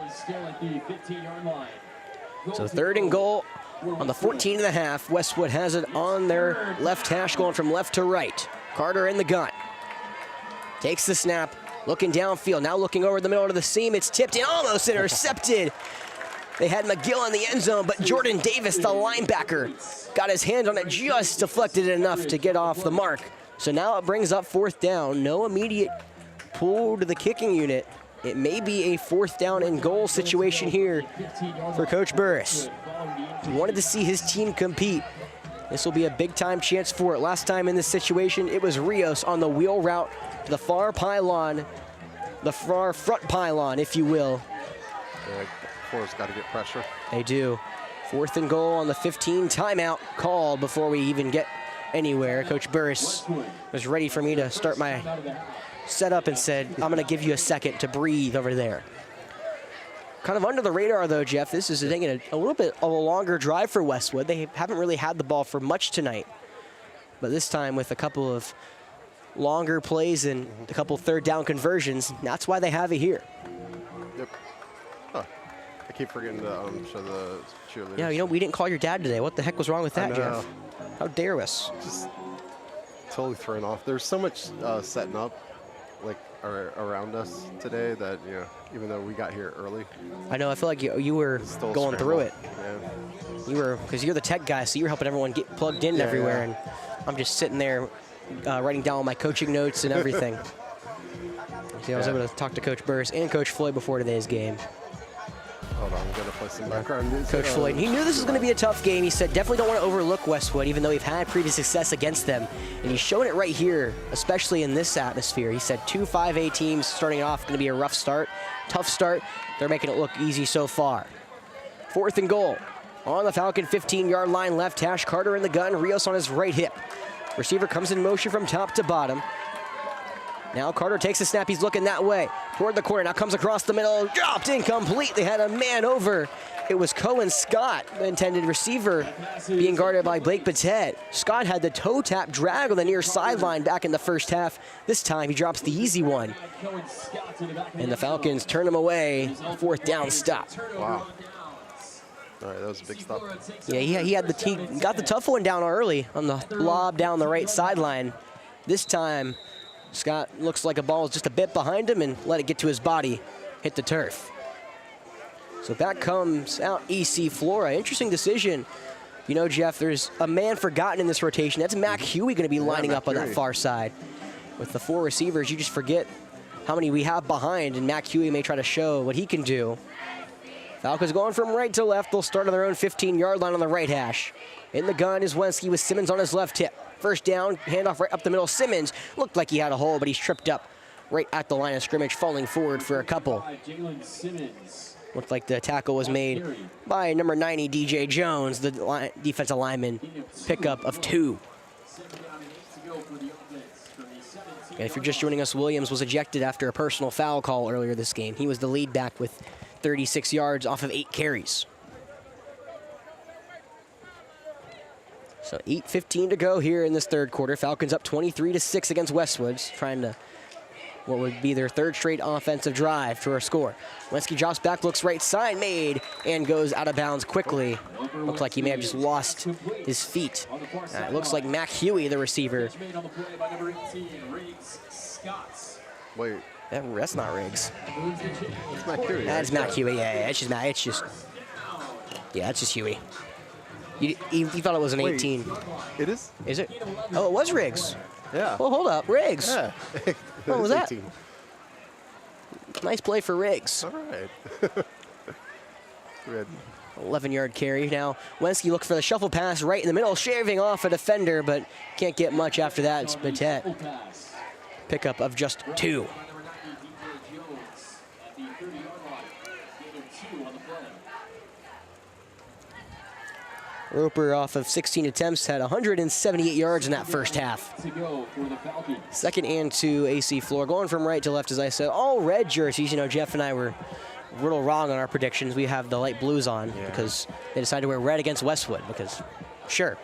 So 3rd and goal on the 14 and a half. Westwood has it on their left hash, going from left to right. Carter in the gun. Takes the snap, looking downfield, now looking over the middle of the seam. It's tipped in, almost intercepted. They had McGill in the end zone, but Jordan Davis, the linebacker, got his hand on it, just deflected it enough to get off the mark. So now it brings up 4th down. No immediate pull to the kicking unit It may be a 4th down and goal situation here for Coach Burris. He wanted to see his team compete. This will be a big-time chance for it. Last time in this situation, it was Rios on the wheel route to the far pylon, the far front pylon, if you will. Yeah, Flora's got to get pressure. They do. 4th and goal on the 15, timeout called before we even get anywhere. Coach Burris was ready for me to start my setup and said, I'm going to give you a second to breathe over there. Kind of under the radar, though, Jeff. This is taking a little bit of a longer drive for Westwood. They haven't really had the ball for much tonight. But this time with a couple of longer plays and a couple 3rd down conversions, that's why they have it here. Yep. Huh. I keep forgetting to show the cheerleaders. Yeah, you know, we didn't call your dad today. What the heck was wrong with that, Jeff? How dare us? Just totally thrown off. There's so much setting up, like, around us today that, you know, even though we got here early. I know, I feel like you were going through it. Yeah. You were, because you're the tech guy, so you're helping everyone get plugged in everywhere, and I'm just sitting there writing down all my coaching notes and everything. See, I was able to talk to Coach Burris and Coach Floyd before today's game. Hold on, I'm going to play some background music. Coach Floyd, he knew this was going to be a tough game. He said, definitely don't want to overlook Westwood, even though we've had previous success against them. And he's showing it right here, especially in this atmosphere. He said 2 5A teams starting off, going to be a rough start, tough start. They're making it look easy so far. 4th and goal. On the Falcon 15-yard line, left hash, Carter in the gun, Rios on his right hip. Receiver comes in motion from top to bottom. Now Carter takes a snap, he's looking that way, toward the corner, now comes across the middle, dropped incomplete, they had a man over. It was Cohen Scott, the intended receiver, being guarded by Blake Patet. Scott had the toe tap drag on the near sideline back in the first half. This time he drops the easy one. And the Falcons turn him away, 4th down stop. Wow. All right, that was a big stop. Yeah, he got the tough one down early on the lob down the right sideline. This time, Scott looks like a ball is just a bit behind him and let it get to his body, hit the turf. So back comes out EC Flora. Interesting decision. You know, Jeff, there's a man forgotten in this rotation. That's Mac Huey going to be lining up on that far side. With the 4 receivers, you just forget how many we have behind, and Mac Huey may try to show what he can do. Falcons going from right to left. They'll start on their own 15-yard line on the right hash. In the gun is Wensky with Simmons on his left hip. First down, handoff right up the middle. Simmons looked like he had a hole, but he's tripped up right at the line of scrimmage, falling forward for a couple. Looked like the tackle was made by number 90, DJ Jones, the defensive lineman. Pickup of 2. And if you're just joining us, Williams was ejected after a personal foul call earlier this game. He was the lead back with 36 yards off of 8 carries. So 8:15 to go here in this 3rd quarter. Falcons up 23-6 against Westwood, trying to what would be their 3rd straight offensive drive for a score. Wensky drops back, looks right side, made, and goes out of bounds quickly. Looked like he may have just lost his feet. It looks like Mac Huey, the receiver. Wait. That's not Riggs. It's Mac Huey. That's Mac Huey. Yeah, it's just it's just Huey. You thought it was an 18. It is? Is it? Oh, it was Riggs. Yeah. Well, hold up. Riggs. Yeah. What was that? 18. Nice play for Riggs. All right. Good. 11-yard carry. Now, Wensky looked for the shuffle pass right in the middle, shaving off a defender, but can't get much after that. It's Patet. Pickup of just 2. Roper off of 16 attempts had 178 yards in that first half. 2nd and 2, AC Flora. Going from right to left, as I said. All red jerseys. You know, Jeff and I were a little wrong on our predictions. We have the light blues on because they decided to wear red against Westwood because, sure.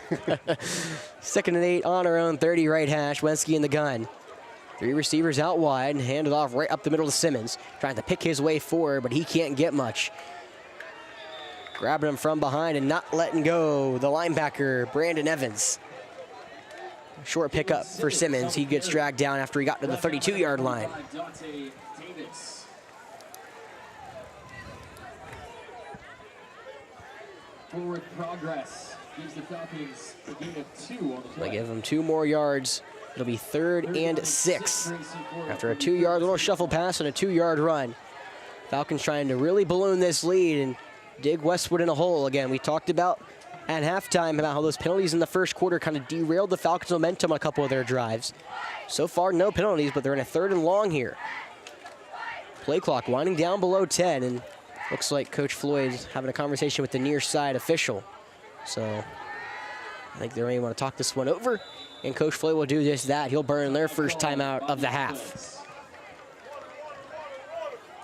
2nd and 8 on our own 30 right hash. Wensky in the gun. 3 receivers out wide and handed off right up the middle to Simmons. Trying to pick his way forward, but he can't get much. Grabbing him from behind and not letting go. The linebacker, Brandon Evans. Short pickup for Simmons. He gets dragged down after he got to the 32-yard line. Forward progress gives the Falcons a gain of 2 on the play. They give him 2 more yards It'll be 3rd and 6 after a 2-yard little shuffle pass and a 2-yard run. Falcons trying to really balloon this lead and dig Westwood in a hole again. We talked about at halftime about how those penalties in the first quarter kind of derailed the Falcons' momentum on a couple of their drives. So far, no penalties, but they're in a 3rd and long here. Play clock winding down below 10, and looks like Coach Floyd's having a conversation with the near side official. So I think they may want to talk this one over, and Coach Floyd will do just that. He'll burn their first timeout of the half.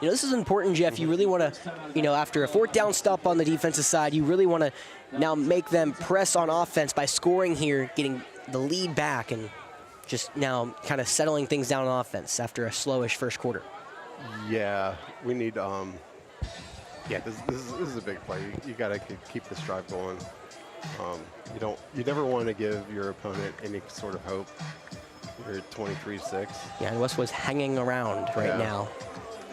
You know, this is important, Jeff. You really want to, you know, after a 4th down stop on the defensive side, you really want to now make them press on offense by scoring here, getting the lead back, and just now kind of settling things down on offense after a slowish first quarter. Yeah, we need, this is a big play. You got to keep this drive going. You never want to give your opponent any sort of hope. You're 23-6. Yeah, and Westwood's hanging around right now.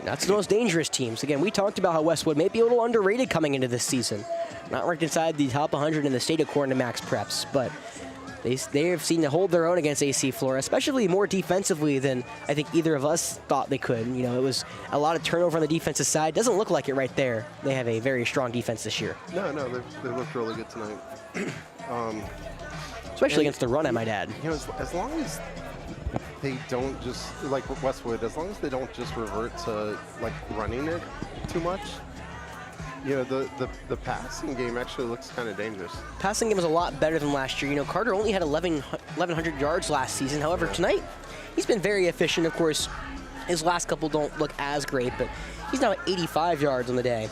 That's the most dangerous teams. Again, we talked about how Westwood may be a little underrated coming into this season. Not ranked inside the top 100 in the state according to Max Preps, but they have seen to hold their own against AC Flora, especially more defensively than I think either of us thought they could. You know, it was a lot of turnover on the defensive side. Doesn't look like it right there. They have a very strong defense this year. No, they looked really good tonight. Especially against the run, I might add. You know, as long as they don't just, like Westwood, as long as they don't just revert to like running it too much, you know, the passing game actually looks kind of dangerous. Passing game was a lot better than last year. You know, Carter only had 1,100 yards last season. However, tonight, he's been very efficient. Of course, his last couple don't look as great, but he's now at 85 yards on the day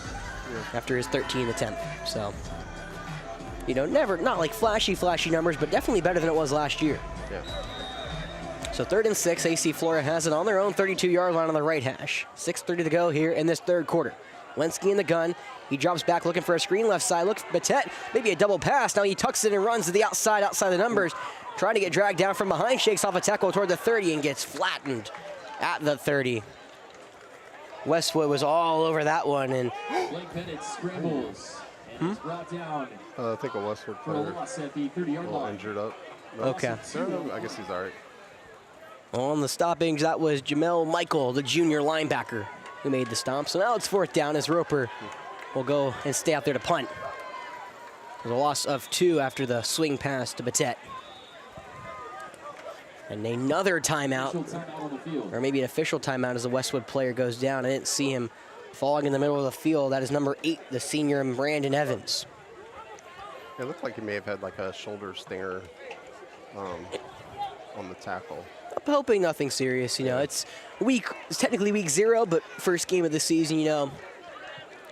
after his 13th attempt. So, you know, not like flashy numbers, but definitely better than it was last year. Yeah. So 3rd and 6, AC Flora has it on their own 32-yard line on the right hash. 6:30 to go here in this 3rd quarter. Lenski in the gun. He drops back looking for a screen left side. Looks Batet, maybe a double pass. Now he tucks it and runs to the outside the numbers. Trying to get dragged down from behind. Shakes off a tackle toward the 30 and gets flattened at the 30. Westwood was all over that one. And Blake Bennett scrambles and is brought down. I think a Westwood player Loss at the 30-yard line. injured up. No, Okay. I guess he's all right. On the stoppings, that was Jamel Michael, the junior linebacker, who made the stomp. So now it's 4th down as Roper will go and stay out there to punt. There's a loss of 2 after the swing pass to Batet. And another timeout, or maybe an official timeout as the Westwood player goes down. I didn't see him falling in the middle of the field. That is number 8, the senior Brandon Evans. It looked like he may have had like a shoulder stinger on the tackle. I'm hoping nothing serious. You know, it's technically week 0, but first game of the season, you know,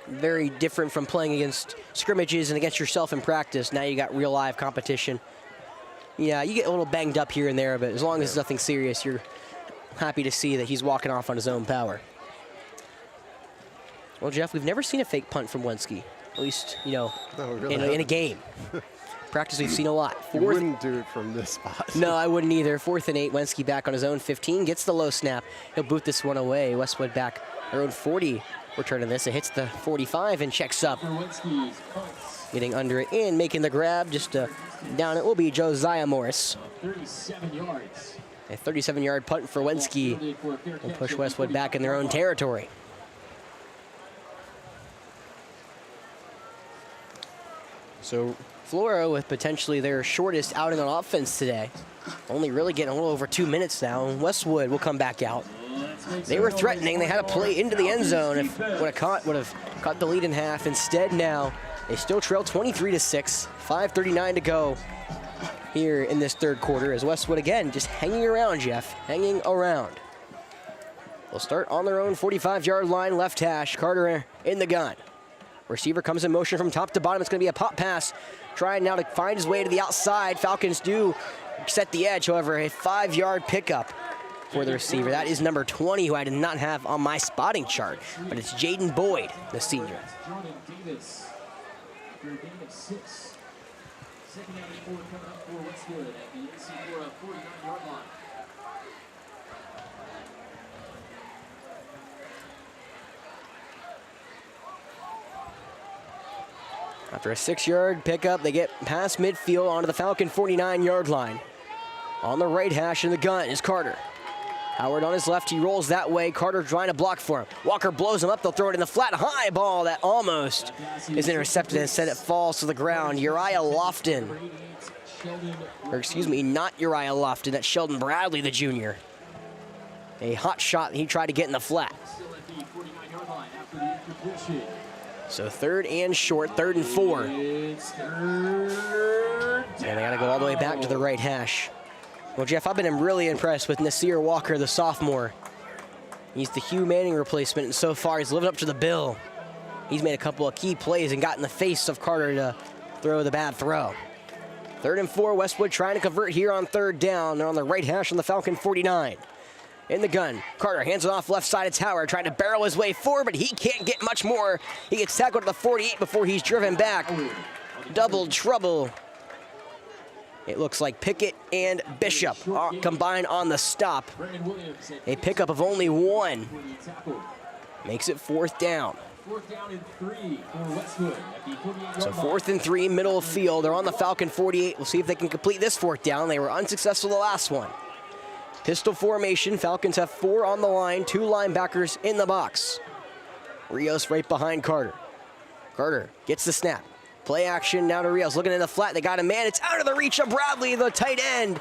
very different from playing against scrimmages and against yourself in practice. Now you got real live competition. Yeah, you get a little banged up here and there, but as long as it's nothing serious, you're happy to see that he's walking off on his own power. Well, Jeff, we've never seen a fake punt from Wenski, at least, you know, in a game. Practice, we've seen a lot. You wouldn't do it from this spot. No, I wouldn't either. 4th and 8, Wenski back on his own 15, gets the low snap. He'll boot this one away. Westwood back their own 40, returning this. It hits the 45 and checks up. Getting under it in, making the grab, just down it will be Josiah Morris. 37 yards. A 37-yard punt for Wenski will push Westwood back in their own territory. So Flora with potentially their shortest outing on offense today. Only really getting a little over 2 minutes now, and Westwood will come back out. They were threatening. They had a play into the end zone. If would have caught the lead in half. Instead, now they still trail 23-6. 5:39 to go here in this 3rd quarter. As Westwood again just hanging around, Jeff, hanging around. They'll start on their own 45-yard line, left hash. Carter in the gun. Receiver comes in motion from top to bottom. It's going to be a pop pass. Trying now to find his way to the outside. Falcons do set the edge, however, a 5-yard pickup for the receiver. That is number 20, who I did not have on my spotting chart, but it's Jaden Boyd, the senior. Jordan Davis for a gain of 6. Second down and 4 coming up for Westwood at the AC Flora 49-yard line. After a 6-yard pickup, they get past midfield onto the Falcon 49-yard line. On the right hash in the gun is Carter. Howard on his left, he rolls that way. Carter trying to block for him. Walker blows him up, they'll throw it in the flat. High ball that almost is intercepted. Instead it falls to the ground. Uriah Lofton. Or excuse me, not Uriah Lofton, that's Sheldon Bradley, the junior. A hot shot he tried to get in the flat. So 3rd and short, 3rd and 4. And they gotta go all the way back to the right hash. Well, Jeff, I've been really impressed with Nasir Walker, the sophomore. He's the Hugh Manning replacement, and so far he's living up to the bill. He's made a couple of key plays and got in the face of Carter to throw the bad throw. 3rd and 4, Westwood trying to convert here on 3rd down. They're on the right hash on the Falcon 49. In the gun, Carter hands it off left side of Tower, trying to barrel his way forward, but he can't get much more. He gets tackled at the 48 before he's driven back. Double trouble. It looks like Pickett and Bishop combined on the stop. A pickup of only 1. Makes it 4th down. 4th down and 3 for Westwood at the 48-yard So line. 4th and 3, middle of field. They're on the Falcon 48. We'll see if they can complete this 4th down. They were unsuccessful the last one. Pistol formation. Falcons have 4 on the line, 2 linebackers in the box. Rios right behind Carter. Carter gets the snap. Play action now to Rios. Looking in the flat. They got a man. It's out of the reach of Bradley, the tight end.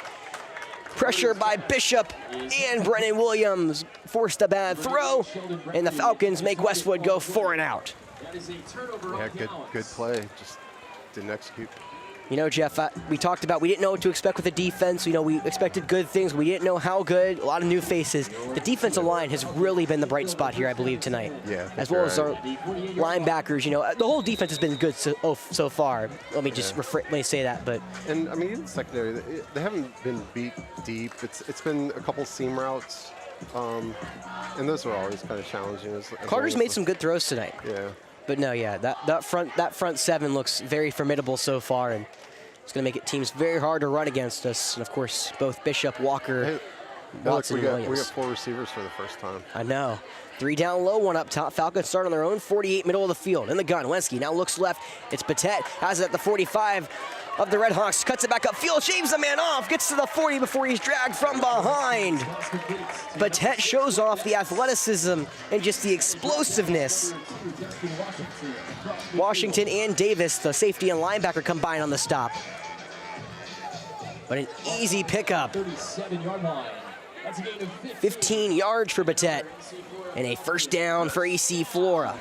Pressure by Bishop and Brennan Williams forced a bad throw, and the Falcons make Westwood go 4 and out. That is a turnover Yeah, on downs. good play. Just didn't execute. You know, Jeff, we talked about we didn't know what to expect with the defense. You know, we expected good things. We didn't know how good. A lot of new faces. The defensive line has really been the bright spot here, I believe, tonight. Yeah. As well as our linebackers. You know, the whole defense has been good so far. Let me just let me say that. But And I mean, even secondary, they haven't been beat deep. It's been a couple seam routes, and those are always kind of challenging. As Carter's made some good throws tonight. Yeah. But no, yeah, that front 7 looks very formidable so far, and it's going to make it teams very hard to run against us. And of course, both Bishop, Walker, Hey, Watson, look, we Williams. got 4 receivers for the first time. I know. 3 down low, 1 up top. Falcons start on their own 48, middle of the field. In the gun, Wensky now looks left. It's Patet, has it at the 45 of the Redhawks, cuts it back upfield, shaves the man off, gets to the 40 before he's dragged from behind. Patet shows off the athleticism and just the explosiveness. Washington and Davis, the safety and linebacker, combine on the stop. But an easy pickup. 37-yard line. That's a gain of 15 yards for Patet. And a first down for AC Flora.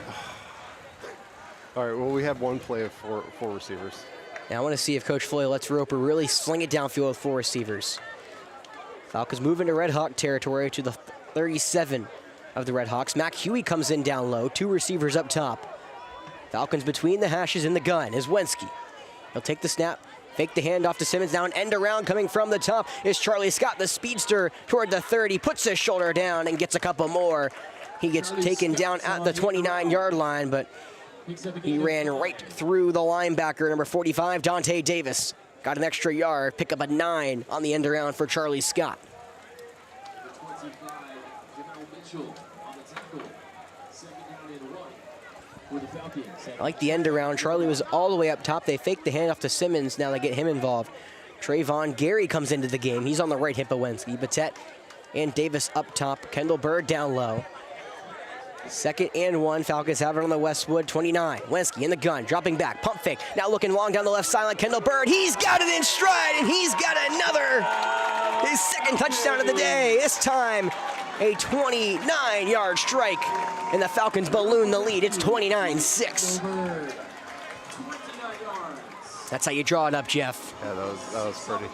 All right, well, we have 1 play of four receivers. Now I want to see if Coach Floyd lets Roper really sling it downfield with 4 receivers. Falcons move into Red Hawk territory to the 37 of the Red Hawks. Mac Huey comes in down low, 2 receivers up top. Falcons between the hashes in the gun is Wensky. He'll take the snap, fake the handoff to Simmons. Now an end around coming from the top is Charlie Scott, the speedster, toward the 30. Puts his shoulder down and gets a couple more. He gets taken down at the 29-yard line, but he ran right through the linebacker, number 45, Dante Davis. Got an extra yard, pick up a 9 on the end around for Charlie Scott. I like the end around. Charlie was all the way up top. They faked the handoff to Simmons. Now they get him involved. Trayvon Gary comes into the game. He's on the right hip of Wensky. Batet and Davis up top. Kendall Bird down low. 2nd and 1. Falcons have it on the Westwood 29. Wensky in the gun, dropping back, pump fake. Now looking long down the left sideline. Kendall Bird, he's got it in stride, and he's got another. His 2nd touchdown of the day. This time, a 29-yard strike, and the Falcons balloon the lead. It's 29-6. That's how you draw it up, Jeff. Yeah, that was pretty.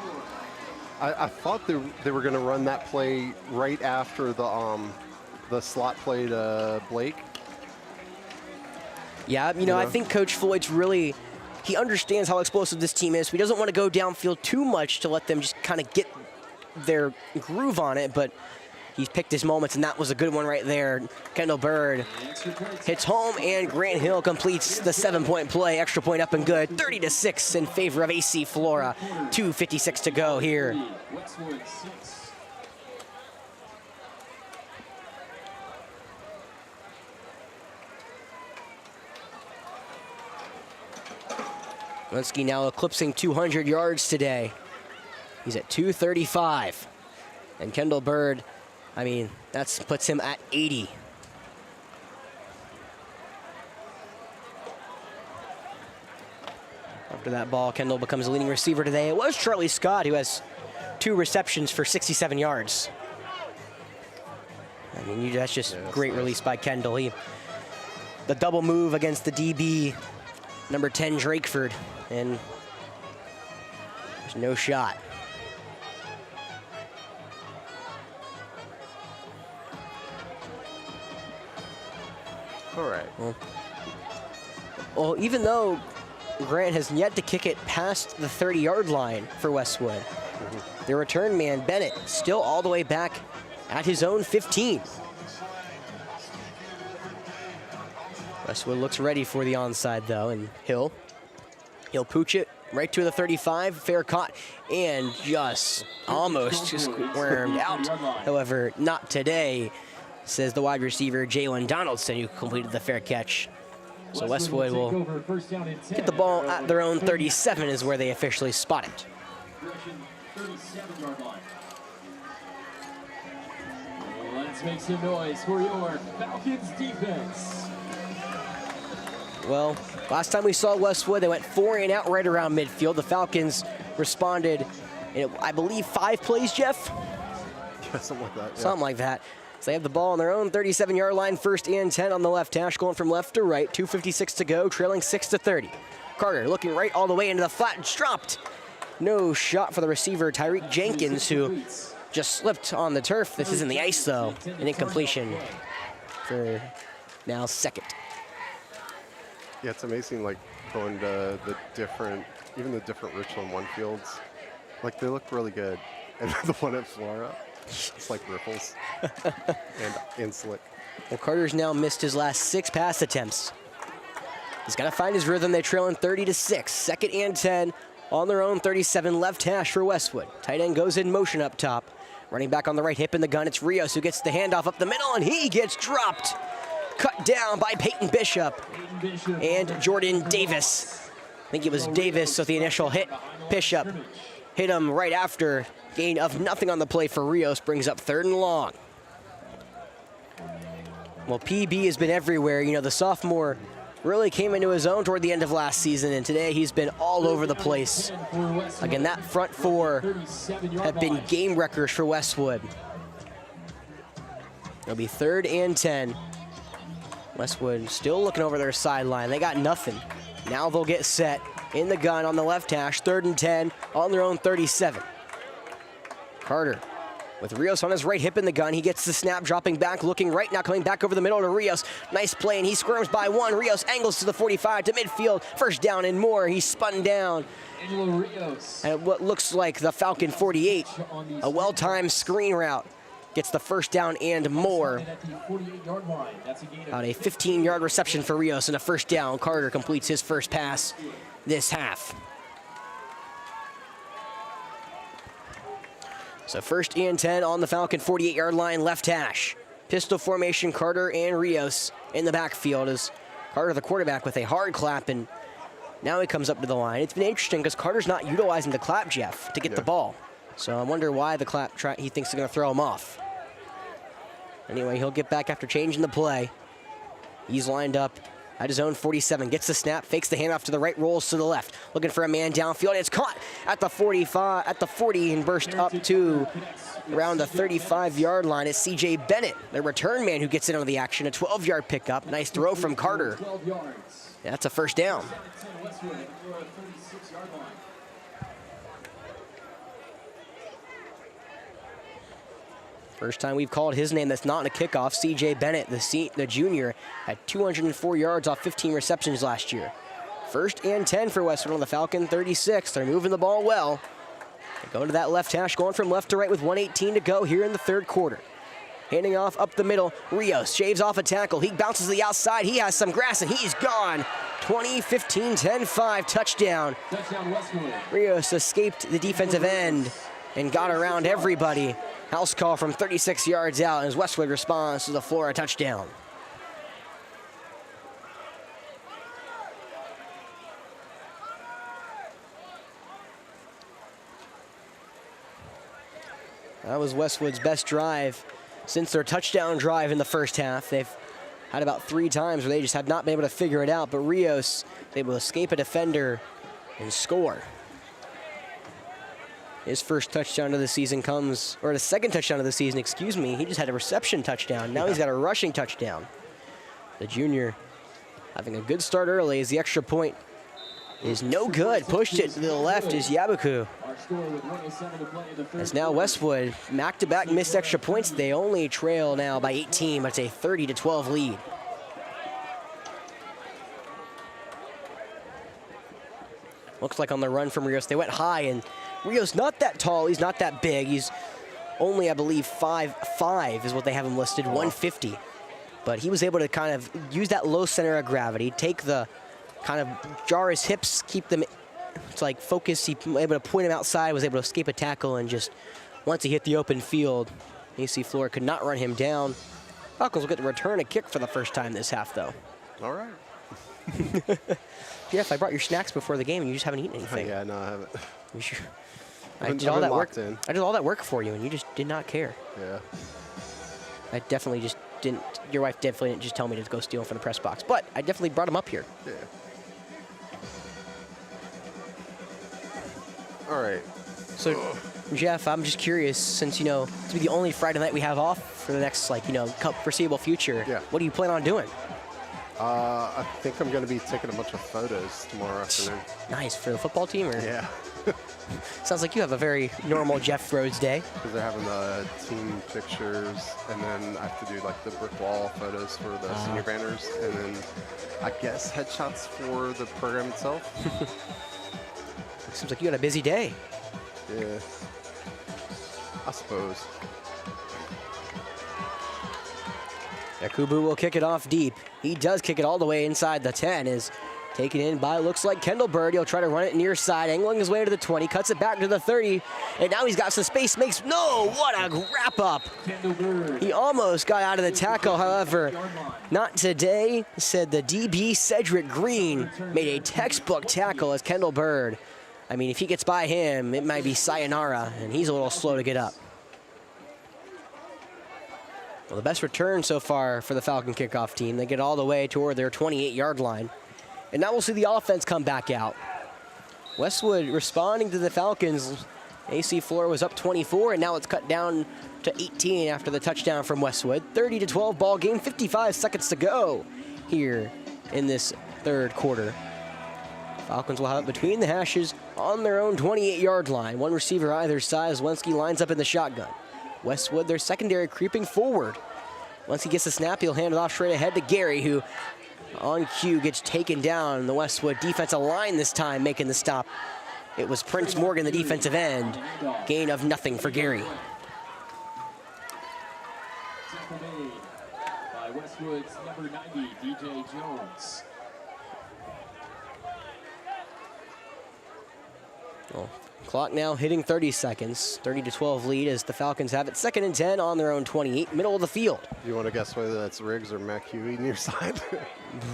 I thought they were going to run that play right after the slot play to Blake. Yeah, you know, I think Coach Floyd's really, he understands how explosive this team is. He doesn't want to go downfield too much to let them just kind of get their groove on it, but he's picked his moments, and that was a good one right there. Kendall Bird hits home, and Grant Hill completes the 7-point play. Extra point up and good. 30-6 in favor of AC Flora. 2:56 to go here. Wensky now eclipsing 200 yards today. He's at 235. And Kendall Bird, I mean, that puts him at 80. After that ball, Kendall becomes the leading receiver today. It was Charlie Scott who has 2 receptions for 67 yards. I mean, that's just great release by Kendall. The double move against the DB, number 10, Drakeford, and there's no shot. All right. Well, even though Grant has yet to kick it past the 30-yard line for Westwood, the return man, Bennett, still all the way back at his own 15. Westwood looks ready for the onside, though, and he'll pooch it right to the 35, fair caught, and just almost squirmed out. However, not today, says the wide receiver, Jalen Donaldson, who completed the fair catch. So Westwood will get the ball at their own 37 is where they officially spot it. 37-yard line. Let's make some noise for your Falcons defense. Well, last time we saw Westwood, they went 4 and out right around midfield. The Falcons responded in, I believe, 5 plays, Jeff? Yeah, something like that. Yeah. Something like that. So they have the ball on their own 37-yard line, 1st and 10 on the left hash, going from left to right, 2:56 to go, trailing 6-30. Carter looking right all the way into the flat, and dropped. No shot for the receiver, Tyreek Jenkins, who just slipped on the turf. This is in the ice, though. An incompletion for now 2nd. Yeah, it's amazing, like, going to the different, even the different Richland 1 fields. Like, they look really good. And the one at Flora, it's like ripples and slick. Well, Carter's now missed his last 6 pass attempts. He's got to find his rhythm. They trail in 30-6. 2nd and 10 on their own 37, left hash for Westwood. Tight end goes in motion up top. Running back on the right, hip in the gun. It's Rios who gets the handoff up the middle, and he gets dropped. Cut down by Peyton Bishop and Jordan Davis. I think it was Davis with the initial hit. Bishop hit him right after. Gain of nothing on the play for Rios, brings up 3rd and long. Well, PB has been everywhere. You know, the sophomore really came into his own toward the end of last season, and today he's been all over the place. Again, that front 4 have been game wreckers for Westwood. It'll be 3rd and 10. Westwood still looking over their sideline. They got nothing. Now they'll get set in the gun on the left hash, 3rd and 10 on their own 37. Carter with Rios on his right hip in the gun. He gets the snap, dropping back, looking right, now coming back over the middle to Rios. Nice play, and he squirms by 1. Rios angles to the 45 to midfield. 1st down and more. He's spun down. And what looks like the Falcon 48, a well-timed screen route, gets the 1st down and more. About a 15-yard reception for Rios and a 1st down. Carter completes his first pass this half. So 1st and 10 on the Falcon 48-yard line, left hash. Pistol formation, Carter and Rios in the backfield as Carter, the quarterback, with a hard clap, and now he comes up to the line. It's been interesting because Carter's not utilizing the clap, Jeff, to get the ball. So I wonder why the clap he thinks they're going to throw him off. Anyway, he'll get back after changing the play. He's lined up at his own 47, gets the snap, fakes the handoff to the right, rolls to the left, looking for a man downfield. It's caught at the 45, at the 40, and burst up to around the 35-yard line. It's CJ Bennett, the return man, who gets in on the action. A 12-yard pickup. Nice throw from Carter. That's a 1st down. First time we've called his name that's not in a kickoff. CJ Bennett, the junior, had 204 yards off 15 receptions last year. 1st and 10 for Westwood on the Falcon 36. They're moving the ball well. They go to that left hash, going from left to right with 1:18 to go here in the 3rd quarter. Handing off up the middle. Rios shaves off a tackle. He bounces to the outside. He has some grass, and he's gone. 20, 15, 10, 5, touchdown. Touchdown Westwood. Rios escaped the defensive end and got around everybody. House call from 36 yards out as Westwood responds to the Flora touchdown. That was Westwood's best drive since their touchdown drive in the first half. They've had about 3 times where they just have not been able to figure it out, but Rios is able to escape a defender and score. His first touchdown of the season comes, or the second touchdown of the season, excuse me. He just had a reception touchdown. Now he's got a rushing touchdown. The junior having a good start early as the extra point is no good. Pushed it to the left is Yabuku. As now Westwood, back-to-back missed extra points. They only trail now by 18, but it's a 30-12 lead. Looks like on the run from Rios, they went high, and Rios not that tall, he's not that big. He's only, I believe, 5'5" is what they have him listed, 150. But he was able to kind of use that low center of gravity, take the kind of jar his hips, keep them, it's like focus. He was able to point him outside, was able to escape a tackle, and just once he hit the open field, AC Flora could not run him down. Falcons will get to return a kick for the first time this half, though. All right. Jeff, I brought your snacks before the game, and you just haven't eaten anything. Yeah, no, I haven't. You should. I did all that work. I did all that work for you, and you just did not care. Yeah. I definitely just didn't. Your wife definitely didn't just tell me to go steal them from the press box, but I definitely brought them up here. Yeah. All right. So, Jeff, I'm just curious, since, you know, to be the only Friday night we have off for the next, like, you know, foreseeable future, yeah. What do you plan on doing? I think I'm going to be taking a bunch of photos tomorrow afternoon. Nice. For the football team? Or? Yeah. Sounds like you have a very normal Jeff Rhodes day. Because they're having the team pictures, and then I have to do, like, the brick wall photos for the senior banners, and then, I guess, headshots for the program itself. Seems like you had a busy day. Yeah. I suppose. Yakubu will kick it off deep. He does kick it all the way inside the 10. Is taken in by, looks like Kendall Bird. He'll try to run it near side, angling his way to the 20, cuts it back to the 30, and now he's got some space, what a wrap up. He almost got out of the tackle, however, not today, said the DB Cedric Green made a textbook tackle as Kendall Bird. I mean, if he gets by him, it might be sayonara, and he's a little slow to get up. Well, the best return so far for the Falcon kickoff team. They get all the way toward their 28-yard line. And now we'll see the offense come back out. Westwood responding to the Falcons. AC Flora was up 24, and now it's cut down to 18 after the touchdown from Westwood. 30-12 ball game, 55 seconds to go here in this third quarter. Falcons will have it between the hashes on their own 28-yard line. One receiver either side as Wenski lines up in the shotgun. Westwood, their secondary, creeping forward. Once he gets the snap, he'll hand it off straight ahead to Gary, who on cue gets taken down. The Westwood defensive line this time making the stop. It was Prince Morgan, the defensive end. Gain of nothing for Gary. By Westwood's number 90, DJ Jones. Well, clock now hitting 30 seconds. 30-12 lead as the Falcons have it. 2nd and 10 on their own 28, middle of the field. You want to guess whether that's Riggs or Mac Huey near side?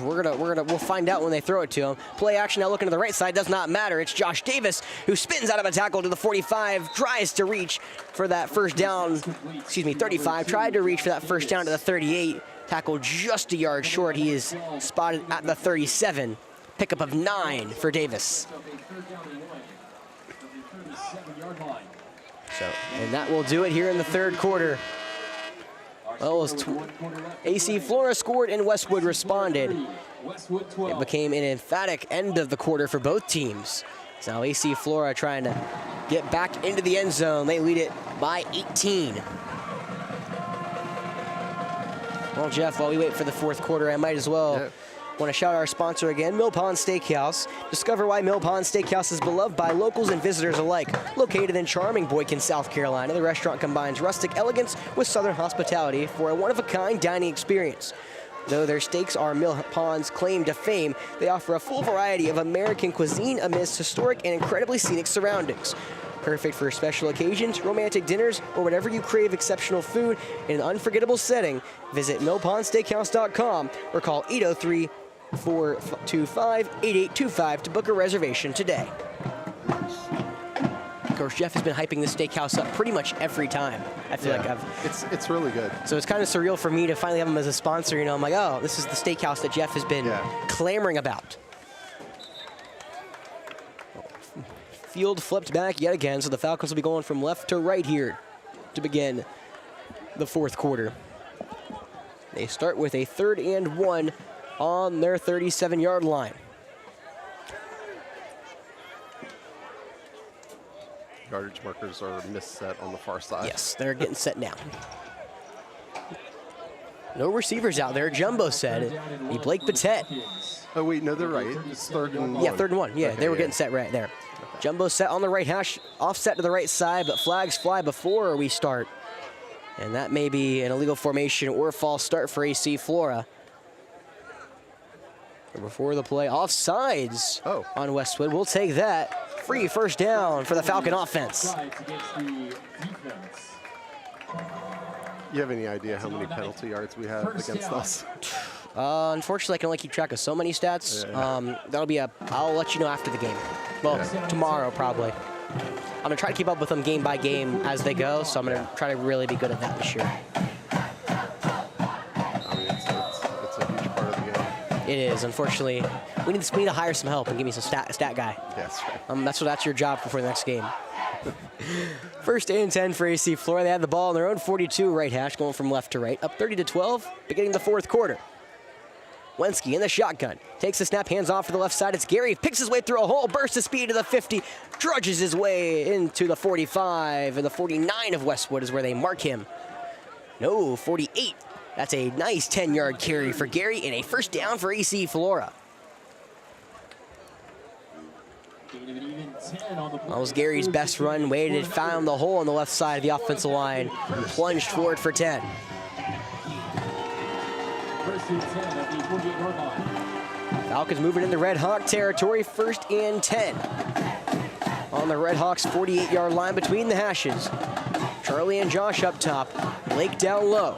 We'll find out when they throw it to him. Play action now looking to the right side, does not matter. It's Josh Davis who spins out of a tackle to the 45, tries to reach for that first down, 35, tried to reach for that first down to the 38. Tackle just a yard short. He is spotted at the 37. Pickup of 9 for Davis. So, and that will do it here in the third quarter. Well, AC Flora scored and Westwood responded. It became an emphatic end of the quarter for both teams. So AC Flora trying to get back into the end zone. They lead it by 18. Well, Jeff, while we wait for the fourth quarter, I might as well want to shout out our sponsor again, Mill Pond Steakhouse. Discover why Mill Pond Steakhouse is beloved by locals and visitors alike. Located in charming Boykin, South Carolina, the restaurant combines rustic elegance with southern hospitality for a one-of-a-kind dining experience. Though their steaks are Mill Pond's claim to fame, they offer a full variety of American cuisine amidst historic and incredibly scenic surroundings. Perfect for special occasions, romantic dinners, or whatever you crave exceptional food in an unforgettable setting. Visit millpondsteakhouse.com or call 803-425-8825 to book a reservation today. Of course, Jeff has been hyping this steakhouse up pretty much every time. I feel like it's really good. So it's kind of surreal for me to finally have him as a sponsor. You know, I'm like, oh, this is the steakhouse that Jeff has been clamoring about. Field flipped back yet again, so the Falcons will be going from left to right here to begin the fourth quarter. They start with a 3rd and 1 on their 37-yard line. Yardage markers are misset on the far side. Yes, they're getting set now. No receivers out there. Jumbo said Blake Patet. Oh, wait, no, they're right. It's 3rd and 1. Yeah, 3rd and 1. Yeah, they were getting set right there. Okay. Jumbo set on the right hash, offset to the right side, but flags fly before we start. And that may be an illegal formation or a false start for AC Flora. Before the play, offsides on Westwood. We'll take that. Free first down for the Falcon offense. You have any idea how many penalty yards we have against us? Unfortunately, I can only keep track of so many stats. That'll be I'll let you know after the game. Well, tomorrow probably. I'm gonna try to keep up with them game by game as they go, so I'm gonna try to really be good at that this year. I mean, it's a huge part of the game. It is. Unfortunately, we need to hire some help and give me some stat guy. Yes, right. That's your job before the next game. 1st and 10 for AC Flora. They had the ball on their own 42 right hash, going from left to right, up 30-12, beginning the fourth quarter. Wensky in the shotgun, takes the snap, hands off to the left side. It's Gary, picks his way through a hole, bursts of speed to the 50, trudges his way into the 45, and the 49 of Westwood is where they mark him. No, 48. That's a nice 10-yard carry for Gary and a first down for AC Flora. That was Gary's best run. Waited, found the hole on the left side of the offensive line, and plunged forward for 10. Falcons moving into Red Hawk territory, 1st and 10. On the Red Hawks' 48-yard line between the hashes. Charlie and Josh up top, Blake down low.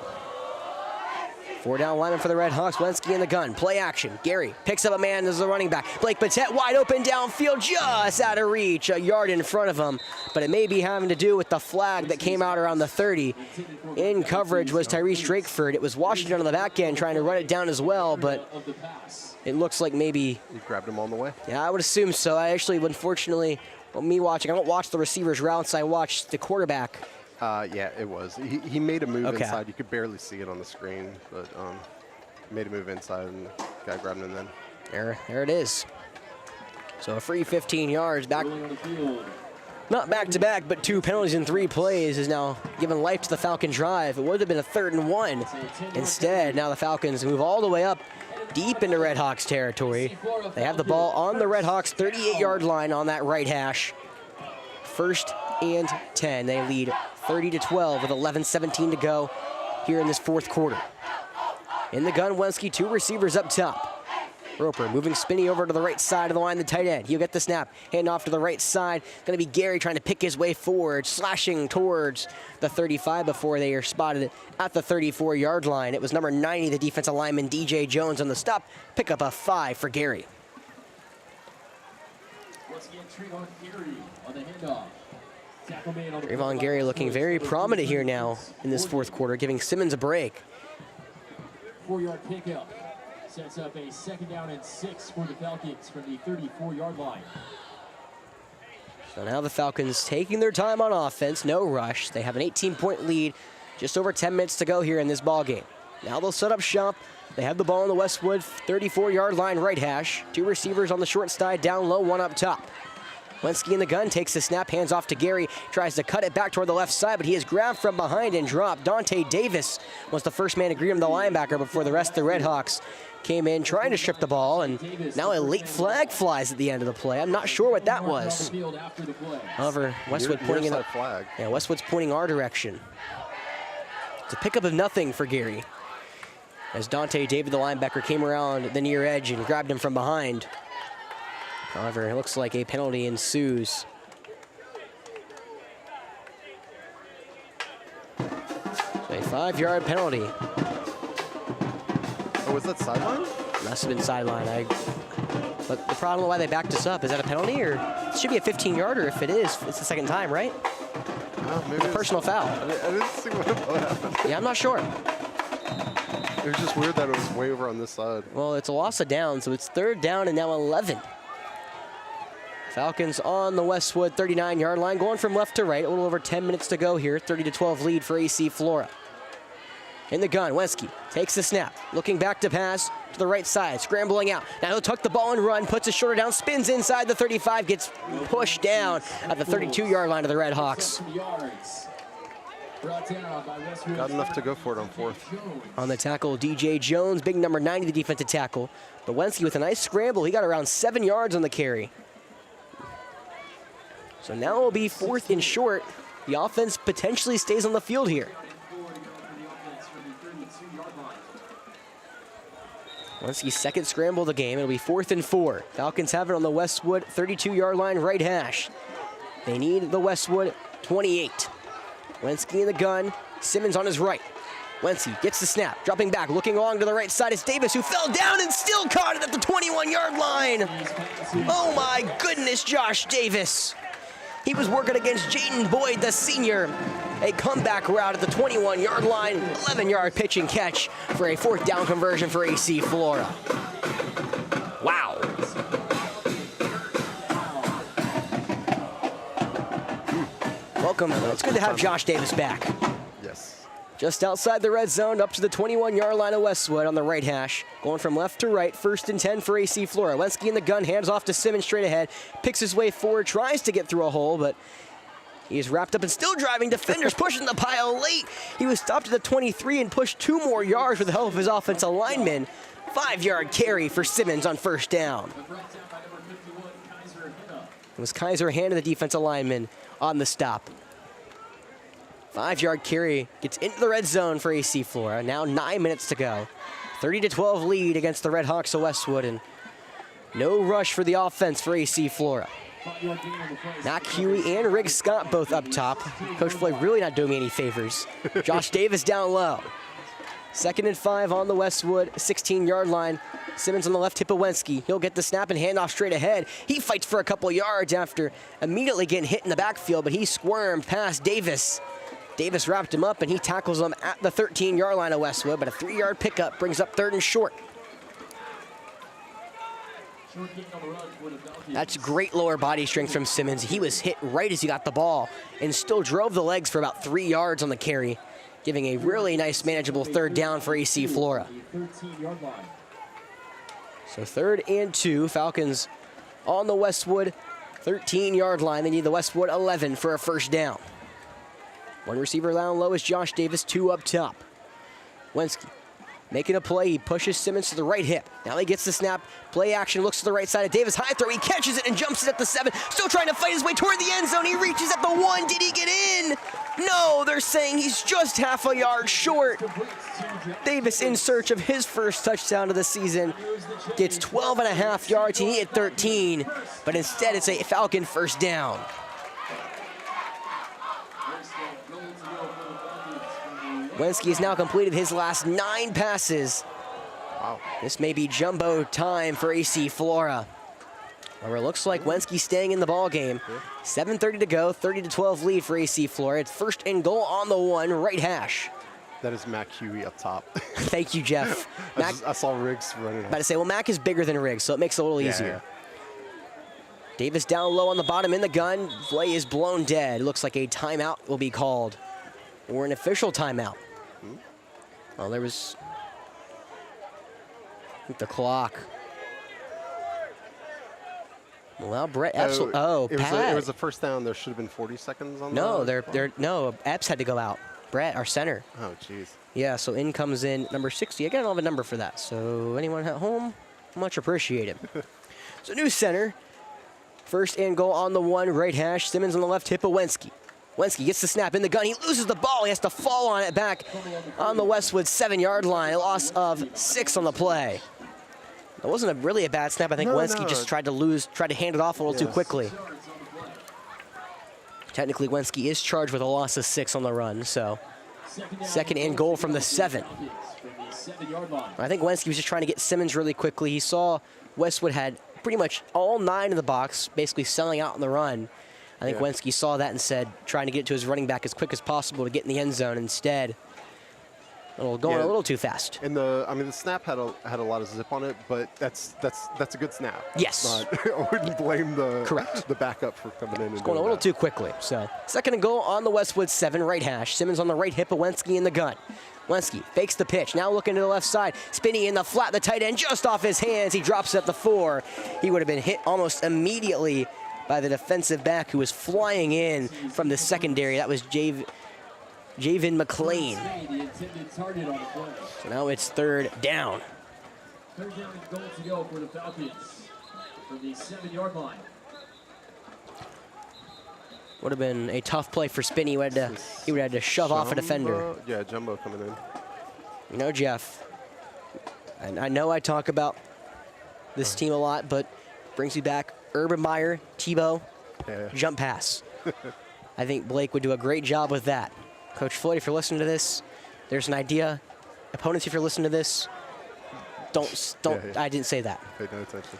4-down lineman for the Red Hawks, Wensky in the gun. Play action, Gary picks up a man as a running back. Blake Patet wide open downfield, just out of reach, a yard in front of him. But it may be having to do with the flag that came out around the 30. In coverage was Tyrese Drakeford. It was Washington on the back end trying to run it down as well, but it looks like maybe... You grabbed him on the way? Yeah, I would assume so. I actually, unfortunately, me watching, I don't watch the receivers' routes, I watch the quarterback. Yeah, it was. He made a move inside. You could barely see it on the screen, but made a move inside, and the guy grabbed him then. There it is. So a free 15 yards back. Not back-to-back, but 2 penalties in 3 plays is now giving life to the Falcon drive. It would have been a 3rd and 1. Instead, now the Falcons move all the way up deep into Red Hawks territory. They have the ball on the Red Hawks 38-yard line on that right hash. 1st and 10. They lead 30-12 with 11:17 to go here in this fourth quarter. In the gun, Wensky, 2 receivers up top. Roper moving spinny over to the right side of the line, the tight end. He'll get the snap, hand off to the right side. Going to be Gary trying to pick his way forward, slashing towards the 35 before they are spotted at the 34-yard line. It was number 90, the defensive lineman, DJ Jones on the stop. Pick up a 5 for Gary. Trayvon Gary looking very prominent here now in this fourth quarter, giving Simmons a break. 4-yard pickup sets up a 2nd down and 6 for the Falcons from the 34-yard line. So now the Falcons taking their time on offense, no rush. They have an 18-point lead, just over 10 minutes to go here in this ball game. Now they'll set up shop. They have the ball on the Westwood 34-yard line right hash. 2 receivers on the short side, down low, 1 up top. Wensky in the gun, takes the snap, hands off to Gary, tries to cut it back toward the left side, but he is grabbed from behind and dropped. Dante Davis was the first man to greet him, the linebacker, before the rest of the Red Hawks came in trying to strip the ball, and now a late flag flies at the end of the play. I'm not sure what that was. However, Westwood pointing in the flag. Yeah, Westwood's pointing our direction. It's a pickup of nothing for Gary, as Dante Davis, the linebacker, came around the near edge and grabbed him from behind. However, it looks like a penalty ensues. So a 5-yard penalty. Oh, was that sideline? Must have been sideline. But the problem why they backed us up, is that a penalty, or it should be a 15-yarder if it is. It's the second time, right? Maybe a personal foul. I didn't see what happened. Yeah, I'm not sure. It was just weird that it was way over on this side. Well, it's a loss of down, so it's 3rd down and now 11. Falcons on the Westwood 39-yard line, going from left to right. A little over 10 minutes to go here. 30-12 lead for AC Flora. In the gun, Wensky takes the snap, looking back to pass to the right side, scrambling out. Now he'll tuck the ball and run, puts his shoulder down, spins inside the 35, gets pushed down at the 32-yard line of the Red Hawks. Got enough to go for it on 4th. On the tackle, DJ Jones, big number 90, the defensive tackle. But Wensky with a nice scramble, he got around 7 yards on the carry. So now it'll be 4th and short. The offense potentially stays on the field here. Wensky's second scramble of the game. It'll be 4th and 4. Falcons have it on the Westwood 32-yard line, right hash. They need the Westwood 28. Wensky in the gun. Simmons on his right. Wensky gets the snap, dropping back, looking along to the right side. It's Davis, who fell down and still caught it at the 21-yard line. Oh my goodness, Josh Davis. He was working against Jaden Boyd, the senior. A comeback route at the 21-yard line, 11-yard pitch and catch for a 4th down conversion for AC Flora. Wow. Welcome. It's good to have Josh Davis back. Yes. Just outside the red zone, up to the 21-yard line of Westwood on the right hash. Going from left to right, 1st and 10 for AC Flora. Wensky in the gun, hands off to Simmons straight ahead. Picks his way forward, tries to get through a hole, but he's wrapped up and still driving. Defenders pushing the pile late. He was stopped at the 23 and pushed 2 more yards with the help of his offensive lineman. 5-yard carry for Simmons on 1st down. It was Kaiser Hand, the defensive lineman, on the stop. 5-yard carry gets into the red zone for AC Flora. Now 9 minutes to go. 30-12 lead against the Red Hawks of Westwood, and no rush for the offense for AC Flora. Mac Huey and Riggs Scott both up top. Coach Floyd really not doing me any favors. Josh Davis down low. 2nd and 5 on the Westwood 16-yard line. Simmons on the left hip of Wensky. He'll get the snap and hand off straight ahead. He fights for a couple yards after immediately getting hit in the backfield, but he squirmed past Davis. Davis wrapped him up and he tackles him at the 13-yard line of Westwood, but a 3-yard pickup brings up 3rd and short. That's great lower body strength from Simmons. He was hit right as he got the ball and still drove the legs for about 3 yards on the carry, giving a really nice manageable 3rd down for AC Flora. So 3rd and 2, Falcons on the Westwood 13-yard line. They need the Westwood 11 for a 1st down. 1 receiver down low is Josh Davis, 2 up top. Wensky making a play. He pushes Simmons to the right hip. Now he gets the snap. Play action, looks to the right side of Davis. High throw. He catches it and jumps it at the 7. Still trying to fight his way toward the end zone. He reaches at the 1. Did he get in? No, they're saying he's just half a yard short. Davis, in search of his 1st touchdown of the season, gets 12.5 yards. He needed 13, but instead it's a Falcon 1st down. Wensky has now completed his last 9 passes. Wow. This may be jumbo time for AC Flora. However, it looks like Wensky staying in the ball game. 7:30 to go, 30-12 lead for AC Flora. It's 1st and goal on the 1, right hash. That is Mac Huey up top. Thank you, Jeff. I saw Riggs running. About to say, well, Mac is bigger than Riggs, so it makes it a little easier. Davis down low on the bottom in the gun. Play is blown dead. Looks like a timeout will be called, or an official timeout. Well, there was, I think, the clock. Well, Brett Epps. Pat. It was a 1st down. There should have been 40 seconds on that. No, Epps had to go out. Brett, our center. Oh, jeez. Yeah, so in comes in number 60. I don't have a number for that, so anyone at home, much appreciated. So new center. 1st and goal on the 1, right hash. Simmons on the left hip of Wensky. Wensky gets the snap in the gun. He loses the ball. He has to fall on it back on the Westwood 7-yard line. A loss of 6 on the play. It wasn't really a bad snap. I think Wensky just tried to hand it off a little too quickly. Technically, Wensky is charged with a loss of 6 on the run, so 2nd and goal from the 7. the 7-yard line. I think Wensky was just trying to get Simmons really quickly. He saw Westwood had pretty much all 9 in the box, basically selling out in the run. I think Wensky saw that and said, trying to get to his running back as quick as possible to get in the end zone. Instead, going a little too fast. And the snap had a lot of zip on it, but that's a good snap. Yes. I wouldn't blame the backup for coming in and Going a little too quickly. So 2nd and goal on the Westwood 7 right hash. Simmons on the right hip of Wensky in the gun. Wensky fakes the pitch. Now looking to the left side. Spinney in the flat, the tight end just off his hands. He drops at the 4. He would have been hit almost immediately by the defensive back who was flying in from the secondary. That was Javen McLean. So now it's 3rd down. 3rd down and goal to go for the Falcons from the 7-yard line. Would have been a tough play for Spinney. He would have had to shove off a defender. Yeah, Jumbo coming in. You know, Jeff, and I know I talk about this team a lot, but brings me back Urban Meyer, Tebow, jump pass. I think Blake would do a great job with that. Coach Floyd, if you're listening to this, there's an idea. Opponents, if you're listening to this, don't. I didn't say that. Pay no attention.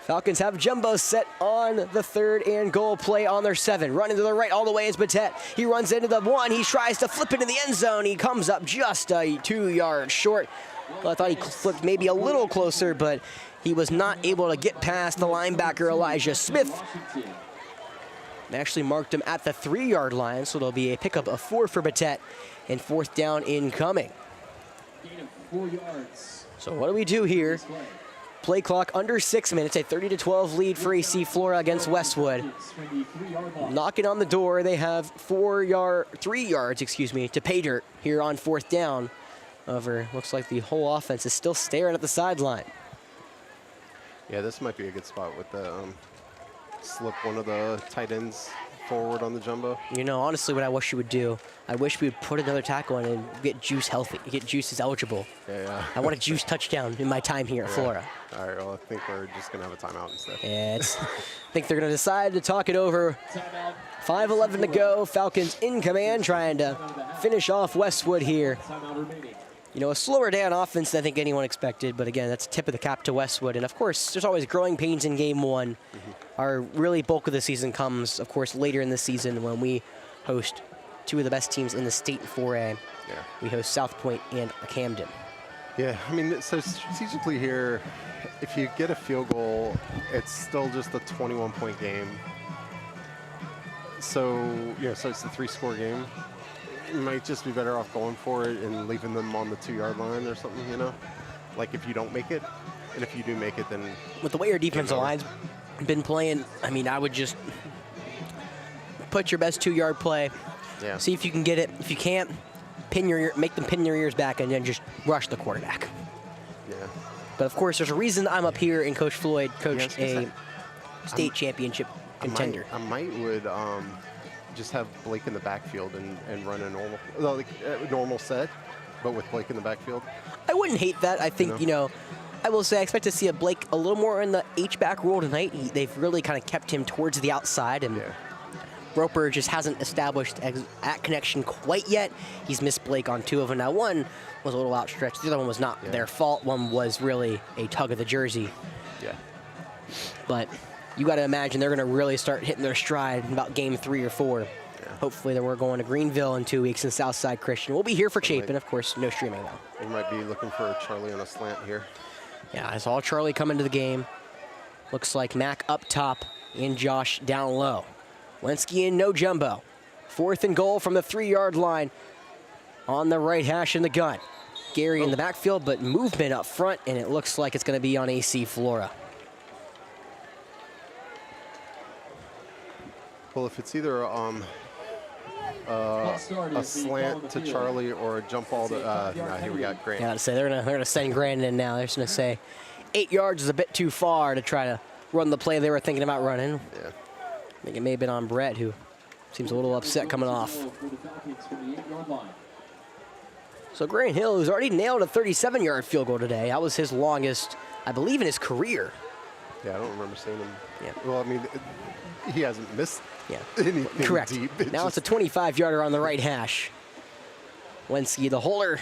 Falcons have Jumbo set on the 3rd and goal play on their 7. Running to the right all the way is Batet. He runs into the 1. He tries to flip into the end zone. He comes up just a 2 yards short. Well, I thought he flipped maybe a little closer, but he was not able to get past the linebacker, Elijah Smith. They actually marked him at the 3-yard line, so there'll be a pickup of 4 for Batet and 4th down incoming. Gain of 4 yards. So what do we do here? Play clock under 6 minutes, a 30-12 lead for AC Flora against Westwood. Knocking on the door, they have 3 yards, to pay dirt here on 4th down. However, looks like the whole offense is still staring at the sideline. Yeah, this might be a good spot with the slip one of the tight ends forward on the jumbo. You know, honestly, what I wish you would do, I wish we would put another tackle in and get Juice healthy, get Juice is eligible. Yeah. I want a Juice touchdown in my time here at Flora. All right, well, I think we're just going to have a timeout instead. Yeah, I think they're going to decide to talk it over. 5:11 to go. Falcons in command, trying to finish off Westwood here. You know, a slower day on offense than I think anyone expected, but again, that's a tip of the cap to Westwood. And of course, there's always growing pains in game 1. Our really bulk of the season comes, of course, later in the season when we host 2 of the best teams in the state in 4A. Yeah. We host South Point and Camden. Yeah, I mean, so strategically here, if you get a field goal, it's still just a 21-point game. So, so it's a 3-score game. You might just be better off going for it and leaving them on the 2-yard line or something, Like if you don't make it, and if you do make it, then... With the way your defensive line's been playing, I mean, I would just put your best 2-yard play, see if you can get it. If you can't, make them pin your ears back and then just rush the quarterback. Yeah. But of course, there's a reason I'm up here and Coach Floyd coached a state championship contender. I might would just have Blake in the backfield and run a normal set, but with Blake in the backfield. I wouldn't hate that. I think, I will say I expect to see a Blake a little more in the H-back role tonight. They've really kind of kept him towards the outside, and Roper just hasn't established that connection quite yet. He's missed Blake on 2 of them. Now, one was a little outstretched. The other one was not their fault. One was really a tug of the jersey. Yeah. But you got to imagine they're going to really start hitting their stride in about game 3 or 4. Yeah. Hopefully, then we're going to Greenville in 2 weeks in Southside Christian. We'll be here for Chapin, of course, no streaming though. We might be looking for Charlie on a slant here. Yeah, I saw Charlie come into the game. Looks like Mac up top and Josh down low. Wensky in no jumbo. 4th and goal from the 3-yard line on the right hash in the gun. Gary in the backfield, but movement up front, and it looks like it's going to be on AC Flora. Well, if it's either a slant to Charlie or a jump ball to, no, here we got Grant. Yeah, I'd say they're gonna send Grant in now. They're just gonna say 8 yards is a bit too far to try to run the play they were thinking about running. Yeah. I think it may have been on Brett, who seems a little upset coming off. So Grant Hill, who's already nailed a 37-yard field goal today. That was his longest, I believe, in his career. Yeah, I don't remember seeing him. Yeah. Well, I mean, he hasn't missed anything correct. deep. Now it's a 25-yarder on the right hash. Wensky, the holder,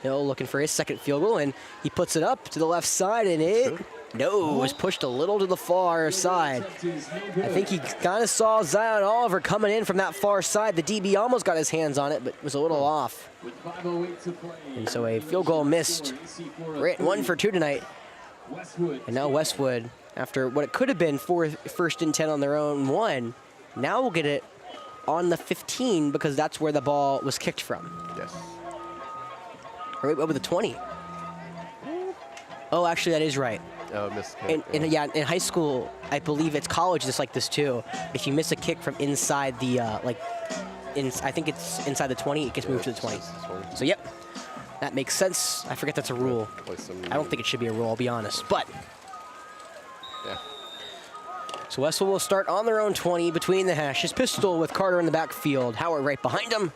Hill looking for his second field goal, and he puts it up to the left side, and it was pushed a little to the far side. I think he kind of saw Zion Oliver coming in from that far side. The DB almost got his hands on it, but was a little off. And so a field goal missed. We're at 1 for 2 tonight. And now Westwood, after what it could have been first and 10 on their own 1, now we'll get it on the 15 because that's where the ball was kicked from. Yes. Right over the 20. Oh, actually, that is right. Oh, missed kick. In high school, I believe it's college just like this too. If you miss a kick from inside the, I think it's inside the 20, it gets moved to the 20. So, yep, that makes sense. I forget that's a rule. I don't think it should be a rule, I'll be honest. But, yeah. So Westwood will start on their own 20 between the hashes. Pistol with Carter in the backfield. Howard right behind him.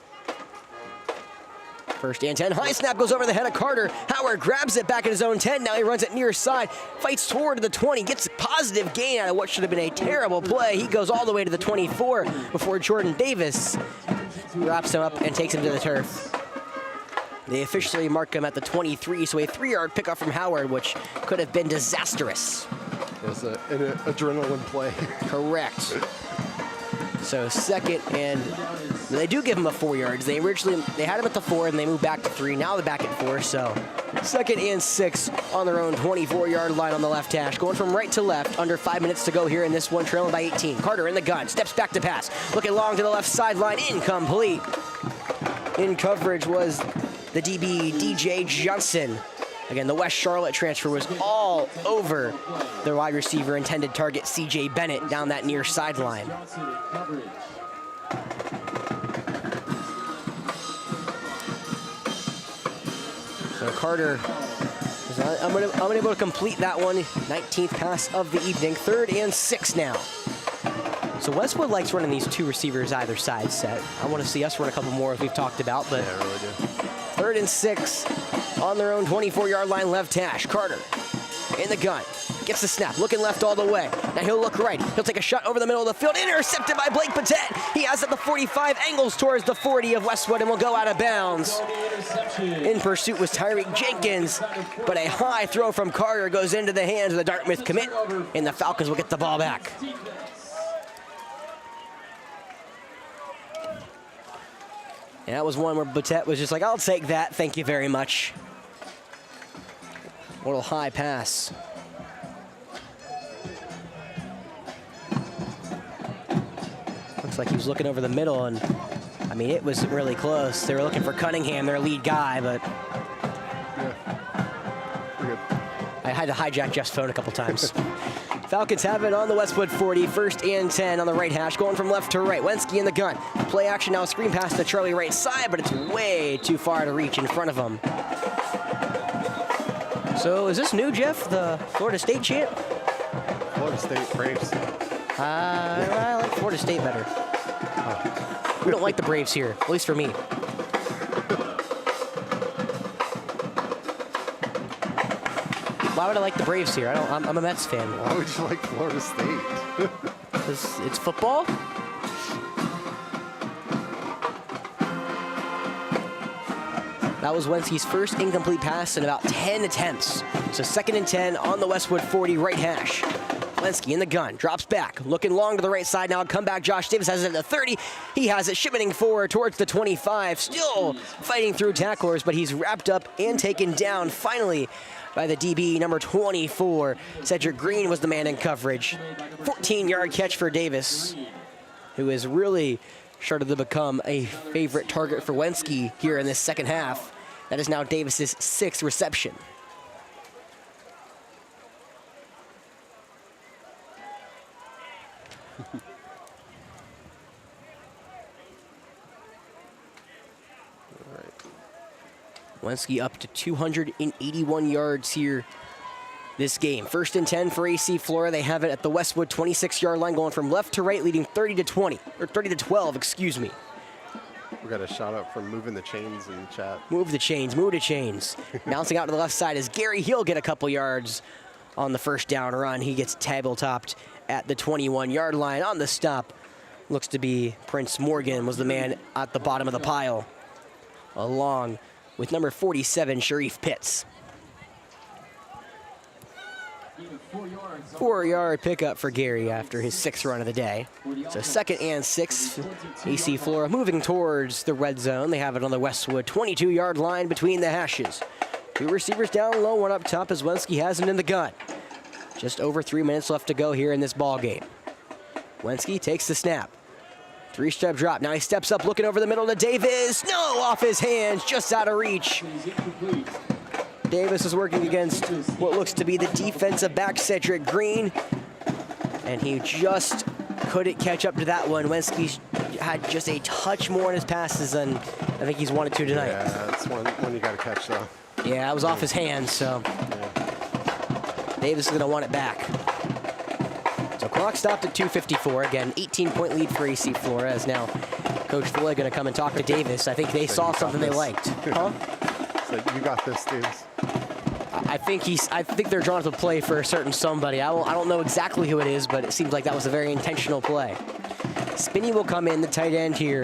First and 10, high snap goes over the head of Carter. Howard grabs it back at his own 10. Now he runs it near side, fights toward the 20, gets a positive gain out of what should have been a terrible play. He goes all the way to the 24 before Jordan Davis wraps him up and takes him to the turf. They officially mark him at the 23, so a 3-yard pickup from Howard, which could have been disastrous. It was an adrenaline play. Correct. So second, and they do give him a 4 yards. They had him at the 4, and they moved back to 3. Now they're back at 4. So second and 6 on their own 24-yard line on the left hash, going from right to left. Under 5 minutes to go here in this one, trailing by 18. Carter in the gun, steps back to pass, looking long to the left sideline, incomplete. In coverage was the DB DJ Johnson. Again, the West Charlotte transfer was all over their wide receiver intended target, CJ Bennett, down that near sideline. So Carter is unable to complete that one. 19th pass of the evening. 3rd and 6 now. So Westwood likes running these 2 receivers either side set. I want to see us run a couple more as we've talked about, but yeah, I really do. 3rd and 6 on their own 24-yard line left hash. Carter in the gun. Gets the snap, looking left all the way. Now he'll look right. He'll take a shot over the middle of the field. Intercepted by Blake Patet. He has it at the 45, angles towards the 40 of Westwood and will go out of bounds. In pursuit was Tyreek Jenkins, but a high throw from Carter goes into the hands of the Dartmouth commit, and the Falcons will get the ball back. And that was one where Patet was just like, I'll take that, thank you very much. A little high pass. Looks like he was looking over the middle, and I mean, it was really close. They were looking for Cunningham, their lead guy, but I had to hijack Jeff's phone a couple times. Falcons have it on the Westwood 40, 1st and 10 on the right hash, going from left to right. Wensky in the gun. Play action now, screen pass to Charlie right side, but it's way too far to reach in front of him. So is this new, Jeff, the Florida State chant? Florida State Braves. I like Florida State better. We don't like the Braves here, at least for me. Why would I like the Braves here? I'm a Mets fan. Why would you like Florida State? Because it's football? That was Wensky's first incomplete pass in about 10 attempts. So 2nd and 10 on the Westwood 40 right hash. Wensky in the gun, drops back, looking long to the right side now. Come back, Josh Davis has it at the 30. He has it shimmening forward towards the 25. Still fighting through tacklers, but he's wrapped up and taken down finally by the DB, number 24. Cedric Green was the man in coverage. 14-yard catch for Davis, who has really started to become a favorite target for Wensky here in this second half. That is now Davis's 6th reception. Wensky up to 281 yards here this game. 1st and 10 for AC Flora. They have it at the Westwood 26-yard line, going from left to right, leading 30-20, or 30-12, excuse me. We got a shout out from Moving the Chains in the chat. Move the chains, move the chains. Bouncing out to the left side is Gary. He'll get a couple yards on the first down run. He gets table-topped at the 21-yard line. On the stop, looks to be Prince Morgan was the man at the bottom of the pile, along with number 47, Sharif Pitts. 4-yard pickup for Gary after his 6th run of the day. So 2nd and 6. AC Flora moving towards the red zone. They have it on the Westwood 22-yard line between the hashes. 2 receivers down low, 1 up top as Wenski has it in the gun. Just over 3 minutes left to go here in this ball game. Wenski takes the snap. 3-step drop. Now he steps up, looking over the middle to Davis. No, off his hands, just out of reach. Davis is working against what looks to be the defensive back, Cedric Green. And he just couldn't catch up to that one. Wenski had just a touch more in his passes than I think he's wanted to tonight. Yeah, that's one you got to catch, though. Yeah, it was off his hands, so Davis is going to want it back. So clock stopped at 2:54. Again, 18-point lead for AC Flora, as now Coach Floyd going to come and talk to Davis. I think they saw something they liked. Huh? So you got this, Davis. I think they're drawn to play for a certain somebody. I don't know exactly who it is, but it seems like that was a very intentional play. Spinney will come in, the tight end here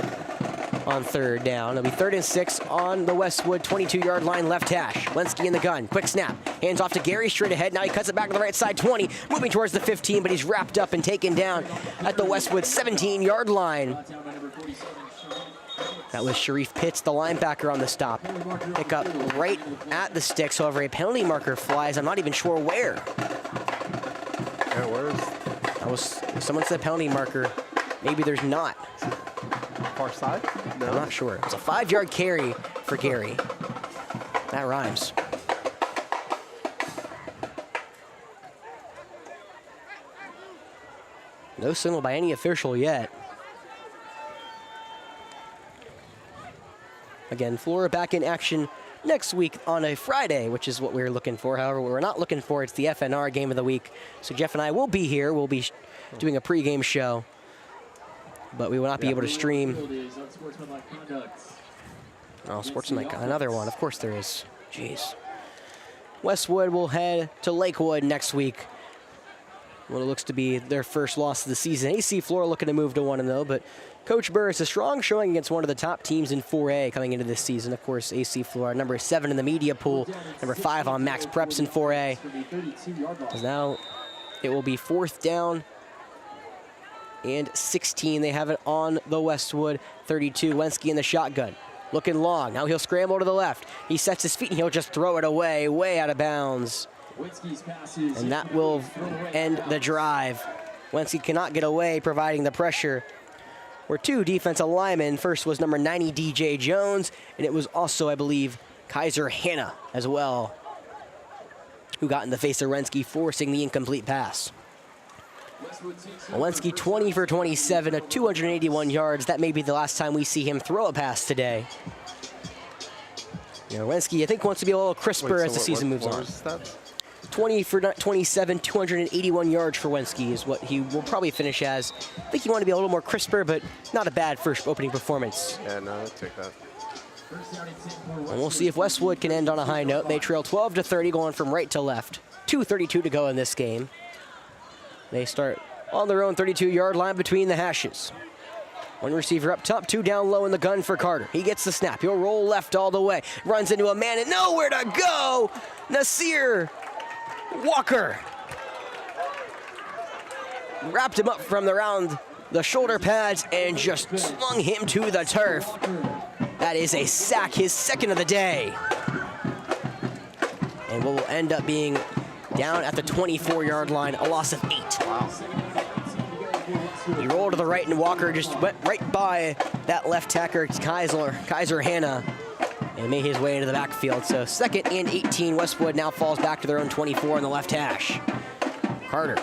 on 3rd down. It'll be 3rd and 6 on the Westwood 22-yard line, left hash. Wenski in the gun, quick snap. Hands off to Gary, straight ahead. Now he cuts it back to the right side, 20, moving towards the 15, but he's wrapped up and taken down at the Westwood 17-yard line. That was Sharif Pitts, the linebacker, on the stop. Pick up right at the sticks. However, a penalty marker flies. I'm not even sure where. Yeah, where is? That was, someone said penalty marker. Maybe there's not. Far side? No. I'm not sure. It's a 5-yard carry for Gary. That rhymes. No signal by any official yet. Again, Flora back in action next week on a Friday, which is what we're looking for. However, what we're not looking for, it's the FNR game of the week. So Jeff and I will be here. We'll be doing a pregame show, but we will not be able to stream. Oh, Sportsmanlike, another one. Of course there is. Jeez. Westwood will head to Lakewood next week. What it looks to be their first loss of the season. AC Flora looking to move to 1-0, but Coach Burris, a strong showing against one of the top teams in 4A coming into this season. Of course, AC Flora, number 7 in the media pool, number 5 on Max Preps in 4A. Because now it will be 4th down and 16. They have it on the Westwood 32. Wenski in the shotgun, looking long. Now he'll scramble to the left. He sets his feet and he'll just throw it away, way out of bounds. And that will end the drive. Wenski cannot get away, providing the pressure. Were 2 defensive linemen. First was number 90, DJ Jones, and it was also, I believe, Kaiser Hanna as well, who got in the face of Wenski, forcing the incomplete pass. Wenski 20 for 27 at 281 yards. That may be the last time we see him throw a pass today. You know, Wenski, I think, wants to be a little crisper as the season moves on. 20 for 27, 281 yards for Wenski is what he will probably finish as. I think he wanted to be a little more crisper, but not a bad first opening performance. Yeah, no, I'll take that. And we'll see if Westwood can end on a high note. They trail 12-30, going from right to left. 2:32 to go in this game. They start on their own 32-yard line between the hashes. 1 receiver up top, 2 down low in the gun for Carter. He gets the snap. He'll roll left all the way. Runs into a man and nowhere to go. Nasir Walker wrapped him up from around the shoulder pads and just slung him to the turf. That is a sack, his 2nd of the day. And what will end up being down at the 24-yard line, a loss of 8. Wow. He rolled to the right and Walker just went right by that left tackler, Kaiser Hanna, and made his way into the backfield. So 2nd and 18, Westwood now falls back to their own 24 on the left hash. Carter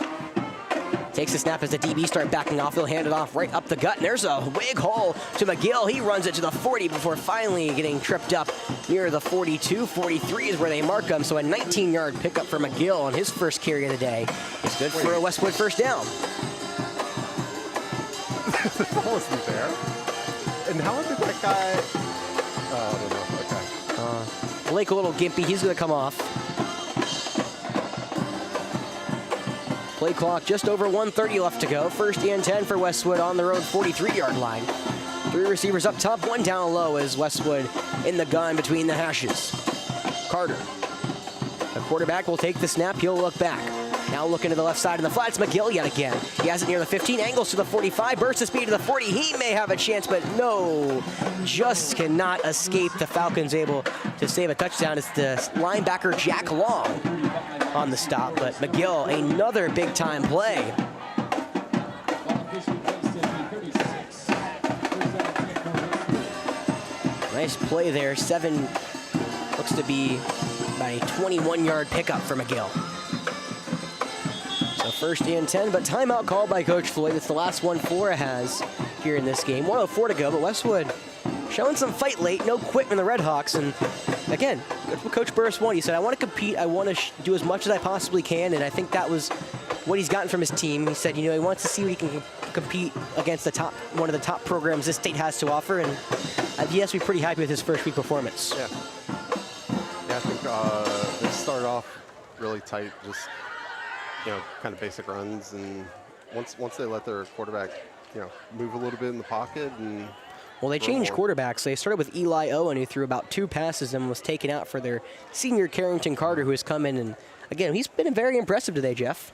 takes the snap as the DB start backing off. He'll hand it off right up the gut, and there's a big hole to McGill. He runs it to the 40 before finally getting tripped up near the 42. 43 is where they mark him, so a 19-yard pickup for McGill on his first carry of the day. It's good for a Westwood first down. That wasn't there. And how did that guy... I don't know. Okay. Blake a little gimpy. He's going to come off. Play clock just over 1:30 left to go. 1st and 10 for Westwood on their own 43-yard line. 3 receivers up top, 1 down low as Westwood in the gun between the hashes. Carter, the quarterback, will take the snap. He'll look back. Now looking to the left side of the flats, McGill yet again. He has it near the 15, angles to the 45, bursts of speed to the 40. He may have a chance, but no, just cannot escape. The Falcons able to save a touchdown. It's the linebacker Jack Long on the stop, but McGill, another big-time play. Nice play there. 7 looks to be about a 21-yard pickup for McGill. So 1st and 10, but timeout called by Coach Floyd. It's the last one Flora has here in this game. 1:04 to go, but Westwood showing some fight late. No quit in the Redhawks. And again, what Coach Burris wanted. He said, I want to compete. I want to do as much as I possibly can. And I think that was what he's gotten from his team. He said, you know, he wants to see what he can compete against one of the top programs this state has to offer. And he has to be pretty happy with his first week performance. Yeah, I think they started off really tight, just, you know, kind of basic runs. And once they let their quarterback, you know, move a little bit in the pocket and... Well, they changed quarterbacks. They started with Eli Owen, who threw about 2 passes and was taken out for their senior Carrington Carter, who has come in. And again, he's been very impressive today, Jeff.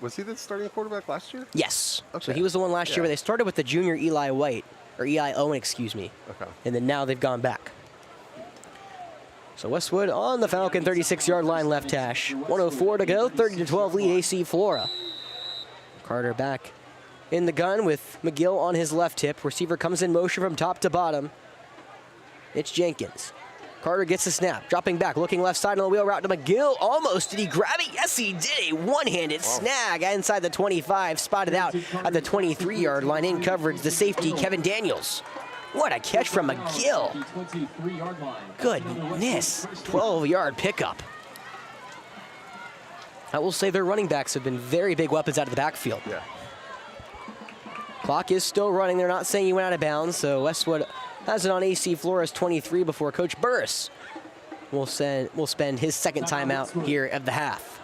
Was he the starting quarterback last year? Yes. Okay. So he was the one last year where they started with the junior Eli Owen, excuse me. Okay. And then now they've gone back. So Westwood on the Falcon 36-yard line left hash. 1:04 to go, 30-12 lead AC Flora. Carter back in the gun with McGill on his left hip. Receiver comes in motion from top to bottom. It's Jenkins. Carter gets the snap, dropping back, looking left side on the wheel route to McGill. Almost, did he grab it? Yes, he did. A one-handed snag inside the 25, spotted out at the 23-yard line. In coverage, the safety, Kevin Daniels. What a catch from McGill. Goodness, 12-yard pickup. I will say their running backs have been very big weapons out of the backfield. Yeah. Clock is still running. They're not saying he went out of bounds, so Westwood has it on AC Flora's 23 before Coach Burris will spend his second timeout here at the half.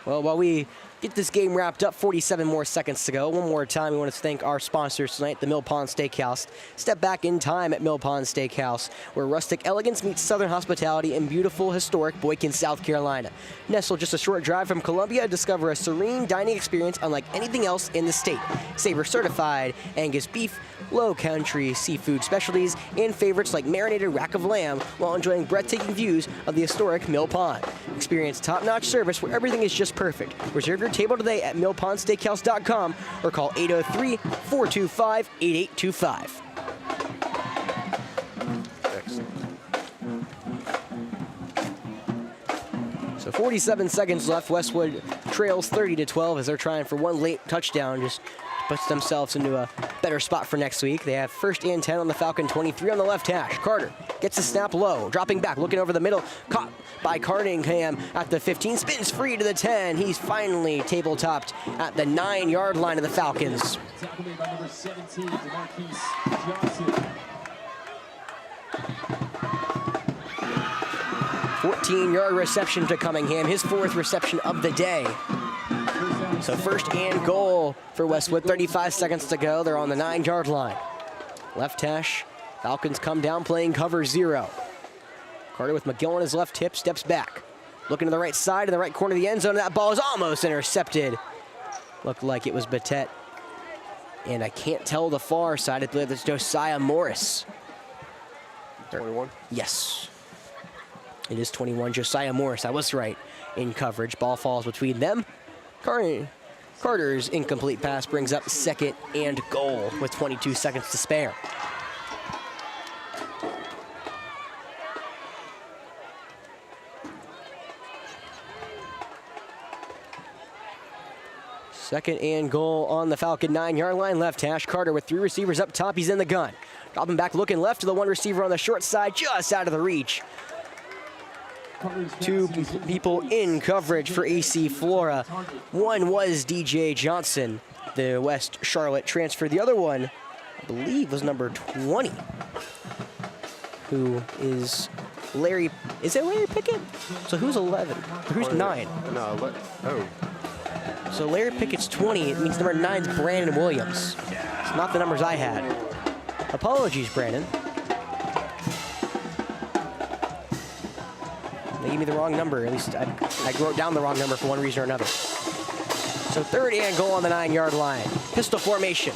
Well, while we get this game wrapped up, 47 more seconds to go. One more time, we want to thank our sponsors tonight, the Mill Pond Steakhouse. Step back in time at Mill Pond Steakhouse, where rustic elegance meets southern hospitality in beautiful, historic Boykin, South Carolina. Nestled just a short drive from Columbia, discover a serene dining experience unlike anything else in the state. Savor certified Angus beef, low country seafood specialties, and favorites like marinated rack of lamb while enjoying breathtaking views of the historic Mill Pond. Experience top-notch service where everything is just perfect. Reserve your table today at millpondsteakhouse.com or call 803-425-8825. Excellent. So 47 seconds left. Westwood trails 30-12 as they're trying for one late touchdown. Just puts themselves into a better spot for next week. They have 1st and 10 on the Falcon 23 on the left hash. Carter gets the snap low, dropping back, looking over the middle, caught by Cardingham at the 15, spins free to the 10. He's finally table-topped at the 9-yard line of the Falcons. Tackled by number 17, DeMarquise Johnson. 14-yard reception to Cunningham, his 4th reception of the day. So 1st and goal for Westwood, 35 seconds to go. They're on the 9-yard line. Left hash, Falcons come down playing cover 0. Carter with McGill on his left hip, steps back. Looking to the right side, in the right corner of the end zone, that ball is almost intercepted. Looked like it was Batet. And I can't tell the far side, I believe it's Josiah Morris. 21? Yes. It is 21, Josiah Morris, I was right, in coverage. Ball falls between them. Carter's incomplete pass brings up 2nd and goal with 22 seconds to spare. Second and goal on the Falcon 9-yard line. Left hash, Carter with 3 receivers up top. He's in the gun. Dropping back, looking left to the 1 receiver on the short side, just out of the reach. 2 people in coverage for AC Flora. One was DJ Johnson, the West Charlotte transfer. The other one, I believe, was number 20, who is Larry. Is it Larry Pickett? So who's 11? Who's 9? No, So Larry Pickett's 20. It means number 9 is Brandon Williams. It's not the numbers I had. Apologies, Brandon. They gave me the wrong number. At least I wrote down the wrong number for one reason or another. So 3rd and goal on the 9-yard line. Pistol formation.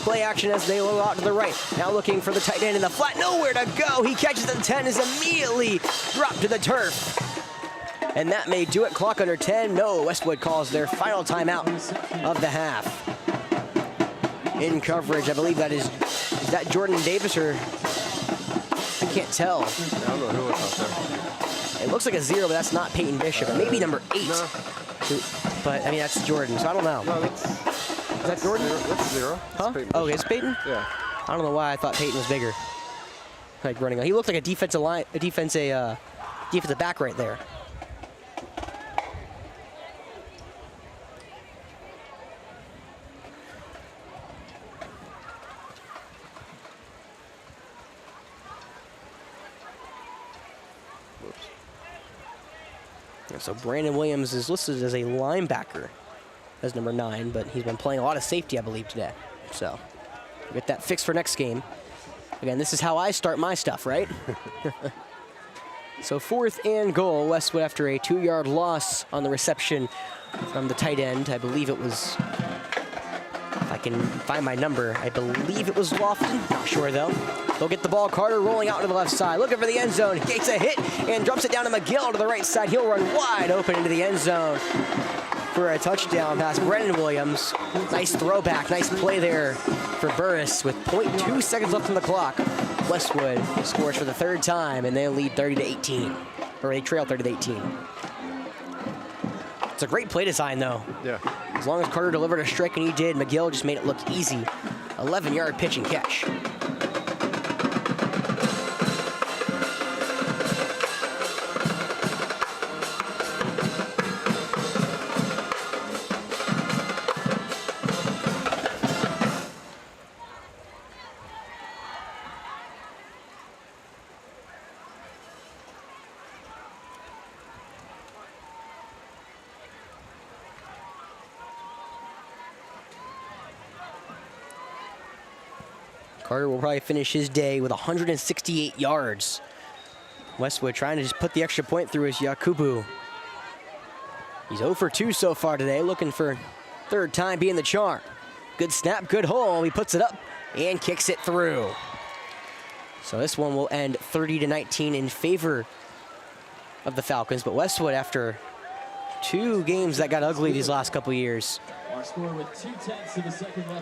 Play action as they go out to the right. Now looking for the tight end in the flat. Nowhere to go. He catches the 10, is immediately dropped to the turf. And that may do it. Clock under 10. No, Westwood calls their final timeout of the half. In coverage, I believe that is that Jordan Davis or I can't tell. I don't know who was out there. It looks like a 0, but that's not Peyton Bishop. It may be number 8. No. But I mean that's Jordan, so I don't know. No, Is that Jordan? That's 0. Huh? Oh, it's Peyton? Yeah. I don't know why I thought Peyton was bigger. Like running. He looked like a defensive back right there. So Brandon Williams is listed as a linebacker as number 9, but he's been playing a lot of safety, I believe, today. So we'll get that fixed for next game. Again, this is how I start my stuff, right? So 4th and goal, Westwood after a 2-yard loss on the reception from the tight end. I believe it was, if I can find my number, I believe it was Lofton. Not sure, though. They'll get the ball. Carter rolling out to the left side, looking for the end zone. Gets a hit and drops it down to McGill to the right side. He'll run wide open into the end zone for a touchdown pass. Brendan Williams, nice throwback, nice play there for Burris with 0.2 seconds left on the clock. Westwood scores for the 3rd time, and they lead 30-18, or they trail 30-18. It's a great play design, though. Yeah. As long as Carter delivered a strike, and he did, McGill just made it look easy. 11-yard pitch and catch. Carter will probably finish his day with 168 yards. Westwood trying to just put the extra point through his Yakubu. He's 0 for 2 so far today, looking for 3rd time being the charm. Good snap, good hole. He puts it up and kicks it through. So this one will end 30-19 in favor of the Falcons. But Westwood, after 2 games that got ugly these last couple years.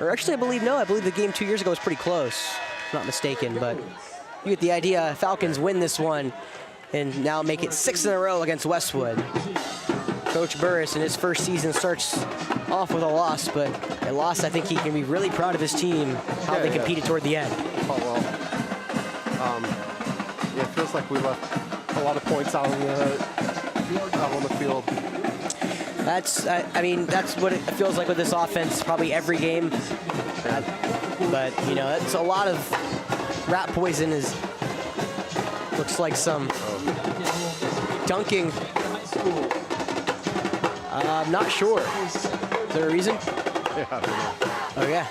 Or actually, I believe the game 2 years ago was pretty close, if I'm not mistaken. But you get the idea. Falcons win this one and now make it 6 in a row against Westwood. Coach Burris in his first season starts off with a loss, but a loss I think he can be really proud of his team, how they competed toward the end. Oh, well. Yeah, it feels like we left a lot of points out on the field. I mean, that's what it feels like with this offense, probably every game. But, you know, it's a lot of rat poison looks like some dunking. I'm not sure. Is there a reason? Yeah, I don't know. Oh, yeah.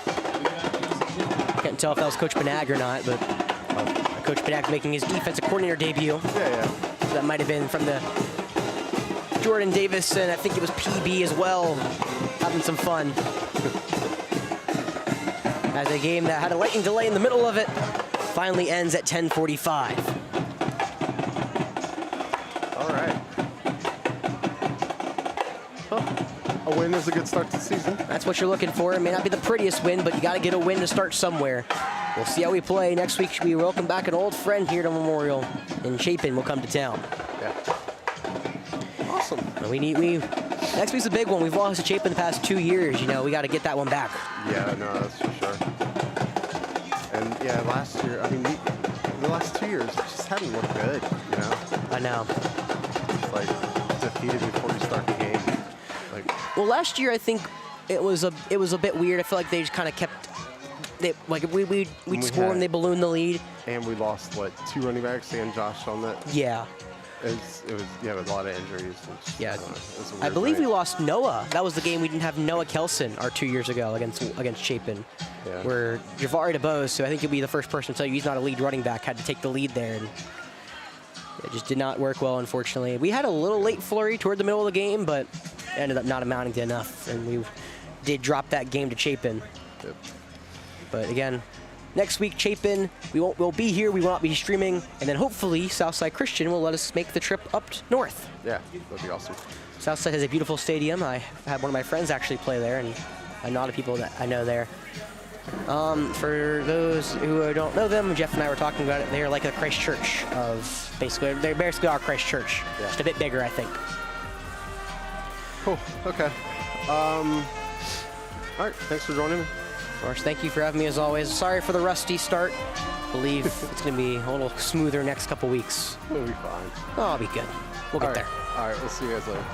Can't tell if that was Coach Benag or not, but Coach Benag making his defensive coordinator debut. Yeah. So that might have been from the Jordan Davis, and I think it was PB as well, having some fun. As a game that had a lightning delay in the middle of it, finally ends at 10:45. All right. Well, a win is a good start to the season. That's what you're looking for. It may not be the prettiest win, but you got to get a win to start somewhere. We'll see how we play. Next week, we welcome back an old friend here to Memorial, and Chapin will come to town. Yeah. Awesome. Next week's a big one. We've lost to Chapin the past 2 years. You know, we got to get that one back. Yeah, no, that's for sure. And yeah, last year, I mean, the last 2 years, it just hadn't looked good, you know? I know. It's like defeated before you start the game. Well, last year I think it was a bit weird. I feel like they just kind of kept. We'd score and they ballooned the lead. And we lost, what, 2 running backs and Josh on that? Yeah. It was with a lot of injuries. Yeah, it was a I weird believe night. we lost Noah. That was the game we didn't have Noah Kelson 2 years ago against Chapin. Yeah. Where Javari DeBose, who I think you'll be the first person to tell you he's not a lead running back, had to take the lead there. And it just did not work well, unfortunately. We had a little late flurry toward the middle of the game, but it ended up not amounting to enough. And we did drop that game to Chapin. Yep. But again, next week, Chapin, we'll be here. We will not be streaming. And then hopefully, Southside Christian will let us make the trip up north. Yeah, that'd be awesome. Southside has a beautiful stadium. I had one of my friends actually play there, and a lot of people that I know there. For those who don't know them, Jeff and I were talking about it. They're like a Christ Church of they're basically our Christ Church, just a bit bigger, I think. Cool. Okay. All right. Thanks for joining me. Of course, thank you for having me as always. Sorry for the rusty start. Believe it's going to be a little smoother next couple weeks. We'll be fine. Oh, I'll be good. We'll get there. All right. We'll see you guys later.